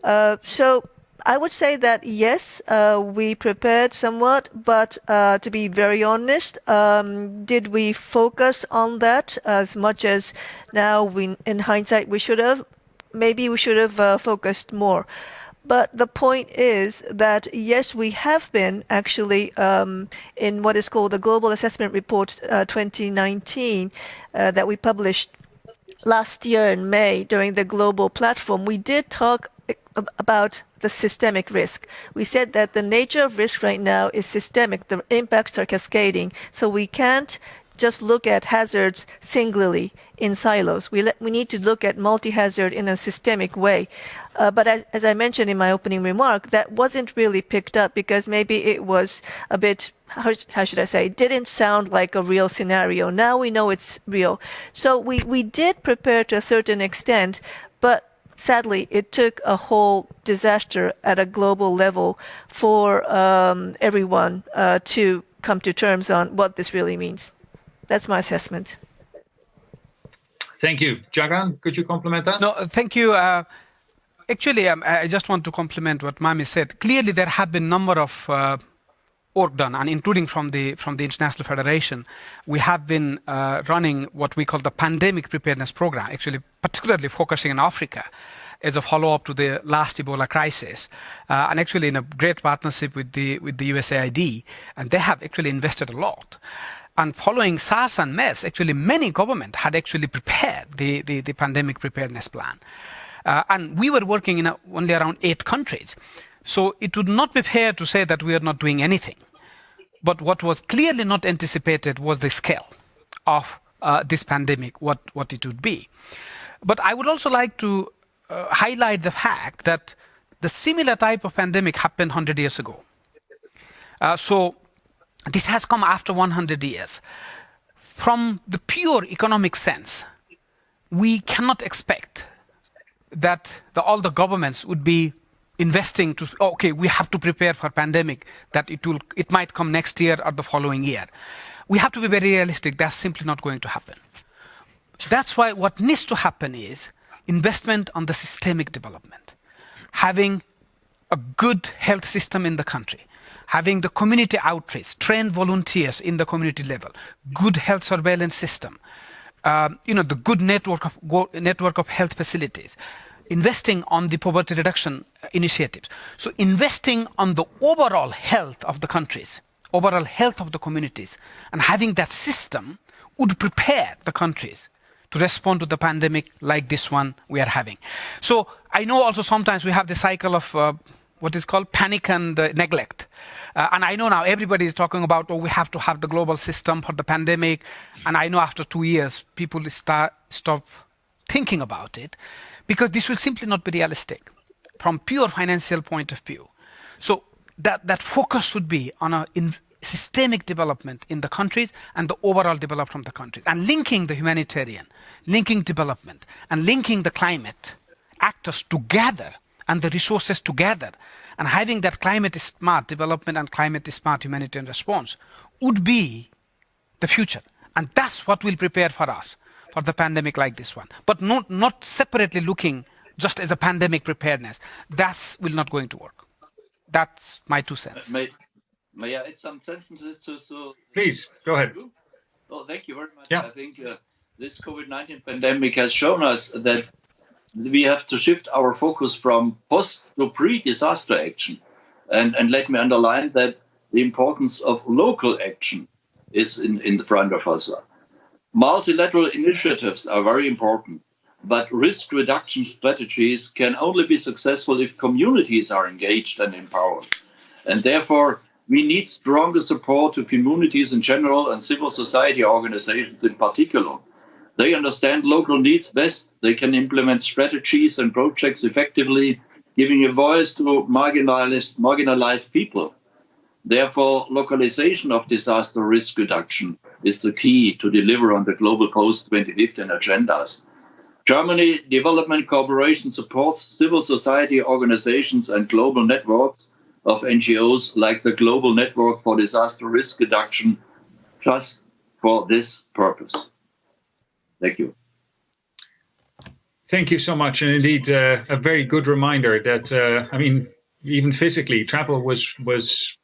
So I would say that yes, we prepared somewhat, but to be very honest, did we focus on that as much as now in hindsight we should have? Maybe we should have focused more. But the point is that, yes, we have been actually in what is called the Global Assessment Report 2019 that we published last year in May during the global platform. We did talk about the systemic risk. We said that the nature of risk right now is systemic. The impacts are cascading. So we can't just look at hazards singly in silos. We need to look at multi-hazard in a systemic way. But as I mentioned in my opening remark, that wasn't really picked up because maybe it was a bit, how should I say, didn't sound like a real scenario. Now we know it's real. So we did prepare to a certain extent, but sadly, it took a whole disaster at a global level for everyone to come to terms on what this really means. That's my assessment. Thank you. Jagan, could you complement that? No, thank you. Actually, I just want to complement what Mami said. Clearly, there have been a number of work done, and including from the International Federation, we have been running what we call the Pandemic Preparedness Program, actually particularly focusing on Africa as a follow-up to the last Ebola crisis, and actually in a great partnership with the USAID, and they have actually invested a lot. And following SARS and MERS, actually many governments had actually prepared the pandemic preparedness plan. And we were working in only around 8 countries. So it would not be fair to say that we are not doing anything. But what was clearly not anticipated was the scale of this pandemic, what it would be. But I would also like to highlight the fact that the similar type of pandemic happened 100 years ago. So this has come after 100 years. From the pure economic sense, we cannot expect that all the governments would be investing to, okay, we have to prepare for pandemic, that it might come next year or the following year. We have to be very realistic. That's simply not going to happen. That's why what needs to happen is investment on the systemic development, having a good health system in the country, having the community outreach, trained volunteers in the community level, good health surveillance system, the good network of health facilities, investing on the poverty reduction initiatives. So investing on the overall health of the countries, overall health of the communities, and having that system would prepare the countries to respond to the pandemic like this one we are having. So I know also sometimes we have the cycle of what is called panic and neglect. And I know now everybody is talking about, we have to have the global system for the pandemic. And I know after 2 years, people stop thinking about it because this will simply not be realistic from pure financial point of view. So that focus should be on systemic development in the countries and the overall development from the countries, and linking the humanitarian, linking development, and linking the climate actors together and the resources together, and having that climate smart development and climate smart humanitarian response would be the future. And that's what will prepare for us for the pandemic like this one. But not separately looking just as a pandemic preparedness. That will not going to work. That's my 2 cents. May I add some sentences to Please, go ahead. Oh, thank you very much. Yeah. I think this COVID-19 pandemic has shown us that we have to shift our focus from post to pre-disaster action. And let me underline that the importance of local action is in the front of us. Multilateral initiatives are very important, but risk reduction strategies can only be successful if communities are engaged and empowered. And therefore, we need stronger support to communities in general and civil society organizations in particular. They understand local needs best. They can implement strategies and projects effectively, giving a voice to marginalized people. Therefore, localization of disaster risk reduction is the key to deliver on the global post-2015 agendas. Germany Development Cooperation supports civil society organizations and global networks of NGOs like the Global Network for Disaster Risk Reduction just for this purpose. Thank you. Thank you so much. And indeed, a very good reminder that, even physically, travel was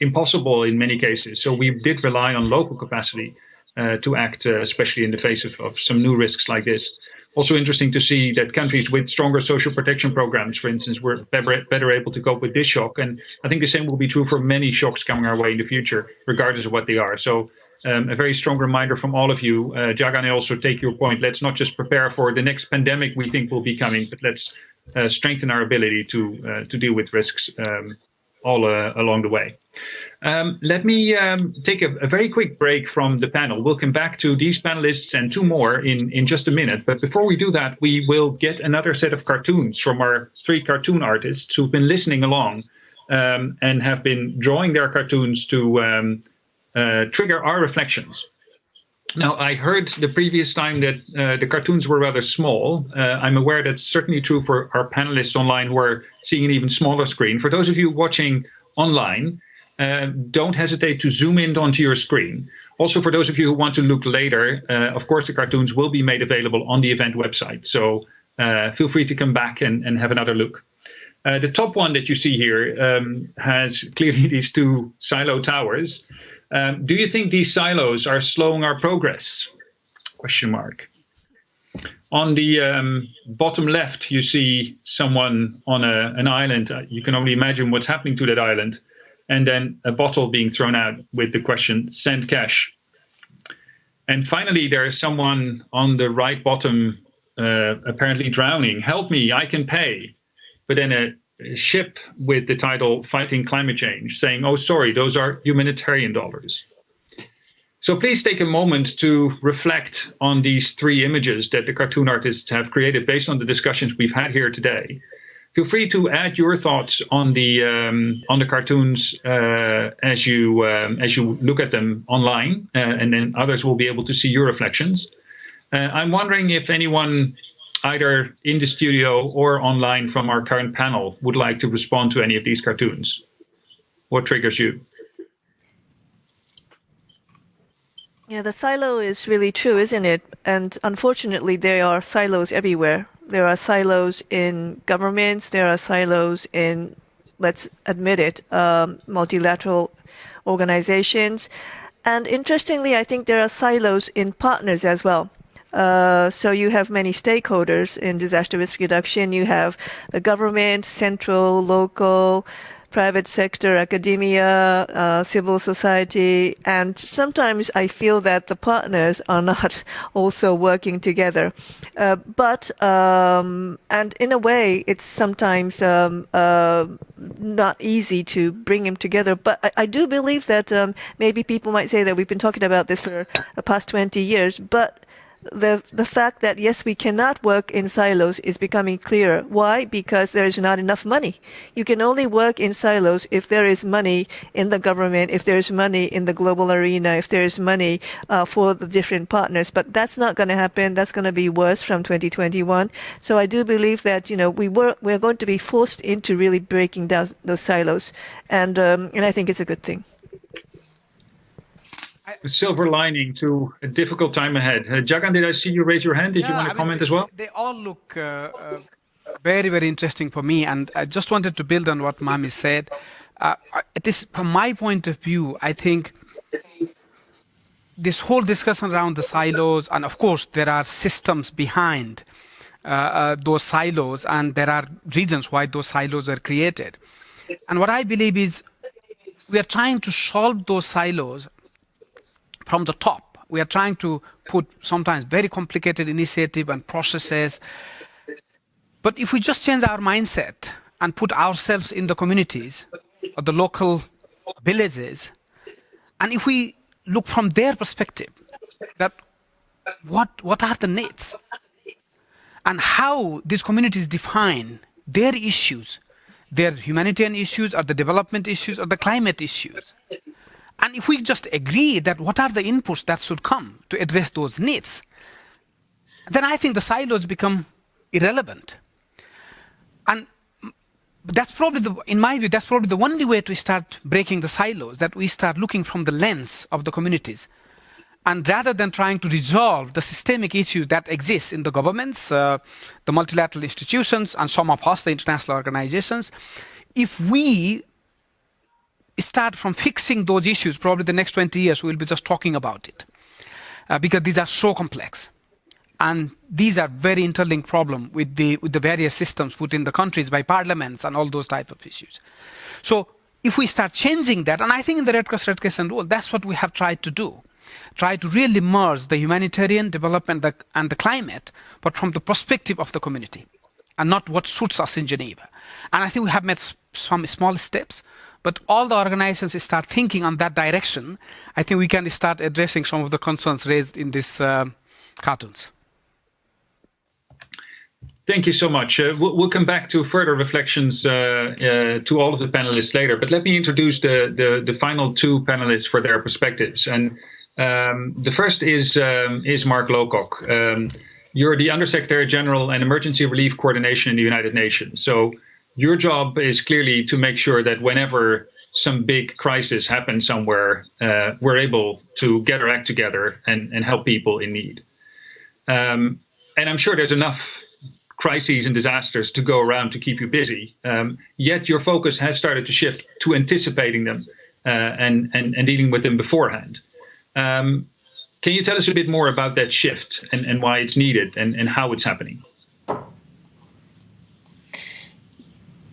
impossible in many cases. So we did rely on local capacity to act, especially in the face of some new risks like this. Also interesting to see that countries with stronger social protection programs, for instance, were better able to cope with this shock. And I think the same will be true for many shocks coming our way in the future, regardless of what they are. So a very strong reminder from all of you. Jagan, I also take your point. Let's not just prepare for the next pandemic we think will be coming, but let's strengthen our ability to deal with risks all along the way. Let me take a very quick break from the panel. We'll come back to these panelists and 2 more in just a minute. But before we do that, we will get another set of cartoons from our 3 cartoon artists who've been listening along and have been drawing their cartoons to trigger our reflections. Now, I heard the previous time that the cartoons were rather small. I'm aware that's certainly true for our panelists online who are seeing an even smaller screen. For those of you watching online, don't hesitate to zoom in onto your screen. Also, for those of you who want to look later, of course, the cartoons will be made available on the event website. So feel free to come back and have another look. The top one that you see here has clearly these 2 silo towers. Do you think these silos are slowing our progress? Question mark. On the bottom left, you see someone on an island. You can only imagine what's happening to that island. And then a bottle being thrown out with the question, send cash. And finally, there is someone on the right bottom apparently drowning. Help me, I can pay. But then a ship with the title Fighting Climate Change saying, oh, sorry, those are humanitarian dollars. So please take a moment to reflect on these 3 images that the cartoon artists have created based on the discussions we've had here today. Feel free to add your thoughts on the cartoons as you look at them online, and then others will be able to see your reflections. I'm wondering if anyone either in the studio or online from our current panel would like to respond to any of these cartoons. What triggers you? Yeah, the silo is really true, isn't it? And unfortunately, there are silos everywhere. There are silos in governments. There are silos in, let's admit it, multilateral organizations. And interestingly, I think there are silos in partners as well. So you have many stakeholders in disaster risk reduction. You have the government, central, local, private sector, academia, civil society, and sometimes I feel that the partners are not also working together. And in a way, it's sometimes not easy to bring them together. But I do believe that maybe people might say that we've been talking about this for the past 20 years, but the fact that, yes, we cannot work in silos is becoming clearer. Why? Because there is not enough money. You can only work in silos if there is money in the government, if there is money in the global arena, if there is money for the different partners. But that's not going to happen. That's going to be worse from 2021. So I do believe that, we're going to be forced into really breaking down those silos. And I think it's a good thing. A silver lining to a difficult time ahead. Jagan, did I see you raise your hand? Did you want to comment as well? They all look very, very interesting for me. And I just wanted to build on what Mami said. From my point of view, I think this whole discussion around the silos, and of course, there are systems behind those silos, and there are reasons why those silos are created. And what I believe is we are trying to solve those silos from the top. We are trying to put sometimes very complicated initiative and processes. But if we just change our mindset and put ourselves in the communities or the local villages, and if we look from their perspective, that what are the needs and how these communities define their issues, their humanitarian issues or the development issues or the climate issues. And if we just agree that what are the inputs that should come to address those needs, then I think the silos become irrelevant. And that's probably, in my view, that's probably the only way to start breaking the silos, that we start looking from the lens of the communities. And rather than trying to resolve the systemic issues that exist in the governments, the multilateral institutions, and some of us, the international organizations, if we start from fixing those issues, probably the next 20 years we'll be just talking about it, because these are so complex, and these are very interlinked problems with the various systems put in the countries by parliaments and all those type of issues. So if we start changing that, and I think in the Red Cross Red Crescent role, that's what we have tried to do, try to really merge the humanitarian development and the climate, but from the perspective of the community, and not what suits us in Geneva. And I think we have made some small steps. But all the organizations start thinking on that direction, I think we can start addressing some of the concerns raised in these cartoons. Thank you so much. We'll come back to further reflections to all of the panelists later. But let me introduce the final two panelists for their perspectives. And the first is Mark Lowcock. You're the Undersecretary General and Emergency Relief Coordination in the United Nations. So your job is clearly to make sure that whenever some big crisis happens somewhere, we're able to get our act together and help people in need. And I'm sure there's enough crises and disasters to go around to keep you busy. Yet your focus has started to shift to anticipating them and dealing with them beforehand. Can you tell us a bit more about that shift and why it's needed and how it's happening?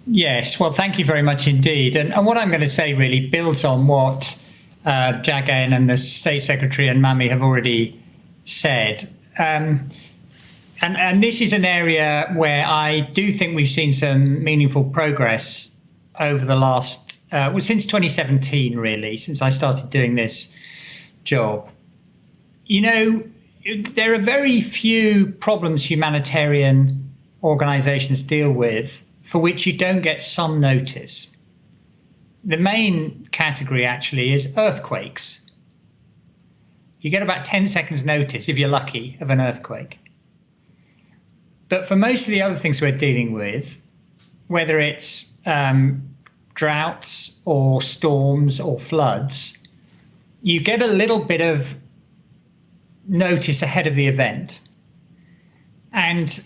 Yes, well, thank you very much indeed. And what I'm going to say really builds on what Jagan and the State Secretary and Mami have already said. And this is an area where I do think we've seen some meaningful progress over the last, since 2017, really, since I started doing this job. There are very few problems humanitarian organizations deal with for which you don't get some notice. The main category actually is earthquakes. You get about 10 seconds notice, if you're lucky, of an earthquake. But for most of the other things we're dealing with, whether it's droughts or storms or floods, you get a little bit of notice ahead of the event. And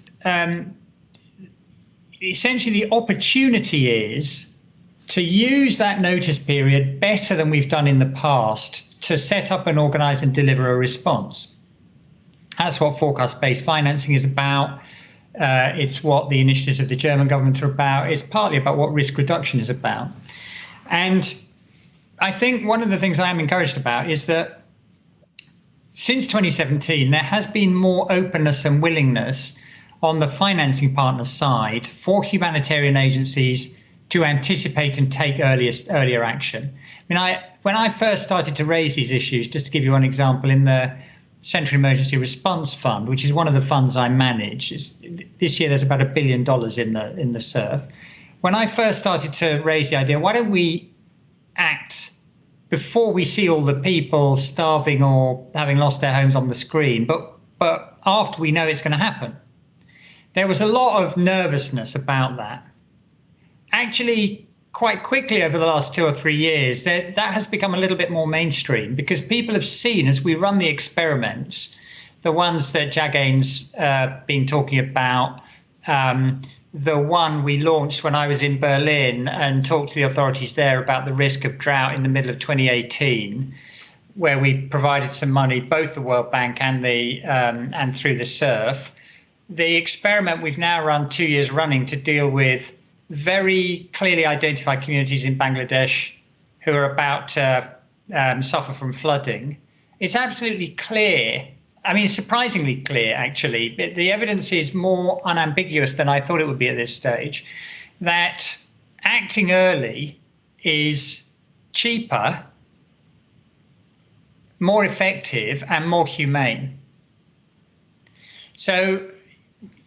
essentially the opportunity is to use that notice period better than we've done in the past to set up and organize and deliver a response. That's what forecast-based financing is about. It's what the initiatives of the German government are about. It's partly about what risk reduction is about. And I think one of the things I am encouraged about is that since 2017, there has been more openness and willingness on the financing partner side for humanitarian agencies to anticipate and take earlier action. I mean, when I first started to raise these issues, just to give you one example, in the Central Emergency Response Fund, which is one of the funds I manage, this year there's about $1 billion in the SURF. When I first started to raise the idea, why don't we act before we see all the people starving or having lost their homes on the screen, but after we know it's going to happen? There was a lot of nervousness about that. Actually, quite quickly over the last 2 or 3 years, that has become a little bit more mainstream, because people have seen, as we run the experiments, the ones that Jagain's been talking about, the one we launched when I was in Berlin and talked to the authorities there about the risk of drought in the middle of 2018, where we provided some money, both the World Bank and through the SURF. The experiment we've now run 2 years running to deal with very clearly identified communities in Bangladesh who are about to suffer from flooding. It's absolutely clear. I mean, surprisingly clear, actually. The evidence is more unambiguous than I thought it would be at this stage, that acting early is cheaper, more effective, and more humane. So,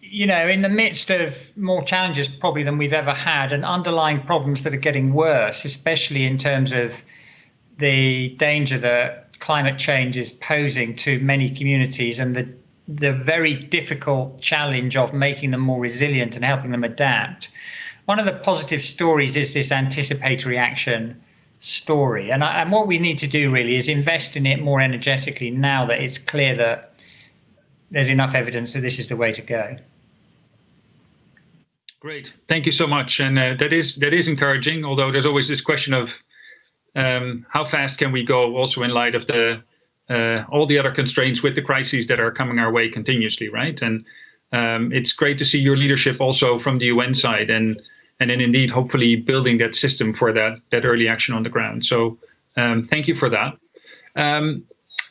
you know, in the midst of more challenges probably than we've ever had, and underlying problems that are getting worse, especially in terms of the danger that climate change is posing to many communities, and the very difficult challenge of making them more resilient and helping them adapt. One of the positive stories is this anticipatory action story. And what we need to do really is invest in it more energetically now that it's clear that there's enough evidence that this is the way to go. Great, thank you so much. And that is encouraging, although there's always this question of how fast can we go, also in light of the all the other constraints with the crises that are coming our way continuously, right? And it's great to see your leadership also from the UN side, and then indeed hopefully building that system for that early action on the ground. So thank you for that.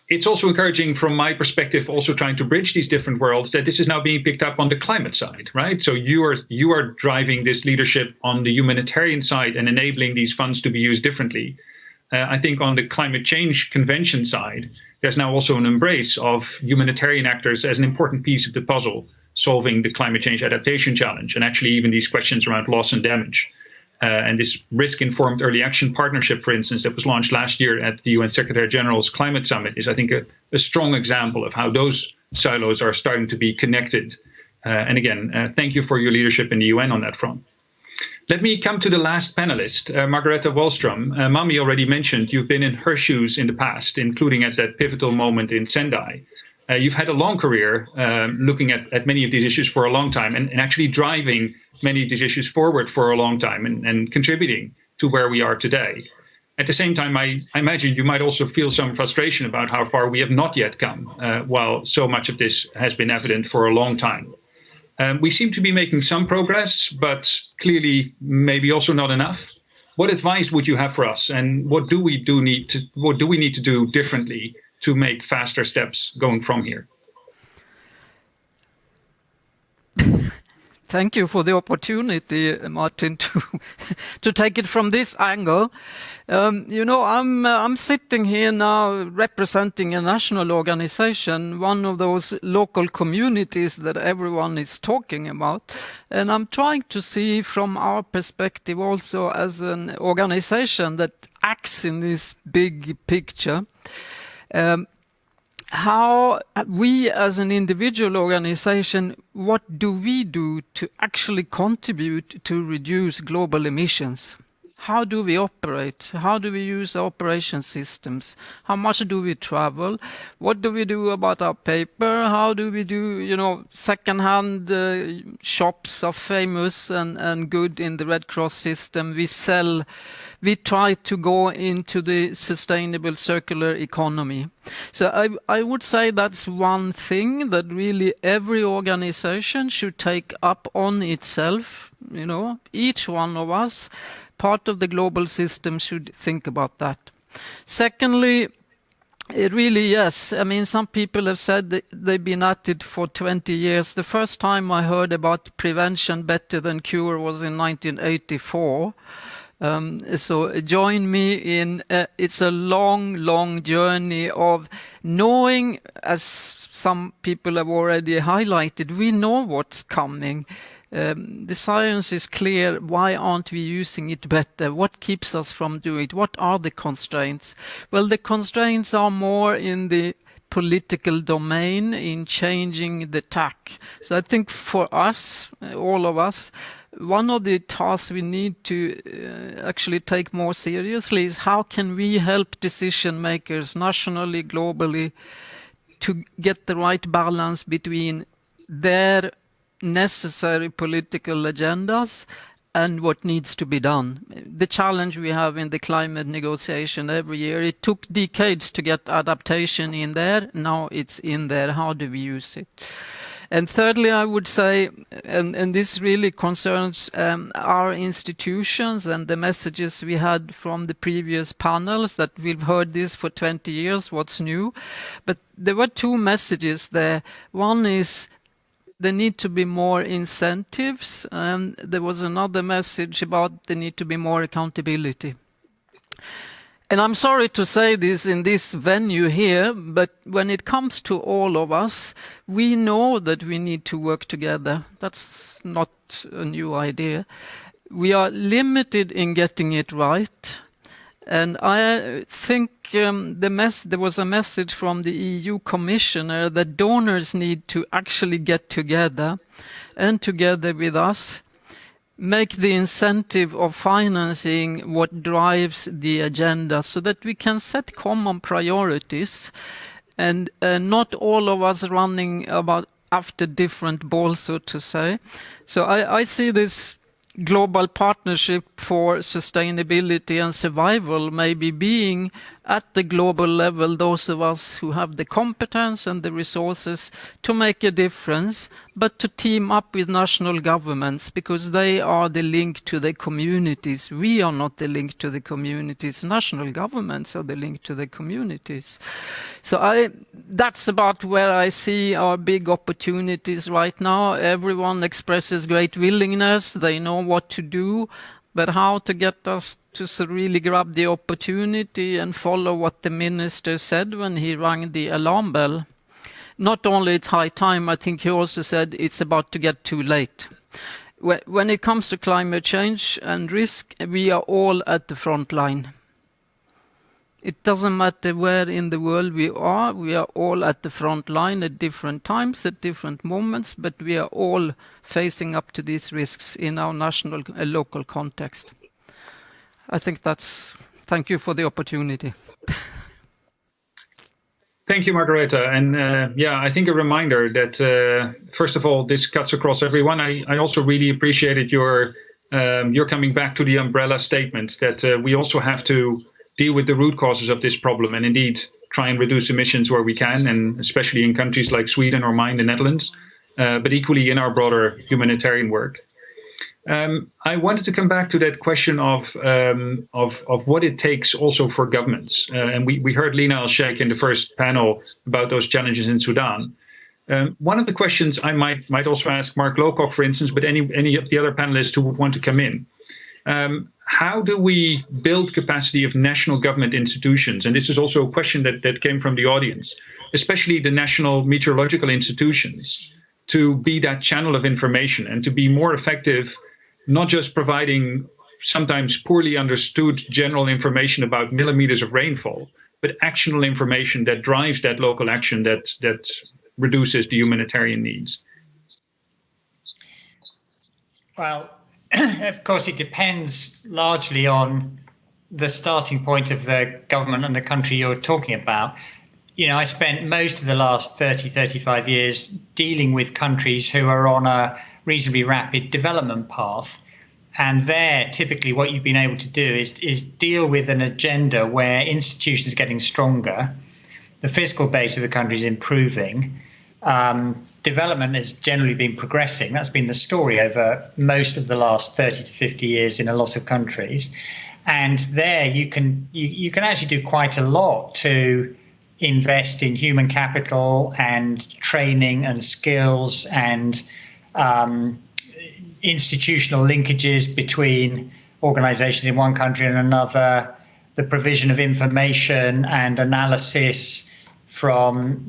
It's also encouraging from my perspective, also trying to bridge these different worlds, that this is now being picked up on the climate side, right? So you are driving this leadership on the humanitarian side and enabling these funds to be used differently. I think on the climate change convention side, there's now also an embrace of humanitarian actors as an important piece of the puzzle, solving the climate change adaptation challenge, and actually even these questions around loss and damage. And this risk-informed early action partnership, for instance, that was launched last year at the UN Secretary General's Climate Summit is, I think, a strong example of how those silos are starting to be connected. And again, thank you for your leadership in the UN on that front. Let me come to the last panelist, Margaretha Wallström. Mami already mentioned you've been in her shoes in the past, including at that pivotal moment in Sendai. You've had a long career looking at many of these issues for a long time, and actually driving many of these issues forward for a long time, and contributing to where we are today. At the same time, I imagine you might also feel some frustration about how far we have not yet come, while so much of this has been evident for a long time. We seem to be making some progress, but clearly maybe also not enough. What advice would you have for us, and what do we need to do differently to make faster steps going from here? Thank you for the opportunity, Martin, to take it from this angle. You know, I'm sitting here now representing a national organization, one of those local communities that everyone is talking about, and I'm trying to see from our perspective also as an organization that acts in this big picture. How we as an individual organization, what do we do to actually contribute to reduce global emissions? How do we operate? How do we use operation systems? How much do we travel? What do we do about our paper? How do we do, you know, second-hand shops are famous and good in the Red Cross system. We try to go into the sustainable circular economy. So I would say that's one thing that really every organization should take up on itself. You know, each one of us, part of the global system, should think about that. Secondly, it really, yes. I mean, some people have said that they've been at it for 20 years. The first time I heard about prevention better than cure was in 1984. So join me in, it's a long journey of knowing, as some people have already highlighted, we know what's coming. The science is clear. Why aren't we using it better? What keeps us from doing it? What are the constraints? Well, the constraints are more in the political domain, in changing the tack. So I think for us, all of us, one of the tasks we need to actually take more seriously is how can we help decision makers nationally, globally, to get the right balance between their necessary political agendas and what needs to be done. The challenge we have in the climate negotiation every year, it took decades to get adaptation in there. Now it's in there. How do we use it? And thirdly, I would say, and this really concerns our institutions and the messages we had from the previous panels, that we've heard this for 20 years, what's new? But there were two messages there. One is there need to be more incentives, and there was another message about there need to be more accountability. And I'm sorry to say this in this venue here, but when it comes to all of us, we know that we need to work together. That's not a new idea. We are limited in getting it right. And I think there was a message from the EU Commissioner that donors need to actually get together and together with us make the incentive of financing what drives the agenda so that we can set common priorities and not all of us running about after different balls, so to say. So I see this global partnership for sustainability and survival maybe being at the global level those of us who have the competence and the resources to make a difference, but to team up with national governments because they are the link to the communities. We are not the link to the communities. National governments are the link to the communities. So that's about where I see our big opportunities right now. Everyone expresses great willingness. They know what to do, but how to get us to really grab the opportunity and follow what the minister said when he rang the alarm bell. Not only it's high time, I think he also said it's about to get too late. When it comes to climate change and risk, we are all at the front line. It doesn't matter where in the world we are all at the front line at different times, at different moments, but we are all facing up to these risks in our national and local context. I think thank you for the opportunity. Thank you, Margareta. And I think a reminder that, first of all, this cuts across everyone. I also really appreciated your coming back to the umbrella statement that we also have to deal with the root causes of this problem and indeed try and reduce emissions where we can, and especially in countries like Sweden or mine, the Netherlands, but equally in our broader humanitarian work. I wanted to come back to that question of what it takes also for governments. And we heard Lena Al-Sheikh in the first panel about those challenges in Sudan. One of the questions I might also ask Mark Lowcock, for instance, but any of the other panelists who would want to come in. How do we build capacity of national government institutions? And this is also a question that came from the audience, especially the national meteorological institutions, to be that channel of information and to be more effective, not just providing sometimes poorly understood general information about millimeters of rainfall, but actionable information that drives that local action that reduces the humanitarian needs. Well, of course, it depends largely on the starting point of the government and the country you're talking about. You know, I spent most of the last 30, 35 years dealing with countries who are on a reasonably rapid development path. And there, typically, what you've been able to do is deal with an agenda where institutions are getting stronger. the fiscal base of the country is improving. Development has generally been progressing. That's been the story over most of the last 30 to 50 years in a lot of countries. And there you can actually do quite a lot to invest in human capital and training and skills and institutional linkages between organizations in one country and another, the provision of information and analysis from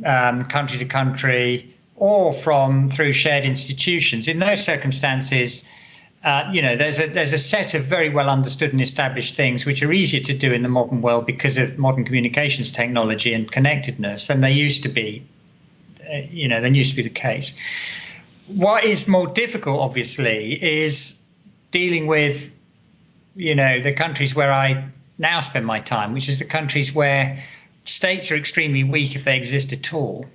country to country or through shared institutions. In those circumstances, there's a set of very well understood and established things which are easier to do in the modern world because of modern communications technology and connectedness than they used to be. Than used to be the case. What is more difficult, obviously, is dealing with, the countries where I now spend my time, which is the countries where states are extremely weak if they exist at all.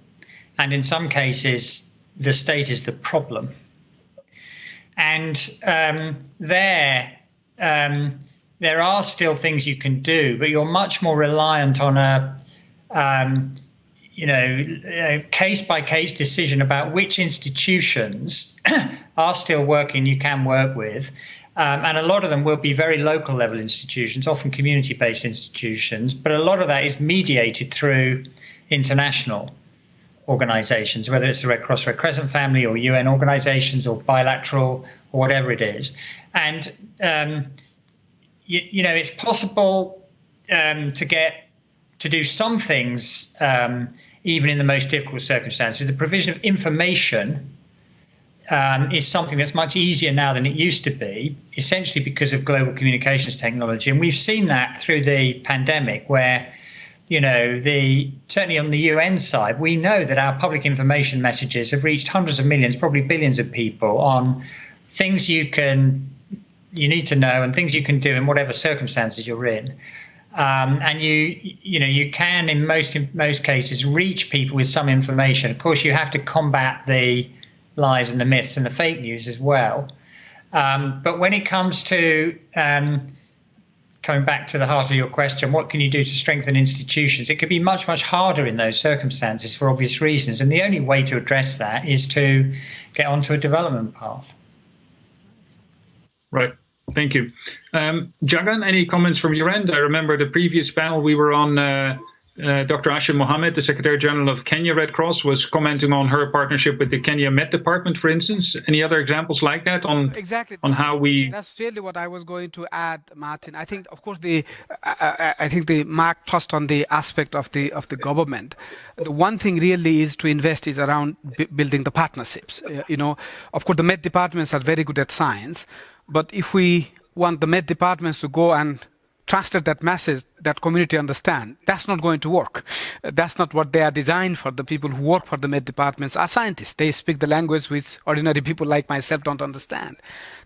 And in some cases, the state is the problem. And there are still things you can do, but you're much more reliant on a case-by-case decision about which institutions are still working you can work with. And a lot of them will be very local level institutions, often community-based institutions, but a lot of that is mediated through international organizations, whether it's the Red Cross, Red Crescent family or UN organizations or bilateral or whatever it is. And, it's possible to do some things even in the most difficult circumstances. The provision of information is something that's much easier now than it used to be, essentially because of global communications technology. And we've seen that through the pandemic where, certainly on the UN side, we know that our public information messages have reached hundreds of millions, probably billions of people on things you need to know and things you can do in whatever circumstances you're in. And you can, in most cases, reach people with some information. Of course, you have to combat the lies and the myths and the fake news as well. But when it comes to coming back to the heart of your question, what can you do to strengthen institutions? It could be much, much harder in those circumstances for obvious reasons. And the only way to address that is to get onto a development path. Right. Thank you. Jagan, any comments from your end? I remember the previous panel we were on, Dr. Asha Mohammed, the Secretary General of Kenya Red Cross, was commenting on her partnership with the Kenya Met Department, for instance. Any other examples like that on how we... That's really what I was going to add, Martin. I think, of course, the Mark touched on the aspect of the government. The one thing really is to invest is around building the partnerships. Of course, the Met departments are very good at science, but if we want the Met departments to go and translate that message that community understand, that's not going to work. That's not what they are designed for. The people who work for the Med departments are scientists. They speak the language which ordinary people like myself don't understand.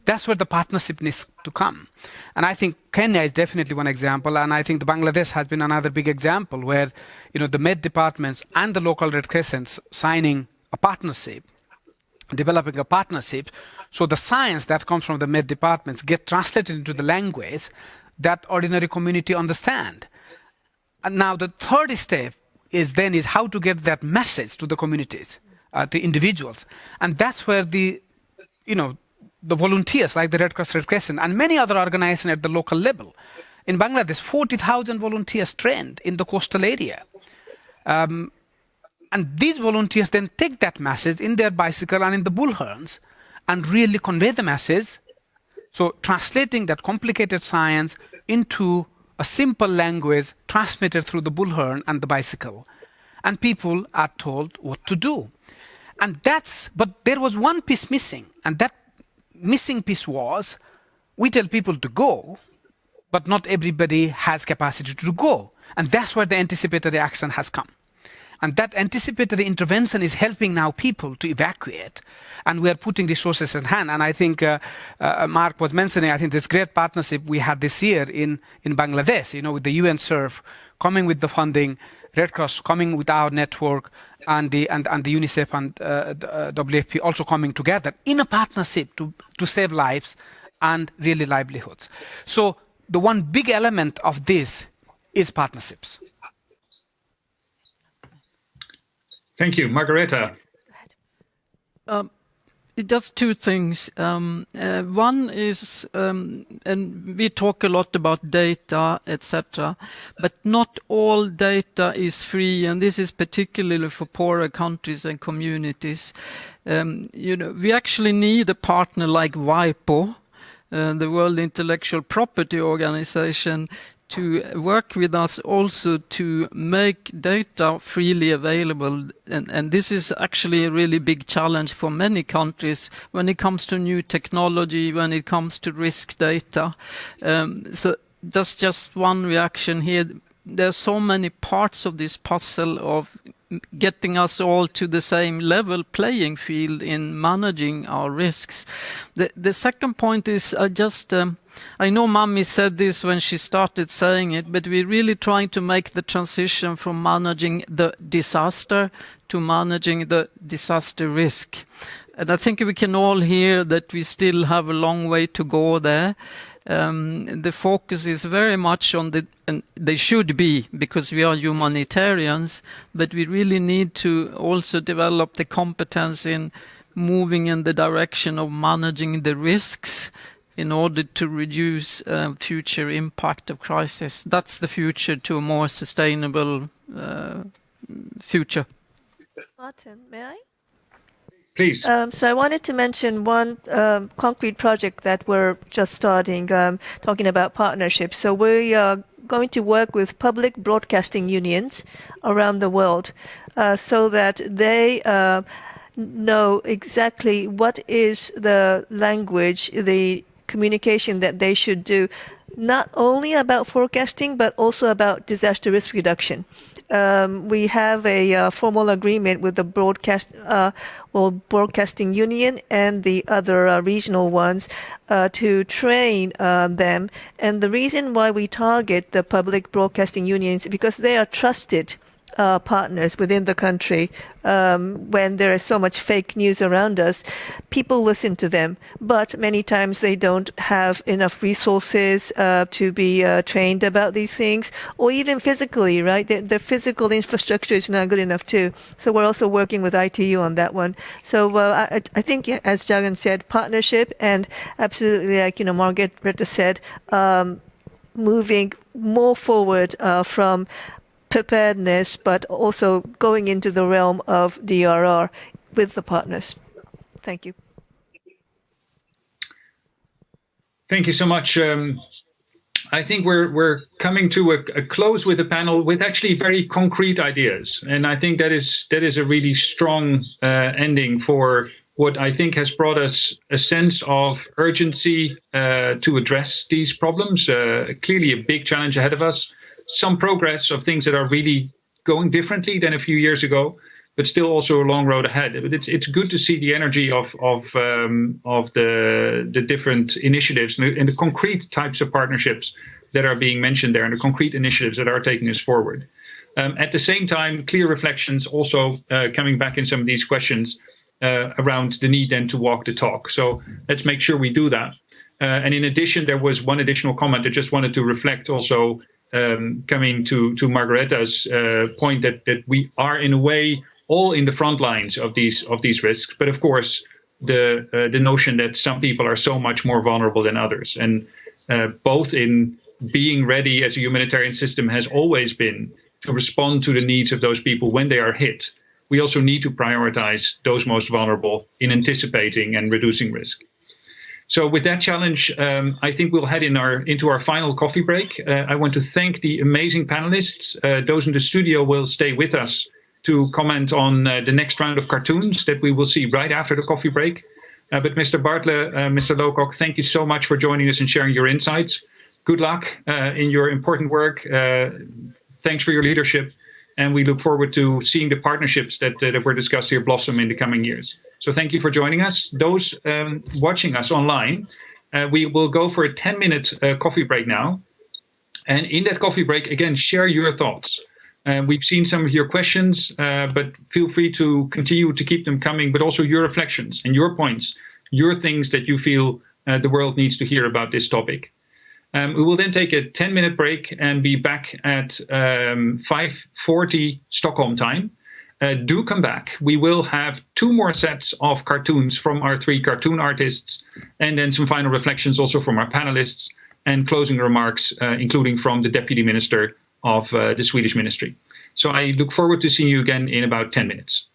That's where the partnership needs to come. And I think Kenya is definitely one example, and I think the Bangladesh has been another big example where the Med departments and the local Red Crescents signing a partnership, developing a partnership, so the science that comes from the Med departments get translated into the language that ordinary community understand. And now the third step is how to get that message to the communities, to individuals. And that's where the volunteers like the Red Cross, Red Crescent, and many other organizations at the local level. In Bangladesh, 40,000 volunteers trained in the coastal area. And these volunteers then take that message in their bicycle and in the bullhorns and really convey the message. So translating that complicated science into a simple language transmitted through the bullhorn and the bicycle. And people are told what to do. But there was one piece missing. And that missing piece was, we tell people to go, but not everybody has capacity to go. And that's where the anticipatory action has come. And that anticipatory intervention is helping now people to evacuate. And we are putting resources in hand. And I think Mark was mentioning, I think this great partnership we had this year in Bangladesh, with the UNDRR coming with the funding, Red Cross coming with our network, and the UNICEF and WFP also coming together in a partnership to save lives and really livelihoods. So the one big element of this is partnerships. Thank you. Margareta. It does two things. One is, and we talk a lot about data, etc., but not all data is free, and this is particularly for poorer countries and communities. We actually need a partner like WIPO, the World Intellectual Property Organization, to work with us also to make data freely available. And this is actually a really big challenge for many countries when it comes to new technology, when it comes to risk data. So that's just one reaction here. There's so many parts of this puzzle of getting us all to the same level playing field in managing our risks. The second point is I know Mami said this when she started saying it, but we're really trying to make the transition from managing the disaster to managing the disaster risk. And I think we can all hear that we still have a long way to go there. The focus is very much on and they should be, because we are humanitarians, but we really need to also develop the competence in moving in the direction of managing the risks in order to reduce future impact of crisis. That's the future to a more sustainable future. Maarten, may I? Please. So I wanted to mention one concrete project that we're just starting, talking about partnerships. So we are going to work with public broadcasting unions around the world so that they know exactly what is the language, the communication that they should do, not only about forecasting, but also about disaster risk reduction. We have a formal agreement with the broadcasting union and the other regional ones to train them. And the reason why we target the public broadcasting unions is because they are trusted partners within the country. When there is so much fake news around us, people listen to them, but many times they don't have enough resources to be trained about these things, or even physically, right? The physical infrastructure is not good enough too. So we're also working with ITU on that one. So I think, as Jagan said, partnership, and absolutely, like Margareta said, moving more forward from preparedness, but also going into the realm of DRR with the partners. Thank you. Thank you so much. I think we're coming to a close with the panel with actually very concrete ideas, and I think that is a really strong ending for what I think has brought us a sense of urgency to address these problems. Clearly, a big challenge ahead of us. Some progress of things that are really going differently than a few years ago, but still also a long road ahead. But it's good to see the energy of the different initiatives and the concrete types of partnerships that are being mentioned there, and the concrete initiatives that are taking us forward. At the same time, clear reflections also coming back in some of these questions around the need then to walk the talk. So let's make sure we do that. And in addition, there was one additional comment I just wanted to reflect also. Coming to Margareta's point that we are in a way all in the front lines of these risks, but of course the notion that some people are so much more vulnerable than others, and both in being ready as a humanitarian system has always been to respond to the needs of those people when they are hit. We also need to prioritize those most vulnerable in anticipating and reducing risk. So with that challenge, I think we'll head into our final coffee break. I want to thank the amazing panelists. Those in the studio will stay with us to comment on the next round of cartoons that we will see right after the coffee break. But Mr. Bartlett, Mr. Lowcock, thank you so much for joining us and sharing your insights. Good luck in your important work. Thanks for your leadership. And we look forward to seeing the partnerships that were discussed here blossom in the coming years. So thank you for joining us. Those watching us online, we will go for a 10-minute coffee break now. And in that coffee break, again, share your thoughts. We've seen some of your questions, but feel free to continue to keep them coming, but also your reflections and your points, your things that you feel the world needs to hear about this topic. We will then take a 10-minute break and be back at 5:40 Stockholm time. do come back. We will have 2 more sets of cartoons from our 3 cartoon artists, and then some final reflections also from our panelists, and closing remarks, including from the Deputy Minister of the Swedish Ministry. So I look forward to seeing you again in about 10 minutes.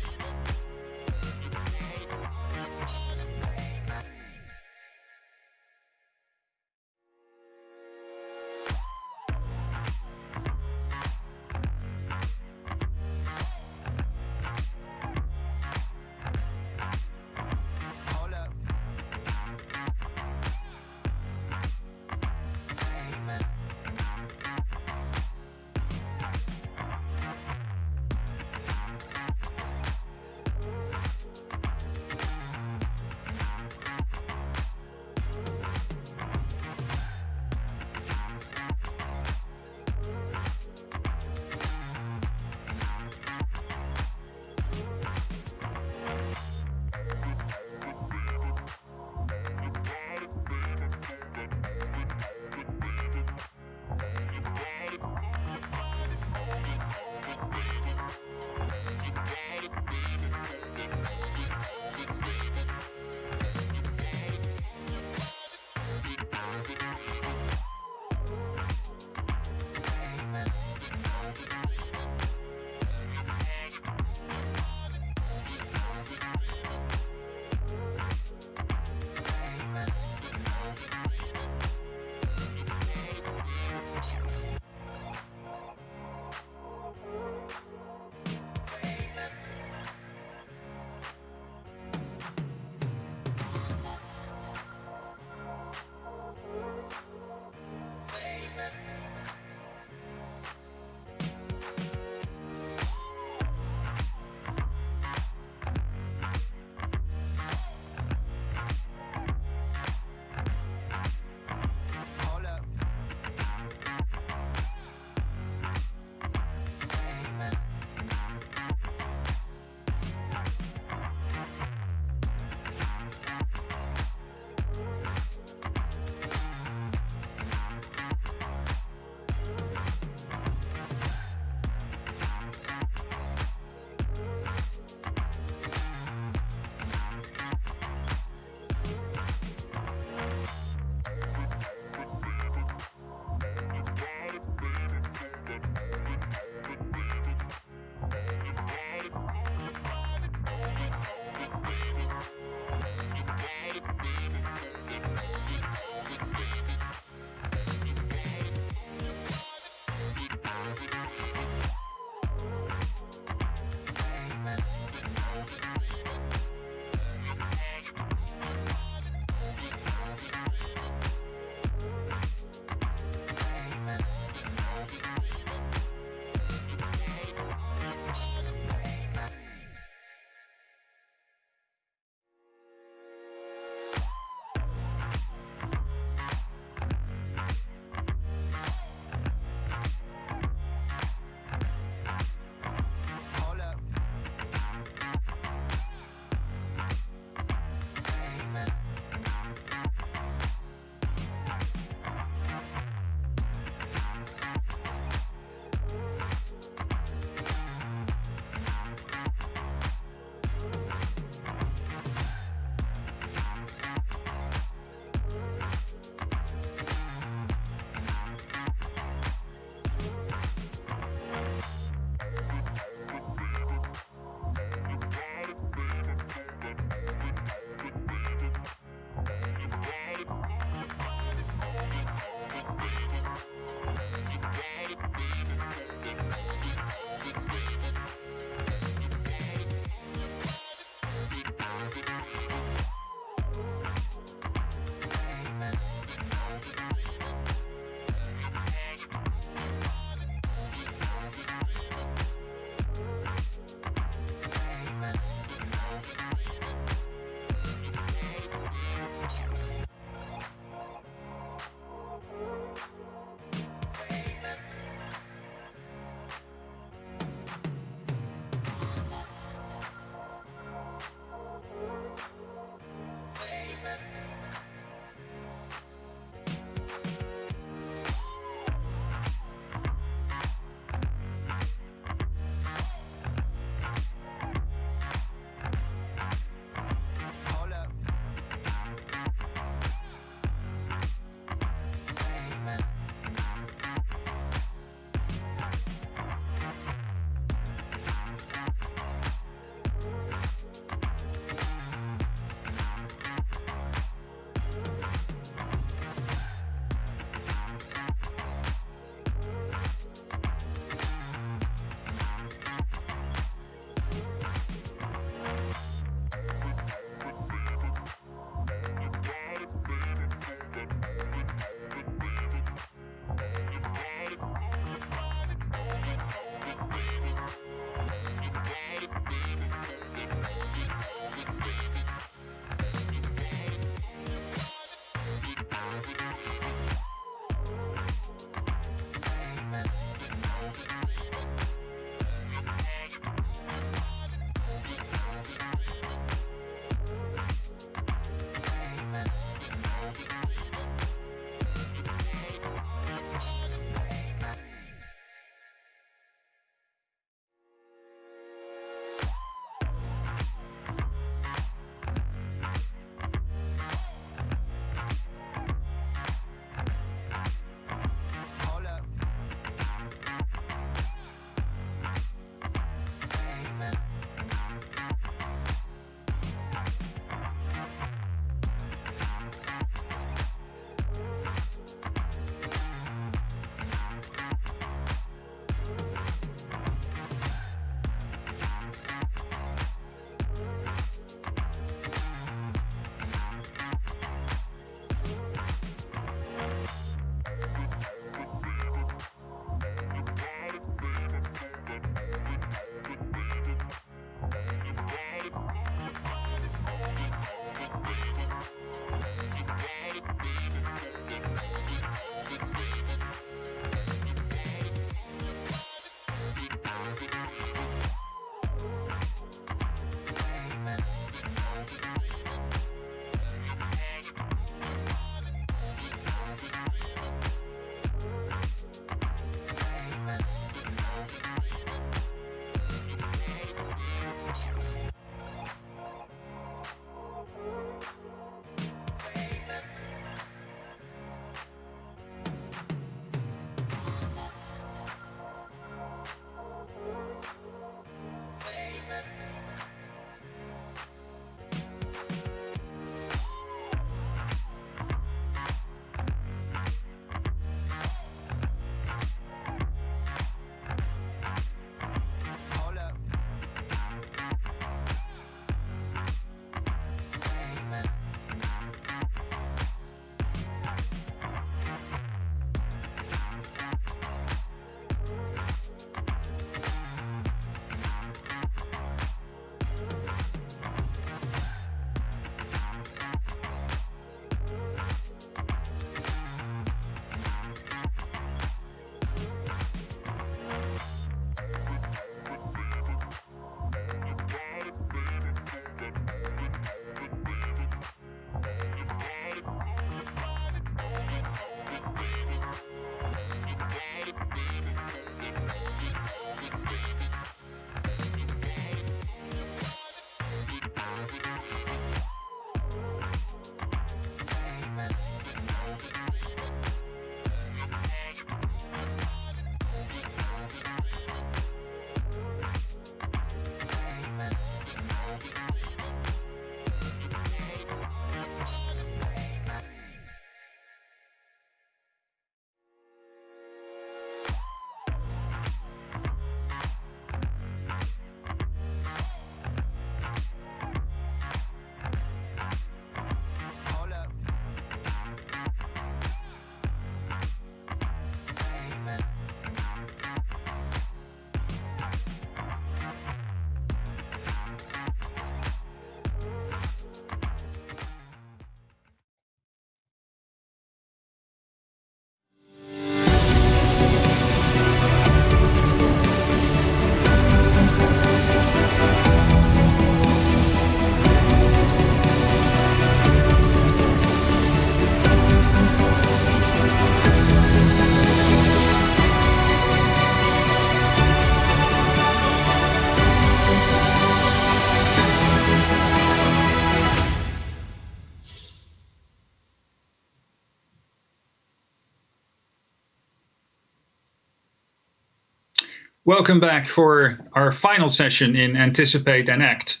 welcome back for our final session in Anticipate and Act.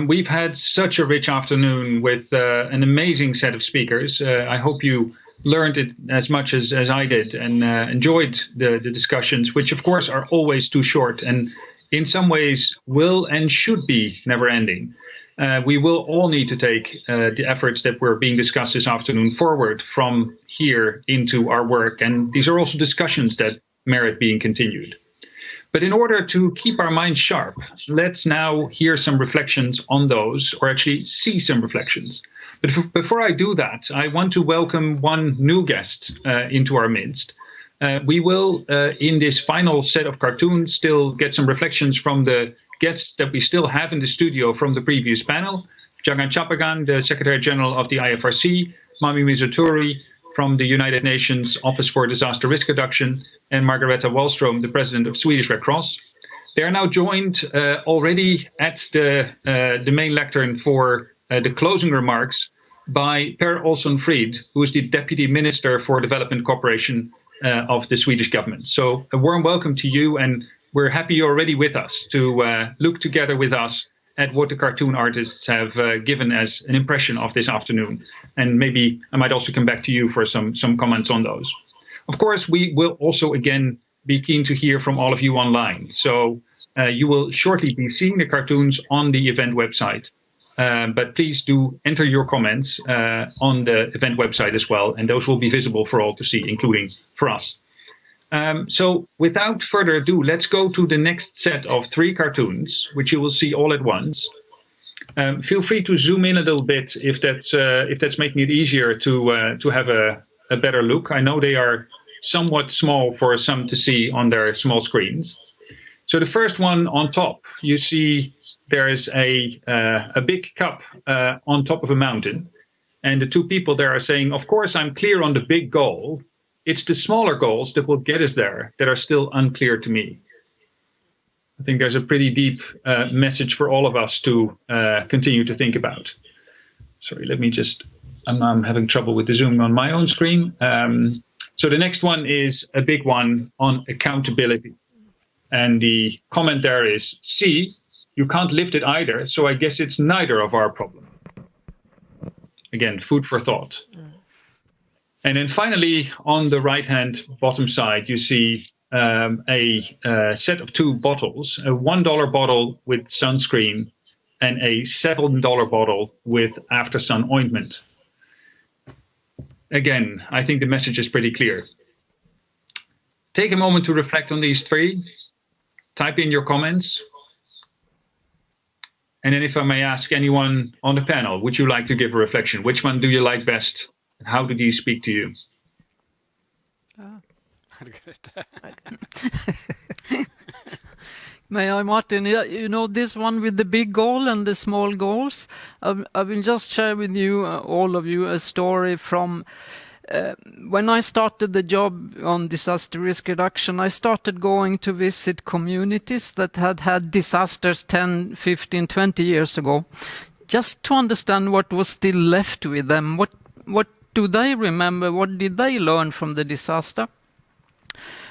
We've had such a rich afternoon with an amazing set of speakers. I hope you learned it as much as I did and enjoyed the discussions, which of course are always too short and in some ways will and should be never ending. We will all need to take the efforts that were being discussed this afternoon forward from here into our work. And these are also discussions that merit being continued. But in order to keep our minds sharp, let's now hear some reflections on those, or actually see some reflections. But before I do that, I want to welcome one new guest into our midst. We will, in this final set of cartoons, still get some reflections from the guests that we still have in the studio from the previous panel. Jagan Chapagan, the Secretary General of the IFRC, Mami Mizutori from the United Nations Office for Disaster Risk Reduction, and Margareta Wallström, the President of Swedish Red Cross. They are now joined already at the main lectern for the closing remarks by Per Olsson-Fried, who is the Deputy Minister for Development Cooperation of the Swedish government. So a warm welcome to you, and we're happy you're already with us to look together with us at what the cartoon artists have given as an impression of this afternoon. And maybe I might also come back to you for some comments on those. Of course, we will also again be keen to hear from all of you online. So you will shortly be seeing the cartoons on the event website. But please do enter your comments on the event website as well, and those will be visible for all to see, including for us. So without further ado, let's go to the next set of 3 cartoons, which you will see all at once. Feel free to zoom in a little bit if that's making it easier to have a better look. I know they are somewhat small for some to see on their small screens. So the first one on top, you see there is a big cup on top of a mountain, and the 2 people there are saying, "Of course, I'm clear on the big goal. It's the smaller goals that will get us there that are still unclear to me." I think there's a pretty deep message for all of us to continue to think about. Sorry, I'm having trouble with the zoom on my own screen. So the next one is a big one on accountability. And the comment there is, "See, you can't lift it either, so I guess it's neither of our problem." Again, food for thought. And then finally, on the right-hand bottom side, you see a set of 2 bottles, a $1 bottle with sunscreen and a $7 bottle with after-sun ointment. Again, I think the message is pretty clear. Take a moment to reflect on these 3. Type in your comments. And then if I may ask anyone on the panel, would you like to give a reflection? Which one do you like best? How do these speak to you? May I, Martin? You know, this one with the big goal and the small goals? I will just share with you, all of you, a story from when I started the job on disaster risk reduction. I started going to visit communities that had disasters 10, 15, 20 years ago, just to understand what was still left with them. What do they remember? What did they learn from the disaster?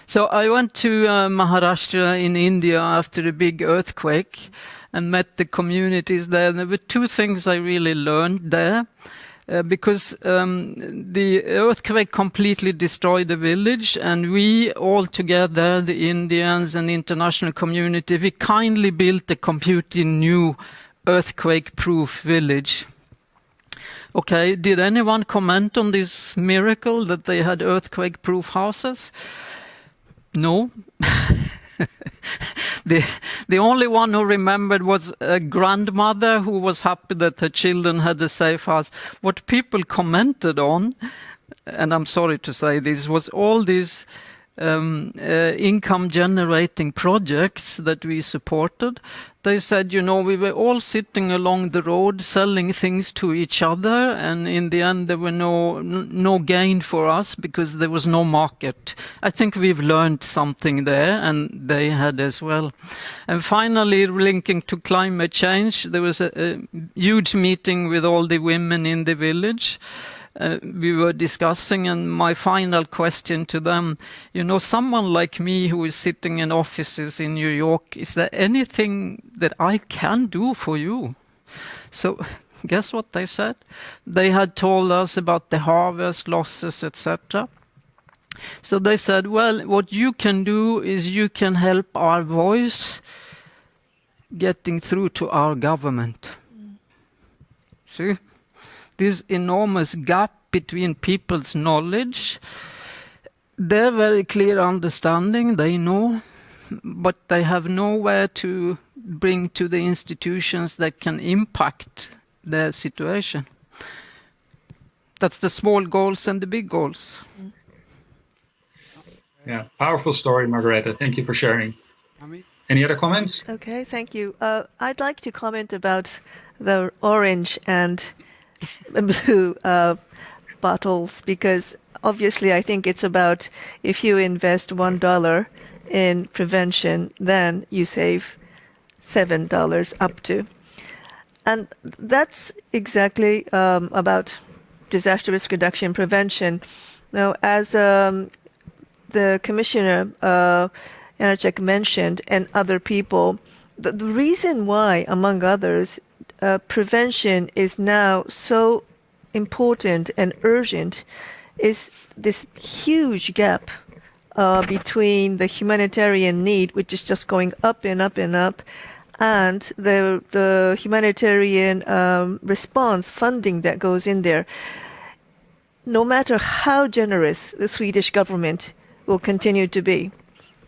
So I went to Maharashtra in India after a big earthquake and met the communities there. There were 2 things I really learned there. Because the earthquake completely destroyed the village, and we all together, the Indians and the international community, we kindly built a completely new earthquake-proof village. Okay, did anyone comment on this miracle that they had earthquake-proof houses? No. The only one who remembered was a grandmother who was happy that her children had a safe house. What people commented on, and I'm sorry to say this, was all these income-generating projects that we supported. They said, you know, we were all sitting along the road selling things to each other, and in the end there were no gain for us because there was no market. I think we've learned something there, and they had as well. And finally, linking to climate change, there was a huge meeting with all the women in the village. we were discussing, and my final question to them, someone like me who is sitting in offices in New York, is there anything that I can do for you? So guess what they said? They had told us about the harvest losses, etc. So they said, well, what you can do is you can help our voice getting through to our government. See? This enormous gap between people's knowledge, their very clear understanding, they know, but they have nowhere to bring to the institutions that can impact their situation. That's the small goals and the big goals. Yeah, powerful story, Margareta. Thank you for sharing. Any other comments? Okay, thank you. I'd like to comment about the orange and blue bottles, because obviously I think it's about if you invest $1 in prevention, then you save $7 up to. And that's exactly about disaster risk reduction prevention. Now, as the Commissioner Janacek mentioned, and other people, the reason why, among others, prevention is now so important and urgent is this huge gap between the humanitarian need, which is just going up and up and up, and the humanitarian response funding that goes in there. No matter how generous the Swedish government will continue to be,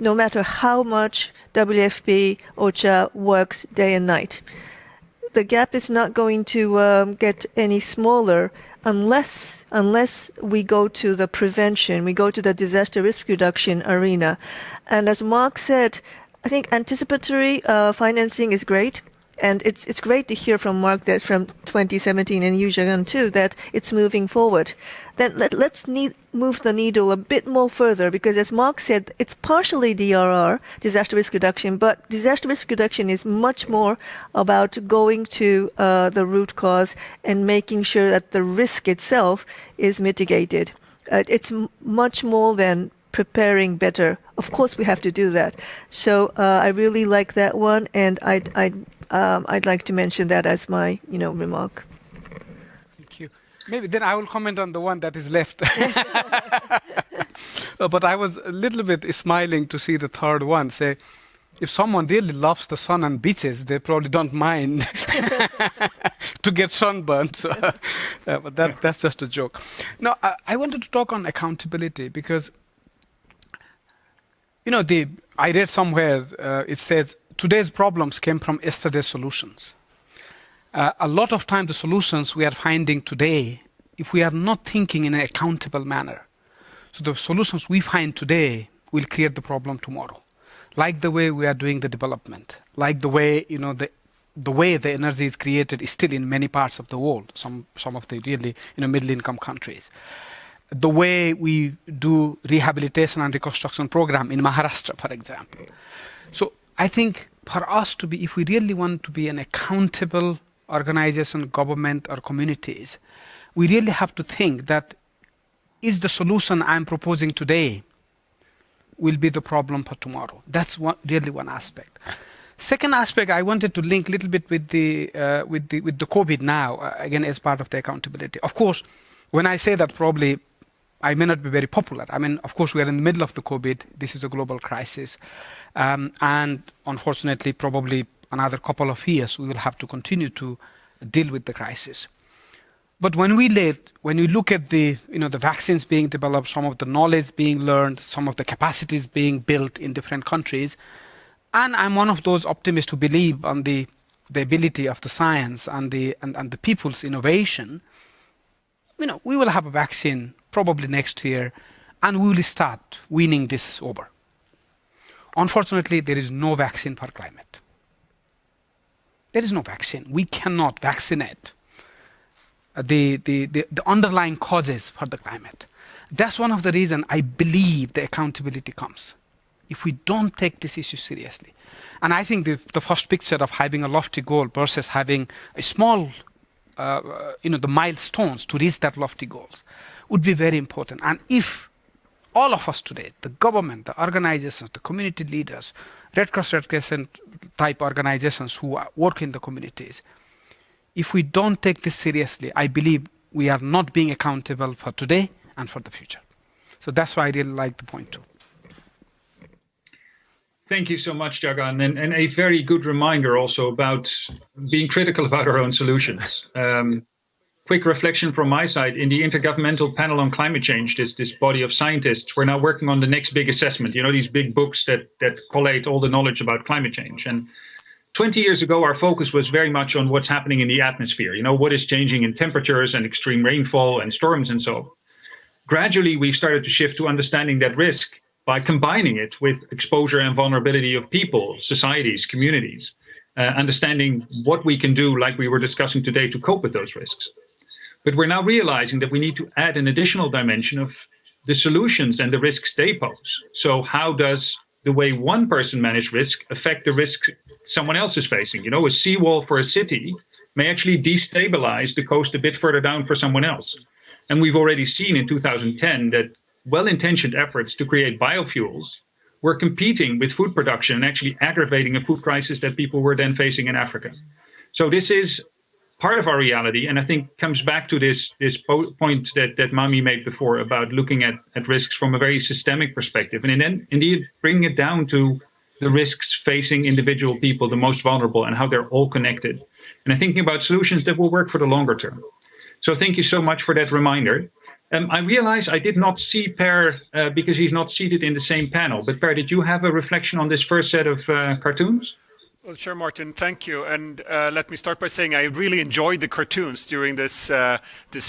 no matter how much WFP, OCHA works day and night, the gap is not going to get any smaller unless we go to the prevention, we go to the disaster risk reduction arena. And as Mark said, I think anticipatory financing is great. And it's great to hear from Mark that from 2017 and Yujagan too, that it's moving forward. Then let's move the needle a bit more further, because as Mark said, it's partially DRR, disaster risk reduction, but disaster risk reduction is much more about going to the root cause and making sure that the risk itself is mitigated. It's much more than preparing better. Of course, we have to do that. So I really like that one, and I'd like to mention that as my, remark. Thank you. Maybe then I will comment on the one that is left. But I was a little bit smiling to see the third one. Say, if someone really loves the sun and beaches, they probably don't mind to get sunburned. So, but that's just a joke. No, I wanted to talk on accountability because, I read somewhere it says, today's problems came from yesterday's solutions. A lot of time the solutions we are finding today, if we are not thinking in an accountable manner, so the solutions we find today will create the problem tomorrow. Like the way we are doing the development, like the way, the way the energy is created is still in many parts of the world, some of the really, middle income countries. The way we do rehabilitation and reconstruction program in Maharashtra, for example. So I think for us to be, if we really want to be an accountable organization, government, or communities, we really have to think that is the solution I'm proposing today will be the problem for tomorrow. That's really one aspect. Second aspect, I wanted to link a little bit with the COVID now, again, as part of the accountability. Of course, when I say that, probably I may not be very popular. I mean, of course, we are in the middle of the COVID. This is a global crisis. And unfortunately, probably another couple of years, we will have to continue to deal with the crisis. But when we look at the vaccines being developed, some of the knowledge being learned, some of the capacities being built in different countries, and I'm one of those optimists who believe on the ability of the science and the people's innovation, we will have a vaccine probably next year, and we will start winning this over. Unfortunately, there is no vaccine for climate. There is no vaccine. We cannot vaccinate the underlying causes for the climate. That's one of the reasons I believe the accountability comes. If we don't take this issue seriously. And I think the first picture of having a lofty goal versus having a small the milestones to reach that lofty goals would be very important. And if all of us today, the government, the organizations, the community leaders, Red Cross, Red Crescent type organizations who work in the communities, if we don't take this seriously, I believe we are not being accountable for today and for the future. So that's why I really like the point too. Thank you so much, Jagan, and a very good reminder also about being critical about our own solutions. Quick reflection from my side, in the Intergovernmental Panel on Climate Change, this body of scientists, we're now working on the next big assessment, these big books that collate all the knowledge about climate change. And 20 years ago, our focus was very much on what's happening in the atmosphere, what is changing in temperatures and extreme rainfall and storms and so on. Gradually, we started to shift to understanding that risk by combining it with exposure and vulnerability of people, societies, communities, understanding what we can do, like we were discussing today, to cope with those risks. But we're now realizing that we need to add an additional dimension of the solutions and the risks they pose. So how does the way one person manages risk affect the risk someone else is facing? A seawall for a city may actually destabilize the coast a bit further down for someone else. And we've already seen in 2010 that well-intentioned efforts to create biofuels were competing with food production and actually aggravating a food crisis that people were then facing in Africa. So this is part of our reality, and I think comes back to this point that Mami made before about looking at risks from a very systemic perspective, and then indeed bringing it down to the risks facing individual people, the most vulnerable, and how they're all connected. And I'm thinking about solutions that will work for the longer term. So thank you so much for that reminder. I realize I did not see Per because he's not seated in the same panel. But Per, did you have a reflection on this first set of cartoons? Well, sure, Maarten, thank you. And let me start by saying I really enjoyed the cartoons during this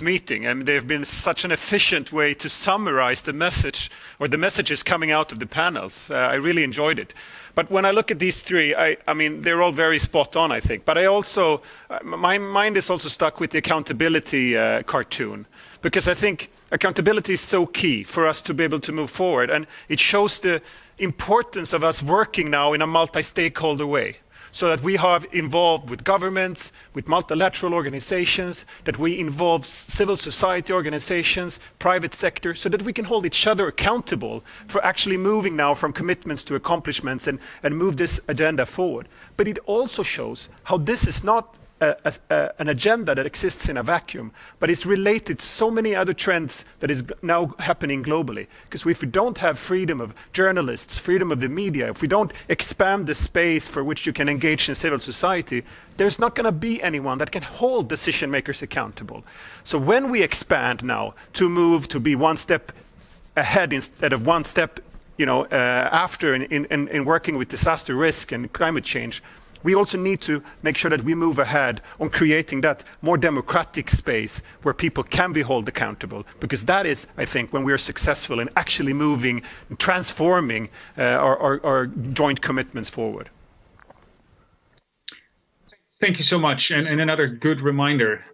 meeting. And they've been such an efficient way to summarize the message or the messages coming out of the panels. I really enjoyed it. But when I look at these three, I mean, they're all very spot on, I think. But I also, my mind is also stuck with the accountability cartoon. Because I think accountability is so key for us to be able to move forward. And it shows the importance of us working now in a multi-stakeholder way, so that we have involved with governments, with multilateral organizations, that we involve civil society organizations, private sector, so that we can hold each other accountable for actually moving now from commitments to accomplishments and move this agenda forward. But it also shows how this is not an agenda that exists in a vacuum, but it's related to so many other trends that is now happening globally. Because if we don't have freedom of journalists, freedom of the media, if we don't expand the space for which you can engage in civil society, there's not going to be anyone that can hold decision makers accountable. So when we expand now to move to be one step ahead instead of one step after in working with disaster risk and climate change, we also need to make sure that we move ahead on creating that more democratic space where people can be held accountable. Because that is, I think, when we are successful in actually moving, transforming our joint commitments forward. Thank you so much. And another good reminder.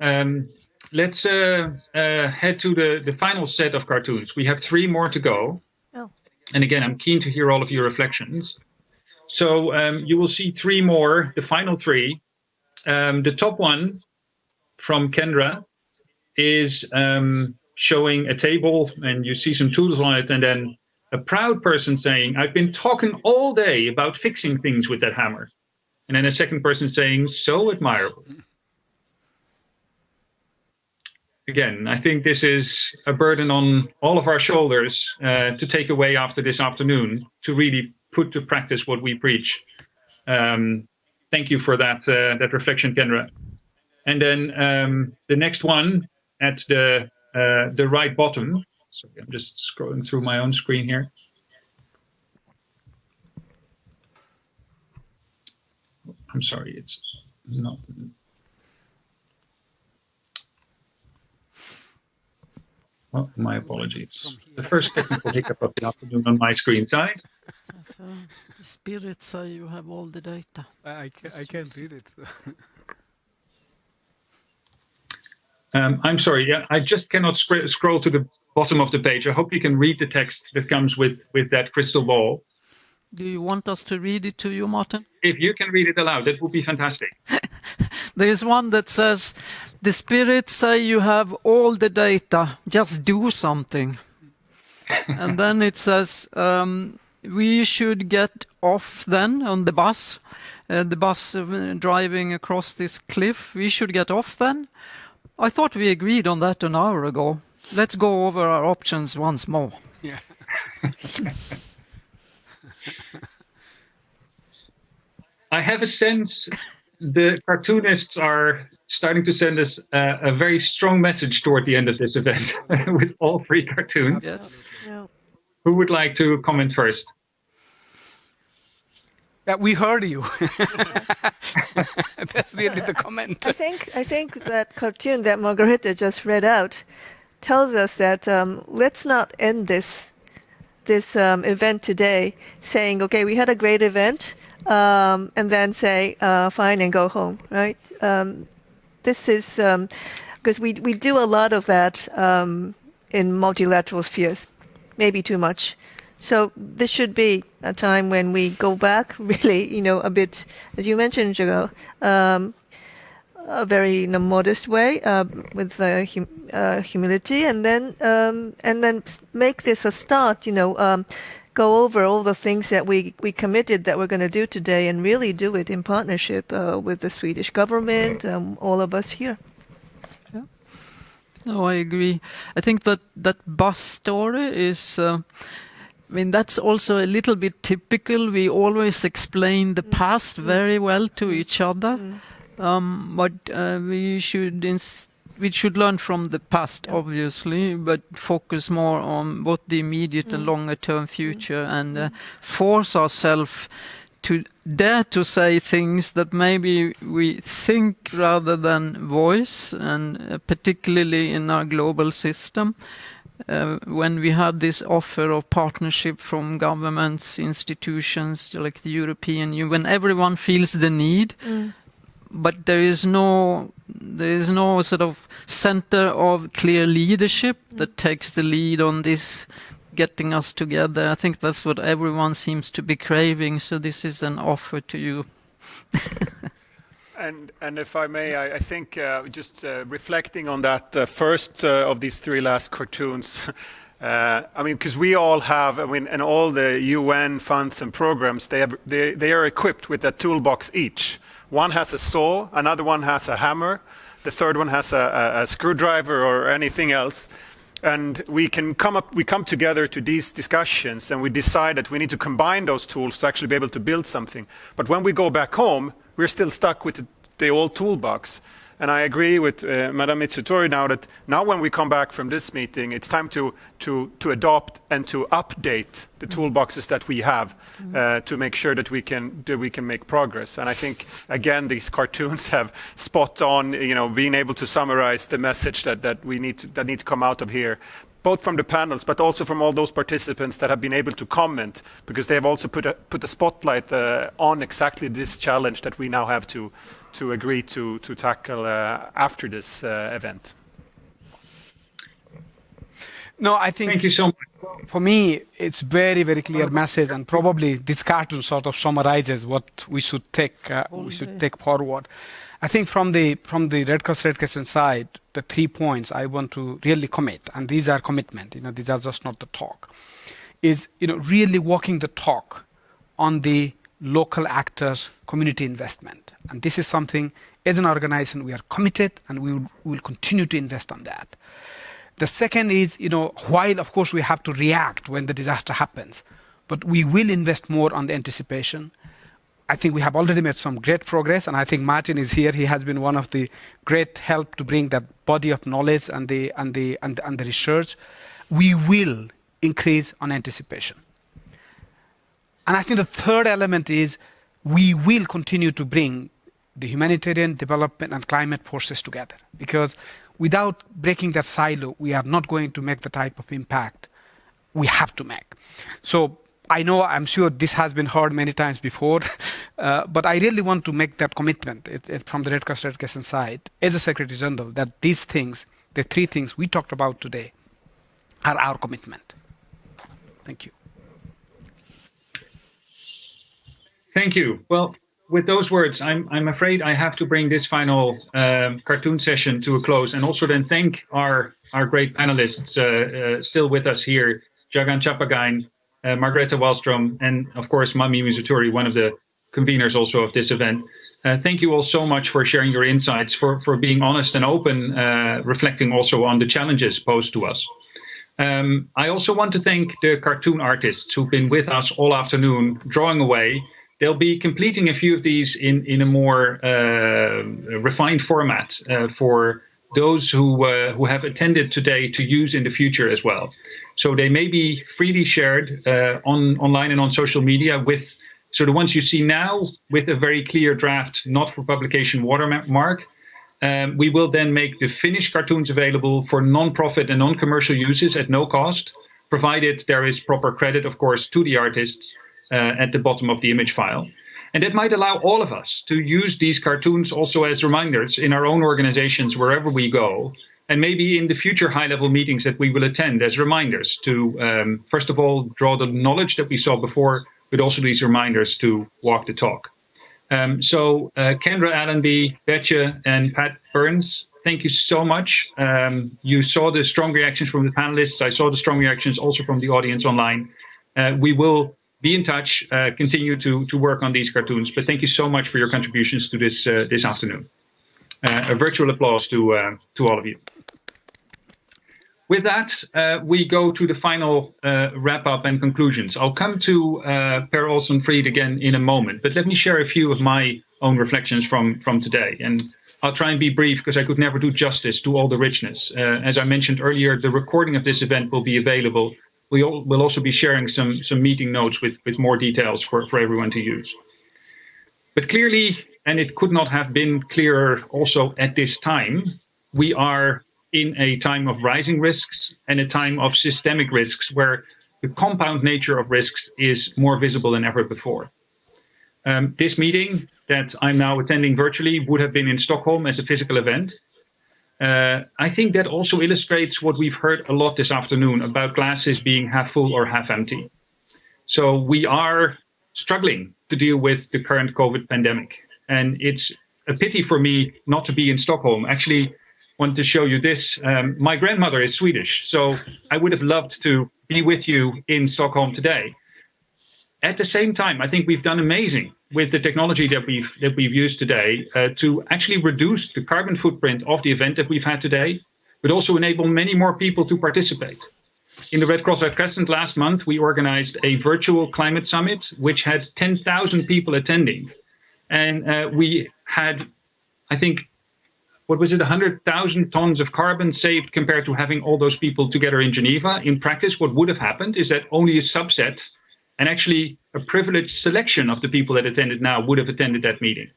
Let's head to the final set of cartoons. We have 3 more to go. Oh. And again, I'm keen to hear all of your reflections. So you will see 3 more, the final 3. The top one from Kendra is showing a table, and you see some tools on it, and then a proud person saying, "I've been talking all day about fixing things with that hammer." And then a second person saying, "So admirable." Again, I think this is a burden on all of our shoulders to take away after this afternoon, to really put to practice what we preach. Thank you for that reflection, Kendra. And then the next one at the right bottom. Sorry, I'm just scrolling through my own screen here. I'm sorry, it's not. Oh, my apologies. The first technical hiccup of the afternoon on my screen side. So, the spirits say you have all the data. I can't read it. I'm sorry. Yeah, I just cannot scroll to the bottom of the page. I hope you can read the text that comes with that crystal ball. Do you want us to read it to you, Maarten? If you can read it aloud, that would be fantastic. There is one that says, the spirits say you have all the data, just do something. And then it says, we should get off then on the bus driving across this cliff. We should get off then. I thought we agreed on that an hour ago. Let's go over our options once more. Yeah. I have a sense the cartoonists are starting to send us a very strong message toward the end of this event with all three cartoons. Yes. Yeah. Who would like to comment first? We heard you. That's really the comment. I think that cartoon that Margareta just read out tells us that let's not end this event today saying, okay, we had a great event, and then say, fine, and go home, right? This is because we do a lot of that in multilateral spheres, maybe too much. So this should be a time when we go back, really, a bit, as you mentioned, Jago, a very modest way with humility, and then make this a start. Go over all the things that we committed that we're going to do today, and really do it in partnership with the Swedish government, all of us here. Yeah. No, I agree. I think that bus story is. That's also a little bit typical. We always explain the past very well to each other, but we should learn from the past, obviously, but focus more on both the immediate and longer-term future, and force ourselves to dare to say things that maybe we think rather than voice, and particularly in our global system. When we have this offer of partnership from governments, institutions like the European Union, when everyone feels the need, but there is no sort of center of clear leadership that takes the lead on this, getting us together. I think that's what everyone seems to be craving. So this is an offer to you. And if I may, I think just reflecting on that first of these three last cartoons, because we all have, and all the UN funds and programs, they are equipped with a toolbox each. One has a saw, another one has a hammer, the third one has a screwdriver or anything else. And we come together to these discussions, and we decide that we need to combine those tools to actually be able to build something. But when we go back home, we're still stuck with the old toolbox. And I agree with Madame Mizutori now when we come back from this meeting, it's time to adopt and to update the toolboxes that we have to make sure that we can make progress. And I think, again, these cartoons have spot on, being able to summarize the message that need to come out of here, both from the panels, but also from all those participants that have been able to comment, because they have also put a spotlight on exactly this challenge that we now have to agree to tackle after this event. No, I think. Thank you so much. For me, it's very, very clear message, and probably this cartoon sort of summarizes what we should take forward. I think from the Red Cross Red Crescent side, the 3 points I want to really commit, and these are commitment. These are just not the talk. Is really walking the talk on the local actors, community investment, and this is something as an organization we are committed, and we will continue to invest on that. The second is, while of course we have to react when the disaster happens, but we will invest more on the anticipation. I think we have already made some great progress, and I think Maarten is here. He has been one of the great help to bring that body of knowledge and the research. We will increase on anticipation. And I think the third element is we will continue to bring the humanitarian, development, and climate forces together, because without breaking that silo, we are not going to make the type of impact we have to make. So I'm sure this has been heard many times before, but I really want to make that commitment from the Red Cross Red Crescent side as a Secretary General, that these things, the 3 things we talked about today, are our commitment. Thank you. Thank you. Well, with those words, I'm afraid I have to bring this final cartoon session to a close, and also then thank our great panelists still with us here, Jagan Chapagain, Margrethe Wallström, and of course Mami Mizutori, one of the conveners also of this event. Thank you all so much for sharing your insights, for being honest and open, reflecting also on the challenges posed to us. I also want to thank the cartoon artists who've been with us all afternoon, drawing away. They'll be completing a few of these in a more refined format for those who have attended today to use in the future as well. So they may be freely shared online and on social media with, so the ones you see now with a very clear draft, not for publication watermark. We will then make the finished cartoons available for non-profit and non-commercial uses at no cost, provided there is proper credit, of course, to the artists at the bottom of the image file. And that might allow all of us to use these cartoons also as reminders in our own organizations wherever we go, and maybe in the future high-level meetings that we will attend as reminders to, first of all, draw the knowledge that we saw before, but also these reminders to walk the talk. So Kendra Ellenby, Betje, and Pat Burns, thank you so much. You saw the strong reactions from the panelists. I saw the strong reactions also from the audience online. We will be in touch, continue to work on these cartoons. But thank you so much for your contributions to this this afternoon. A virtual applause to all of you. With that, we go to the final wrap-up and conclusions. I'll come to Per Olsen-Fried again in a moment, but let me share a few of my own reflections from today. And I'll try and be brief because I could never do justice to all the richness. As I mentioned earlier, the recording of this event will be available. We'll also be sharing some meeting notes with more details for everyone to use. But clearly, and it could not have been clearer also at this time, we are in a time of rising risks and a time of systemic risks where the compound nature of risks is more visible than ever before. This meeting that I'm now attending virtually would have been in Stockholm as a physical event. I think that also illustrates what we've heard a lot this afternoon about glasses being half full or half empty. So we are struggling to deal with the current COVID pandemic. And it's a pity for me not to be in Stockholm. Actually, wanted to show you this. My grandmother is Swedish, so I would have loved to be with you in Stockholm today. At the same time, I think we've done amazing with the technology that we've used today to actually reduce the carbon footprint of the event that we've had today, but also enable many more people to participate. In the Red Cross Red Crescent last month, we organized a virtual climate summit, which had 10,000 people attending. And we had, I think, 100,000 tons of carbon saved compared to having all those people together in Geneva. In practice, what would have happened is that only a subset, and actually a privileged selection of the people that attended now would have attended that meeting.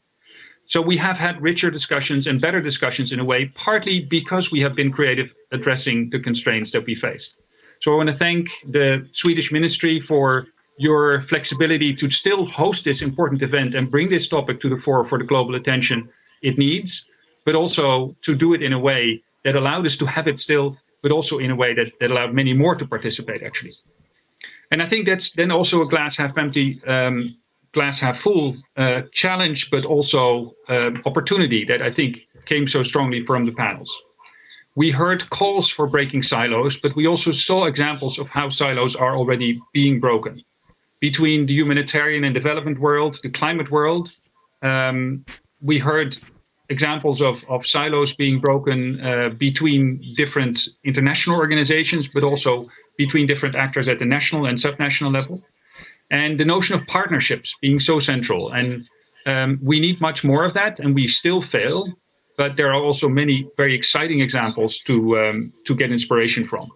So we have had richer discussions and better discussions in a way, partly because we have been creative addressing the constraints that we faced. So I want to thank the Swedish Ministry for your flexibility to still host this important event and bring this topic to the fore for the global attention it needs, but also to do it in a way that allowed us to have it still, but also in a way that allowed many more to participate, actually. And I think that's then also a glass half empty, glass half full challenge, but also opportunity that I think came so strongly from the panels. We heard calls for breaking silos, but we also saw examples of how silos are already being broken. Between the humanitarian and development world, the climate world, we heard examples of silos being broken between different international organizations, but also between different actors at the national and subnational level. And the notion of partnerships being so central. And we need much more of that, and we still fail, but there are also many very exciting examples to get inspiration from.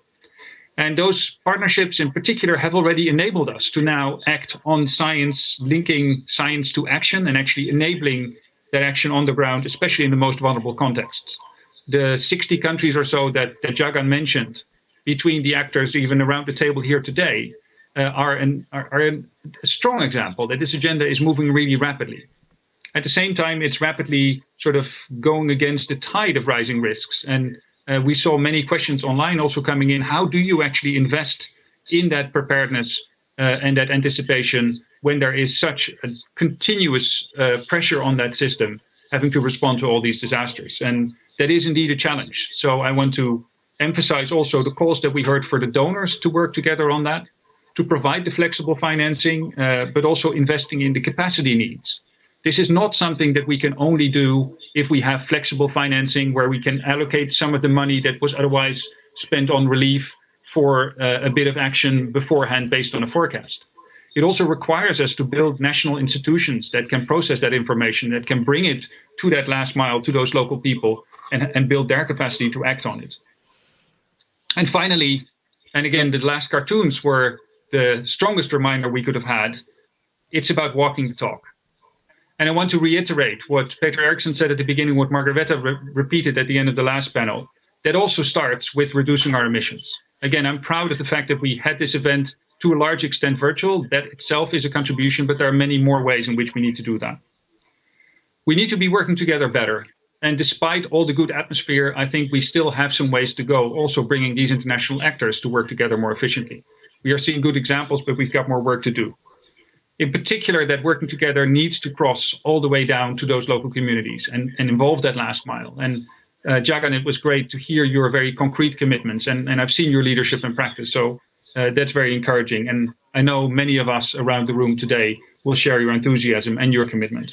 And those partnerships in particular have already enabled us to now act on science, linking science to action and actually enabling that action on the ground, especially in the most vulnerable contexts. The 60 countries or so that Jagan mentioned between the actors, even around the table here today, are a strong example that this agenda is moving really rapidly. At the same time, it's rapidly sort of going against the tide of rising risks. And we saw many questions online also coming in. How do you actually invest in that preparedness and that anticipation when there is such a continuous pressure on that system having to respond to all these disasters. And that is indeed a challenge. So I want to emphasize also the calls that we heard for the donors to work together on that, to provide the flexible financing, but also investing in the capacity needs. This is not something that we can only do if we have flexible financing where we can allocate some of the money that was otherwise spent on relief for a bit of action beforehand based on a forecast. It also requires us to build national institutions that can process that information, that can bring it to that last mile, to those local people, and build their capacity to act on it. And finally, and again, the last cartoons were the strongest reminder we could have had. It's about walking the talk. And I want to reiterate what Peter Eriksson said at the beginning, what Margareta repeated at the end of the last panel. That also starts with reducing our emissions. Again, I'm proud of the fact that we had this event to a large extent virtual. That itself is a contribution, but there are many more ways in which we need to do that. We need to be working together better. And despite all the good atmosphere, I think we still have some ways to go, also bringing these international actors to work together more efficiently. We are seeing good examples, but we've got more work to do. In particular, that working together needs to cross all the way down to those local communities and involve that last mile. And Jagan, it was great to hear your very concrete commitments, and I've seen your leadership in practice. So that's very encouraging. And I know many of us around the room today will share your enthusiasm and your commitment.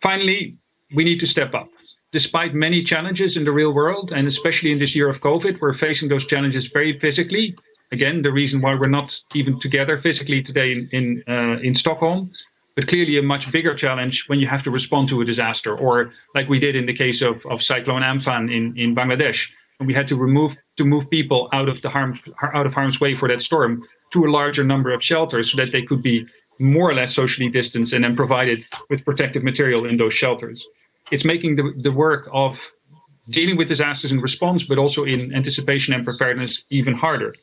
Finally, we need to step up. Despite many challenges in the real world, and especially in this year of COVID, we're facing those challenges very physically. Again, the reason why we're not even together physically today in Stockholm, but clearly a much bigger challenge when you have to respond to a disaster, or like we did in the case of Cyclone Amphan in Bangladesh, and we had to move people out of harm's way for that storm to a larger number of shelters so that they could be more or less socially distanced and then provided with protective material in those shelters. It's making the work of dealing with disasters in response, but also in anticipation and preparedness, even harder.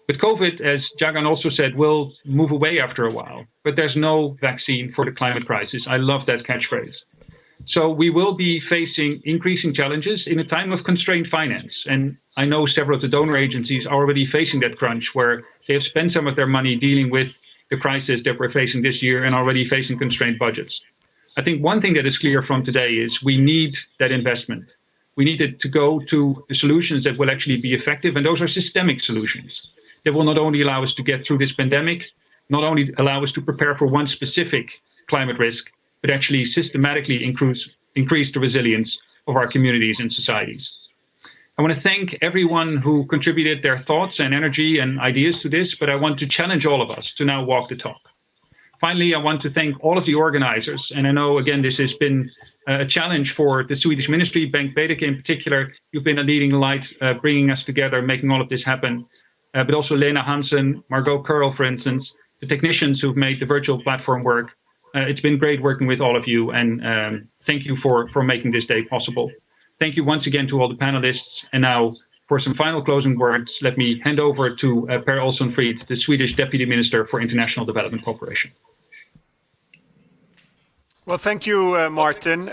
But COVID, as Jagan also said, will move away after a while. But there's no vaccine for the climate crisis. I love that catchphrase. So we will be facing increasing challenges in a time of constrained finance. And I know several of the donor agencies are already facing that crunch, where they have spent some of their money dealing with the crisis that we're facing this year and already facing constrained budgets. I think one thing that is clear from today is we need that investment. We need it to go to the solutions that will actually be effective, and those are systemic solutions that will not only allow us to get through this pandemic, not only allow us to prepare for one specific climate risk, but actually systematically increase the resilience of our communities and societies. I want to thank everyone who contributed their thoughts and energy and ideas to this, but I want to challenge all of us to now walk the talk. Finally, I want to thank all of the organizers. And I know, again, this has been a challenge for the Swedish ministry, Bengt Bedeke in particular. You've been a leading light, bringing us together, making all of this happen. But also Lena Hansen, Margot Curl, for instance, the technicians who've made the virtual platform work. It's been great working with all of you, and thank you for making this day possible. Thank you once again to all the panelists. And now, for some final closing words, let me hand over to Per Olsson-Fried, the Swedish Deputy Minister for International Development Cooperation. Well, thank you, Maarten.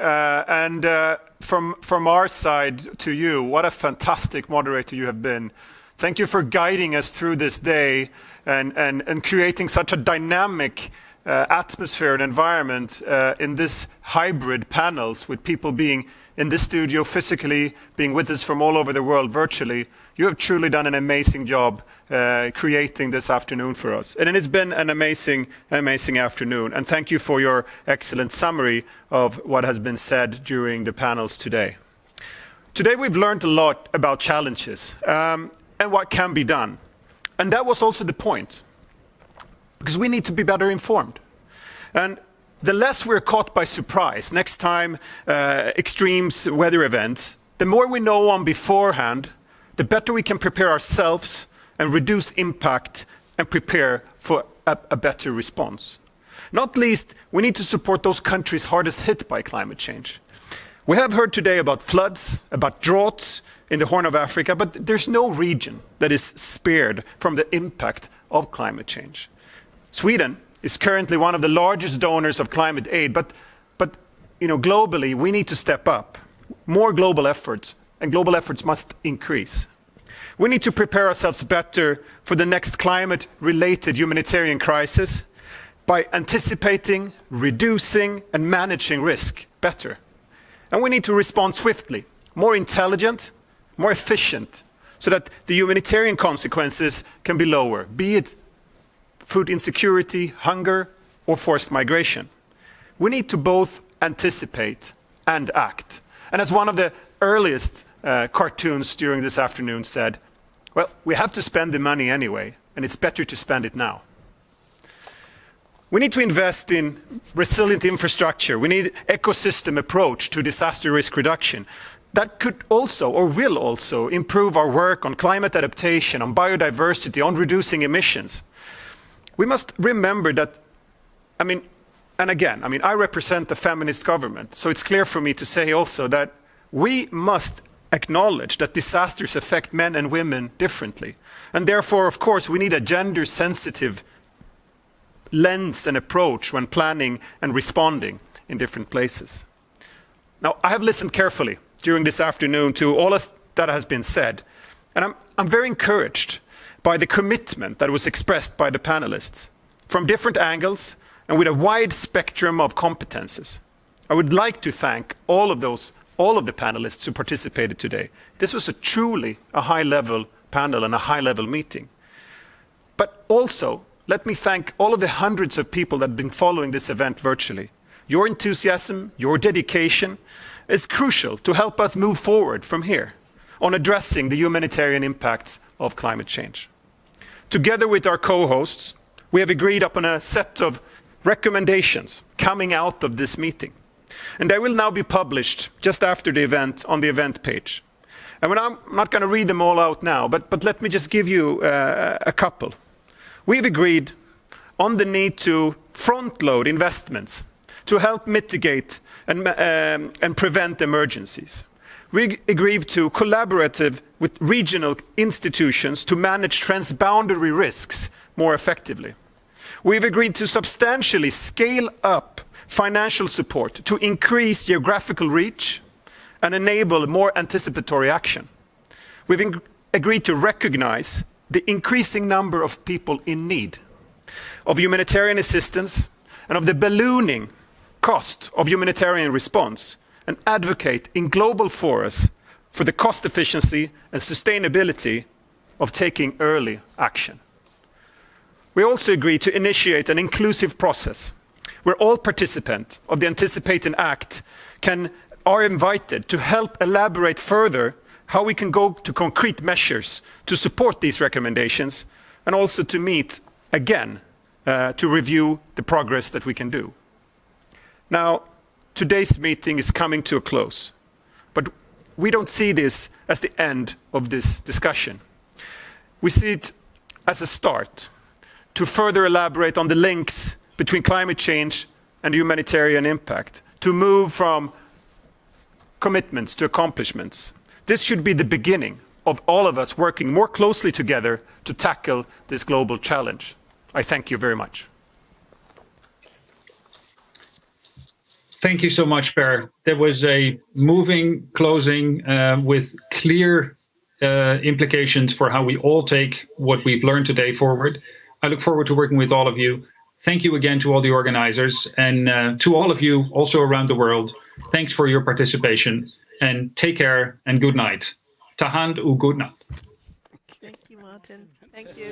And from our side to you, what a fantastic moderator you have been. Thank you for guiding us through this day and creating such a dynamic atmosphere and environment in this hybrid panels with people being in this studio physically, being with us from all over the world virtually. You have truly done an amazing job creating this afternoon for us. And it has been an amazing afternoon. And thank you for your excellent summary of what has been said during the panels today. Today we've learned a lot about challenges and what can be done. And that was also the point, because we need to be better informed. And the less we're caught by surprise next time, extremes, weather events, the more we know on beforehand, the better we can prepare ourselves and reduce impact and prepare for a better response. Not least, we need to support those countries hardest hit by climate change. We have heard today about floods, about droughts in the Horn of Africa, but there's no region that is spared from the impact of climate change. Sweden is currently one of the largest donors of climate aid, but globally we need to step up. More global efforts, and global efforts must increase. We need to prepare ourselves better for the next climate-related humanitarian crisis. by anticipating, reducing, and managing risk better. And we need to respond swiftly, more intelligent, more efficient, so that the humanitarian consequences can be lower, be it food insecurity, hunger, or forced migration. We need to both anticipate and act. And as one of the earliest cartoons during this afternoon said, well, we have to spend the money anyway, and it's better to spend it now. We need to invest in resilient infrastructure. We need ecosystem approach to disaster risk reduction. That could also, or will also, improve our work on climate adaptation, on biodiversity, on reducing emissions. We must remember that, I represent a feminist government, so it's clear for me to say also that we must acknowledge that disasters affect men and women differently. And therefore, of course, we need a gender-sensitive lens and approach when planning and responding in different places. Now, I have listened carefully during this afternoon to all that has been said, and I'm very encouraged by the commitment that was expressed by the panelists from different angles and with a wide spectrum of competences. I would like to thank all of the panelists who participated today. This was truly a high-level panel and a high-level meeting. But also, let me thank all of the hundreds of people that have been following this event virtually. Your enthusiasm, your dedication is crucial to help us move forward from here on addressing the humanitarian impacts of climate change. Together with our co-hosts, we have agreed upon a set of recommendations coming out of this meeting. And they will now be published just after the event on the event page. And I'm not going to read them all out now, but let me just give you a couple. We've agreed on the need to front-load investments to help mitigate and prevent emergencies. We agreed to collaborate with regional institutions to manage transboundary risks more effectively. We've agreed to substantially scale up financial support to increase geographical reach and enable more anticipatory action. We've agreed to recognize the increasing number of people in need of humanitarian assistance and of the ballooning cost of humanitarian response, and advocate in global forums for the cost efficiency and sustainability of taking early action. We also agreed to initiate an inclusive process where all participants of the Anticipate and Act are invited to help elaborate further how we can go to concrete measures to support these recommendations, and also to meet again to review the progress that we can do. Now, today's meeting is coming to a close, but we don't see this as the end of this discussion. We see it as a start to further elaborate on the links between climate change and humanitarian impact, to move from commitments to accomplishments. This should be the beginning of all of us working more closely together to tackle this global challenge. I thank you very much. Thank you so much, Per. There was a moving closing with clear implications for how we all take what we've learned today forward. I look forward to working with all of you. Thank you again to all the organizers, and to all of you also around the world. Thanks for your participation, and take care and good night. Ta hand och god natt. Thank you, Maarten. Thank you.